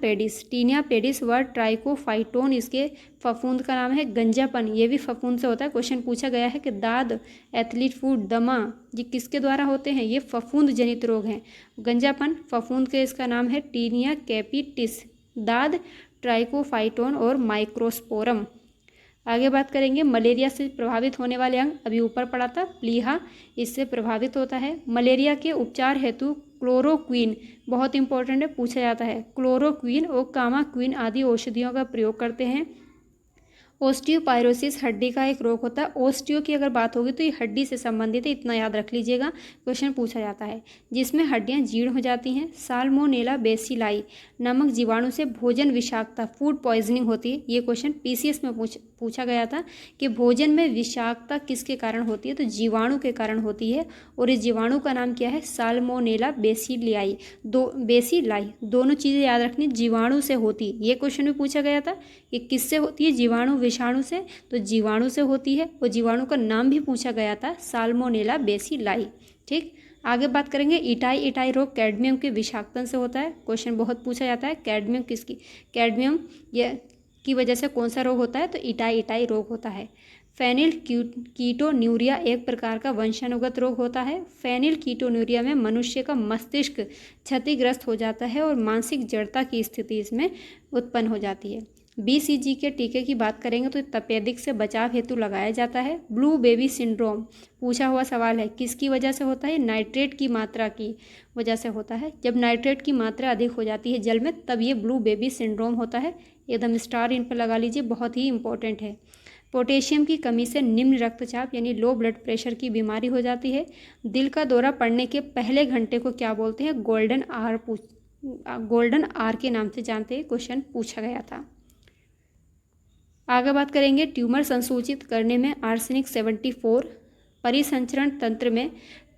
पेडिस व ट्राइकोफाइटोन इसके फफूंद का नाम है। गंजापन ये भी फफूंद से होता है, क्वेश्चन पूछा गया है कि दाद, एथलीट फुट, दमा ये किसके द्वारा होते हैं, ये फफूंद जनित रोग हैं। गंजापन फफूंद के इसका नाम है टीनिया कैपिटिस। दाद ट्राइकोफाइटोन और माइक्रोस्पोरम। आगे बात करेंगे मलेरिया से प्रभावित होने वाले अंग, अभी ऊपर पड़ा था, प्लीहा इससे प्रभावित होता है। मलेरिया के उपचार हेतु क्लोरोक्वीन बहुत इंपॉर्टेंट है, पूछा जाता है। क्लोरोक्वीन और कामाक्वीन आदि औषधियों का प्रयोग करते हैं। ओस्टियोपाइरोसिस हड्डी का एक रोग होता है। ओस्टियो की अगर बात होगी तो ये हड्डी से संबंधित है, इतना याद रख लीजिएगा, क्वेश्चन पूछा जाता है। जिसमें हड्डियां जीर्ण हो जाती हैं। साल्मोनेला बेसिलाई नामक जीवाणु से भोजन विषाक्तता फूड पॉइजनिंग होती है। ये क्वेश्चन PCS में पूछा गया था कि भोजन में विषाक्तता किसके कारण होती है, तो जीवाणु के कारण होती है। और इस जीवाणु का नाम क्या है, साल्मोनेला बेसिलाई। दोनों चीज़ें याद रखनी, जीवाणु से होती है। ये क्वेश्चन भी पूछा गया था कि किससे होती है, जीवाणु विषाणु से, तो जीवाणु से होती है। और जीवाणु का नाम भी पूछा गया था, साल्मोनेला बेसिलाई। ठीक, आगे बात करेंगे इटाई रोग कैडमियम के विषाक्तन से होता है, क्वेश्चन बहुत पूछा जाता है। कैडमियम की वजह से कौन सा रोग होता है, तो इटाई रोग होता है। फेनिल कीटोन्यूरिया एक प्रकार का वंशानुगत रोग होता है। फेनिल कीटोन्यूरिया में मनुष्य का मस्तिष्क क्षतिग्रस्त हो जाता है और मानसिक जड़ता की स्थिति इसमें उत्पन्न हो जाती है। BCG के टीके की बात करेंगे तो तपेदिक से बचाव हेतु लगाया जाता है। ब्लू बेबी सिंड्रोम पूछा हुआ सवाल है, किसकी वजह से होता है? नाइट्रेट की मात्रा की वजह से होता है। जब नाइट्रेट की मात्रा अधिक हो जाती है जल में तब ये ब्लू बेबी सिंड्रोम होता है। एकदम स्टार इन पर लगा लीजिए, बहुत ही इंपॉर्टेंट है। पोटेशियम की कमी से निम्न रक्तचाप यानी लो ब्लड प्रेशर की बीमारी हो जाती है। दिल का दौरा पड़ने के पहले घंटे को क्या बोलते हैं? गोल्डन आर के नाम से जानते हैं, क्वेश्चन पूछा गया था। आगे बात करेंगे ट्यूमर संसूचित करने में आर्सेनिक 74, परिसंचरण तंत्र में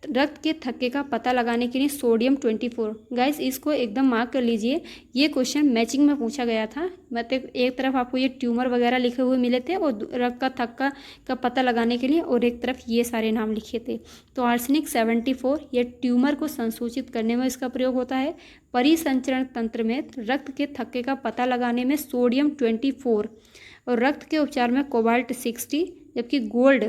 रक्त के थक्के का पता लगाने के लिए सोडियम 24। गाइस इसको एकदम मार्क कर लीजिए, ये क्वेश्चन मैचिंग में पूछा गया था। मतलब एक तरफ आपको ये ट्यूमर वगैरह लिखे हुए मिले थे और रक्त का थक्का का पता लगाने के लिए, और एक तरफ ये सारे नाम लिखे थे। तो आर्सेनिक 74 ये ट्यूमर को संसूचित करने में इसका प्रयोग होता है। परिसंचरण तंत्र में रक्त के थक्के का पता लगाने में सोडियम 24 और रक्त के उपचार में कोबाल्ट 60, जबकि गोल्ड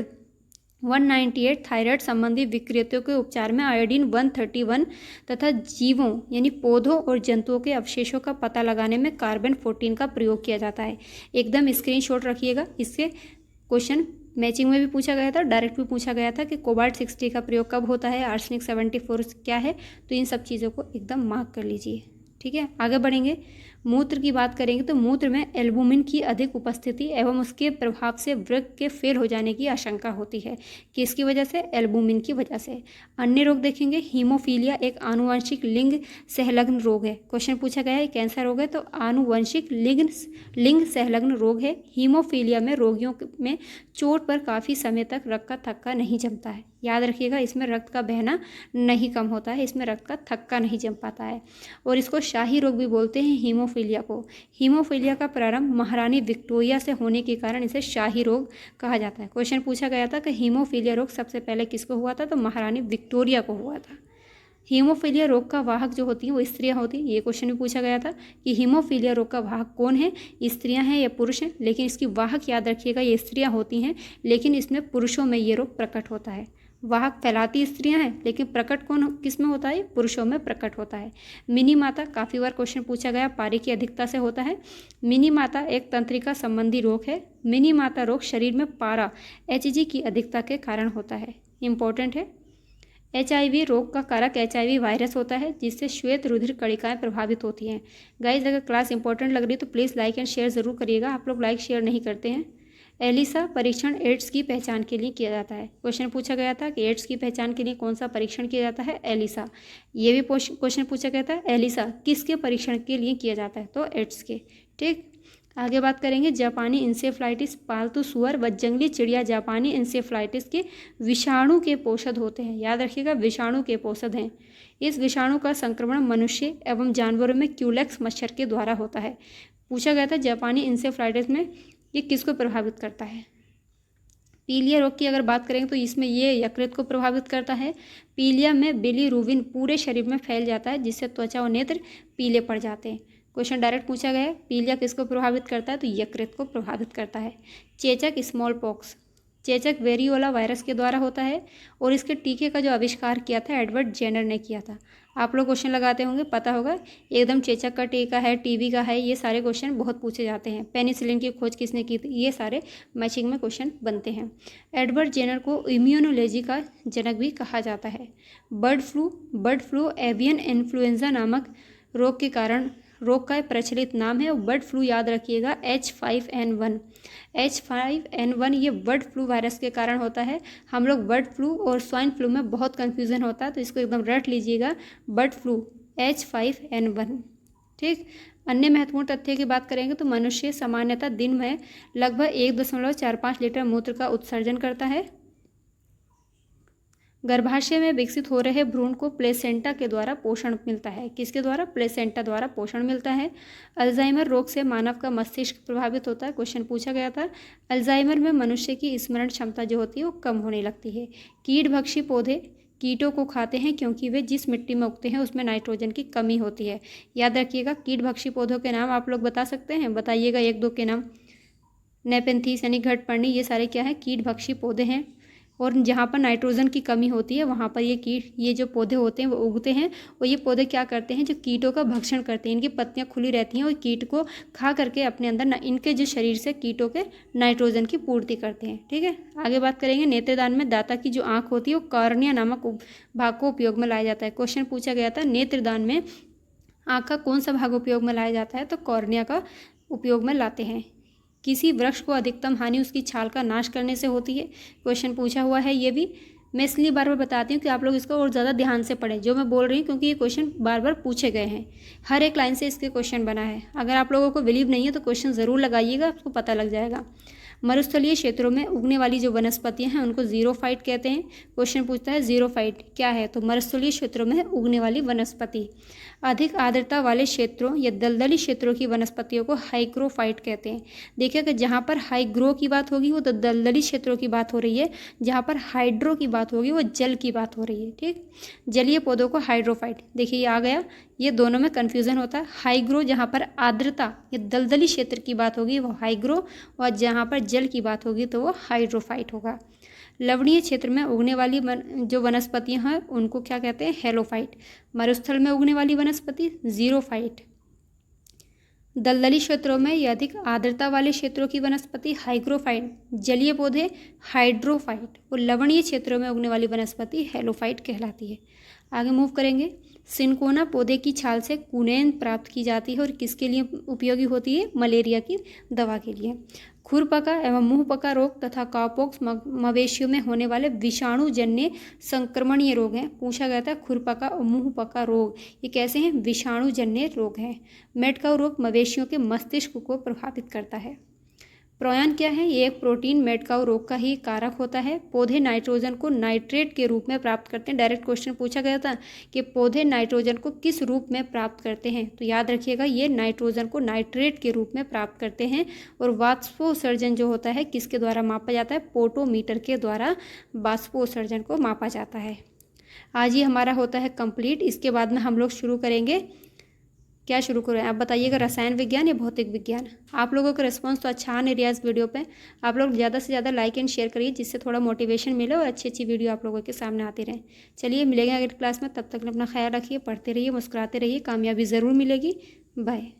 198 थायराइड संबंधी विकृतियों के उपचार में आयोडीन 131 तथा जीवों यानी पौधों और जंतुओं के अवशेषों का पता लगाने में कार्बन 14 का प्रयोग किया जाता है। एकदम स्क्रीनशॉट रखिएगा, इससे क्वेश्चन मैचिंग में भी पूछा गया था, डायरेक्ट भी पूछा गया था कि कोबाल्ट 60 का प्रयोग कब होता है, आर्सेनिक 74 क्या है। तो इन सब चीज़ों को एकदम मार्क कर लीजिए, ठीक है। आगे बढ़ेंगे, मूत्र की बात करेंगे तो मूत्र में एल्बुमिन की अधिक उपस्थिति एवं उसके प्रभाव से वृक्क के फेल हो जाने की आशंका होती है। किसकी वजह से? एल्बुमिन की वजह से। अन्य रोग देखेंगे, हीमोफीलिया एक आनुवंशिक लिंग संलग्न रोग है। क्वेश्चन पूछा गया है कैंसर रोग है, तो आनुवंशिक लिंग संलग्न रोग है। हीमोफीलिया में रोगियों में चोट पर काफ़ी समय तक रक्त का थक्का नहीं जमता है। याद रखिएगा, इसमें रक्त का बहना नहीं कम होता है, इसमें रक्त का थक्का नहीं जम पाता है। और इसको शाही रोग भी बोलते हैं हीमोफीलिया को। हीमोफीलिया का प्रारंभ महारानी विक्टोरिया से होने के कारण इसे शाही रोग कहा जाता है। क्वेश्चन पूछा गया था कि हीमोफीलिया रोग सबसे पहले किसको हुआ था, तो महारानी विक्टोरिया को हुआ था। हीमोफीलिया रोग का वाहक जो होती हैं वो स्त्रियां होती हैं। ये क्वेश्चन भी पूछा गया था कि हीमोफीलिया रोग का वाहक कौन है, स्त्रियां हैं या पुरुष हैं, लेकिन इसकी वाहक याद रखिएगा ये स्त्रियां होती हैं, लेकिन इसमें पुरुषों में ये रोग प्रकट होता है। वाहक फैलाती स्त्रियां हैं लेकिन प्रकट कौन किस में होता है? पुरुषों में प्रकट होता है। मिनी माता काफ़ी बार क्वेश्चन पूछा गया, पारी की अधिकता से होता है। मिनी माता एक तंत्रिका संबंधी रोग है। मिनी माता रोग शरीर में पारा HG की अधिकता के कारण होता है, इंपॉर्टेंट है। HIV रोग का कारक HIV वायरस होता है जिससे श्वेत रुधिर कणिकाएं प्रभावित होती हैं। गाइज अगर क्लास इंपॉर्टेंट लग रही है तो प्लीज़ लाइक एंड शेयर ज़रूर करिएगा, आप लोग लाइक शेयर नहीं करते हैं। एलिसा परीक्षण एड्स की पहचान के लिए किया जाता है। क्वेश्चन पूछा गया था कि एड्स की पहचान के लिए कौन सा परीक्षण किया जाता है? एलिसा। ये भी क्वेश्चन पूछा गया था, एलिसा किसके परीक्षण के लिए किया जाता है? तो एड्स के, ठीक। आगे बात करेंगे, जापानी इंसेफ्लाइटिस पालतू सुअर व जंगली चिड़िया जापानी इंसेफ्लाइटिस के विषाणु के पोषक होते हैं। याद रखिएगा, विषाणु के पोषक हैं। इस विषाणु का संक्रमण मनुष्य एवं जानवरों में क्यूलेक्स मच्छर के द्वारा होता है। पूछा गया था जापानी इंसेफ्लाइटिस में ये किसको प्रभावित करता है? पीलिया रोग की अगर बात करेंगे तो इसमें ये यकृत को प्रभावित करता है। पीलिया में बिलीरुबिन पूरे शरीर में फैल जाता है जिससे त्वचा और नेत्र पीले पड़ जाते हैं। क्वेश्चन डायरेक्ट पूछा गया है, पीलिया किसको प्रभावित करता है? तो यकृत को प्रभावित करता है। चेचक स्मॉल पॉक्स, चेचक वेरियोला वायरस के द्वारा होता है और इसके टीके का जो आविष्कार किया था एडवर्ड जेनर ने किया था। आप लोग क्वेश्चन लगाते होंगे, पता होगा एकदम, चेचक का टीका है, टीबी का है, ये सारे क्वेश्चन बहुत पूछे जाते हैं। पेनिसिलिन की खोज किसने की थी? ये सारे मैचिंग में क्वेश्चन बनते हैं। एडवर्ड जेनर को इम्यूनोलॉजी का जनक भी कहा जाता है। बर्ड फ्लू एवियन इन्फ्लुएंजा नामक रोग का प्रचलित नाम है। और बर्ड फ्लू याद रखिएगा H5N1 ये बर्ड फ्लू वायरस के कारण होता है। हम लोग बर्ड फ्लू और स्वाइन फ्लू में बहुत कंफ्यूजन होता है, तो इसको एकदम रट लीजिएगा, बर्ड फ्लू H5N1, ठीक। अन्य महत्वपूर्ण तथ्य की बात करेंगे तो मनुष्य सामान्यतः दिन में लगभग 1.45 लीटर मूत्र का उत्सर्जन करता है। गर्भाशय में विकसित हो रहे भ्रूण को प्लेसेंटा के द्वारा पोषण मिलता है। किसके द्वारा? प्लेसेंटा द्वारा पोषण मिलता है। अल्जाइमर रोग से मानव का मस्तिष्क प्रभावित होता है। क्वेश्चन पूछा गया था, अल्जाइमर में मनुष्य की स्मरण क्षमता जो होती है वो कम होने लगती है। कीटभक्षी पौधे कीटों को खाते हैं क्योंकि वे जिस मिट्टी में उगते हैं उसमें नाइट्रोजन की कमी होती है। याद रखिएगा, कीटभक्षी पौधों के नाम आप लोग बता सकते हैं, बताइएगा 1-2 के नाम। नेपेंथीस यानी घटपर्णी, ये सारे क्या है, कीट भक्षी पौधे हैं। और जहाँ पर नाइट्रोजन की कमी होती है वहाँ पर ये जो पौधे होते हैं वो उगते हैं। और ये पौधे क्या करते हैं, जो कीटों का भक्षण करते हैं। इनकी पत्तियाँ खुली रहती हैं और कीट को खा करके अपने अंदर इनके जो शरीर से कीटों के नाइट्रोजन की पूर्ति करते हैं। ठीक है, आगे बात करेंगे। नेत्रदान में दाता की जो आँख होती है वो कॉर्निया नामक भाग को उपयोग में लाया जाता है। क्वेश्चन पूछा गया था, नेत्रदान में आँख का कौन सा भाग उपयोग में लाया जाता है, तो कॉर्निया का उपयोग में लाते हैं। किसी वृक्ष को अधिकतम हानि उसकी छाल का नाश करने से होती है। क्वेश्चन पूछा हुआ है ये भी। मैं इसलिए बार बार बताती हूँ कि आप लोग इसको और ज़्यादा ध्यान से पढ़ें जो मैं बोल रही हूँ, क्योंकि ये क्वेश्चन बार बार पूछे गए हैं। हर एक लाइन से इसके क्वेश्चन बना है। अगर आप लोगों को बिलीव नहीं है तो क्वेश्चन ज़रूर लगाइएगा, आपको पता लग जाएगा। मरुस्थलीय क्षेत्रों में उगने वाली जो वनस्पतियां हैं उनको जीरोफाइट कहते हैं। क्वेश्चन पूछता है जीरोफाइट क्या है, तो मरुस्थलीय क्षेत्रों में उगने वाली वनस्पति। अधिक आर्द्रता वाले क्षेत्रों या दलदली क्षेत्रों की वनस्पतियों को हाइग्रोफाइट कहते हैं। देखिए कि जहाँ पर हाइग्रो की बात होगी वो तो दलदली क्षेत्रों की बात हो रही है, जहाँ पर हाइड्रो की बात होगी वो जल की बात हो रही है। ठीक, जलीय पौधों को हाइड्रोफाइट। देखिए ये आ गया, ये दोनों में कन्फ्यूज़न होता है। हाइग्रो जहाँ पर आर्द्रता या दलदली क्षेत्र की बात होगी वो हाइग्रो, और जहाँ पर जल की बात होगी तो वो हाइड्रोफाइट होगा। लवणीय क्षेत्र में उगने वाली जो वनस्पतियाँ हैं उनको क्या कहते हैं, हेलोफाइट। मरुस्थल में उगने वाली वनस्पति जीरोफाइट। दलदली क्षेत्रों में या अधिक आर्द्रता वाले क्षेत्रों की वनस्पति हाइग्रोफाइट, जलीय पौधे हाइड्रोफाइट, और लवणीय क्षेत्रों में उगने वाली वनस्पति हेलोफाइट कहलाती है। आगे मूव करेंगे। सिनकोना पौधे की छाल से कुनैन प्राप्त की जाती है और किसके लिए उपयोगी होती है, मलेरिया की दवा के लिए। खुरपका एवं मुंहपका रोग तथा कॉपॉक्स मवेशियों में होने वाले विषाणुजन्य संक्रमणीय रोग हैं। पूछा गया था खुरपका और मुंहपका रोग ये कैसे हैं, विषाणुजन्य रोग हैं। मेडकाउ रोग मवेशियों के मस्तिष्क को प्रभावित करता है। प्रोयान क्या है, ये एक प्रोटीन मेडकाउ रोग का ही कारक होता है। पौधे नाइट्रोजन को नाइट्रेट के रूप में प्राप्त करते हैं। डायरेक्ट क्वेश्चन पूछा गया था कि पौधे नाइट्रोजन को किस रूप में प्राप्त करते हैं, तो याद रखिएगा ये नाइट्रोजन को नाइट्रेट के रूप में प्राप्त करते हैं। और वाष्पोत्सर्जन जो होता है किसके द्वारा मापा जाता है, पोटोमीटर के द्वारा वाष्पोत्सर्जन को मापा जाता है। आज ये हमारा होता है कंप्लीट। इसके बाद में हम लोग शुरू करेंगे, क्या शुरू करें आप बताइएगा, रसायन विज्ञान या भौतिक विज्ञान। आप लोगों का रिस्पांस तो अच्छा आ नहीं रहा इस वीडियो पे। आप लोग ज़्यादा से ज़्यादा लाइक एंड शेयर करिए जिससे थोड़ा मोटिवेशन मिले और अच्छी अच्छी वीडियो आप लोगों के सामने आती रहें। चलिए मिलेंगे अगली क्लास में, तब तक अपना ख्याल रखिए, पढ़ते रहिए, मुस्कुराते रहिए, कामयाबी ज़रूर मिलेगी। बाय।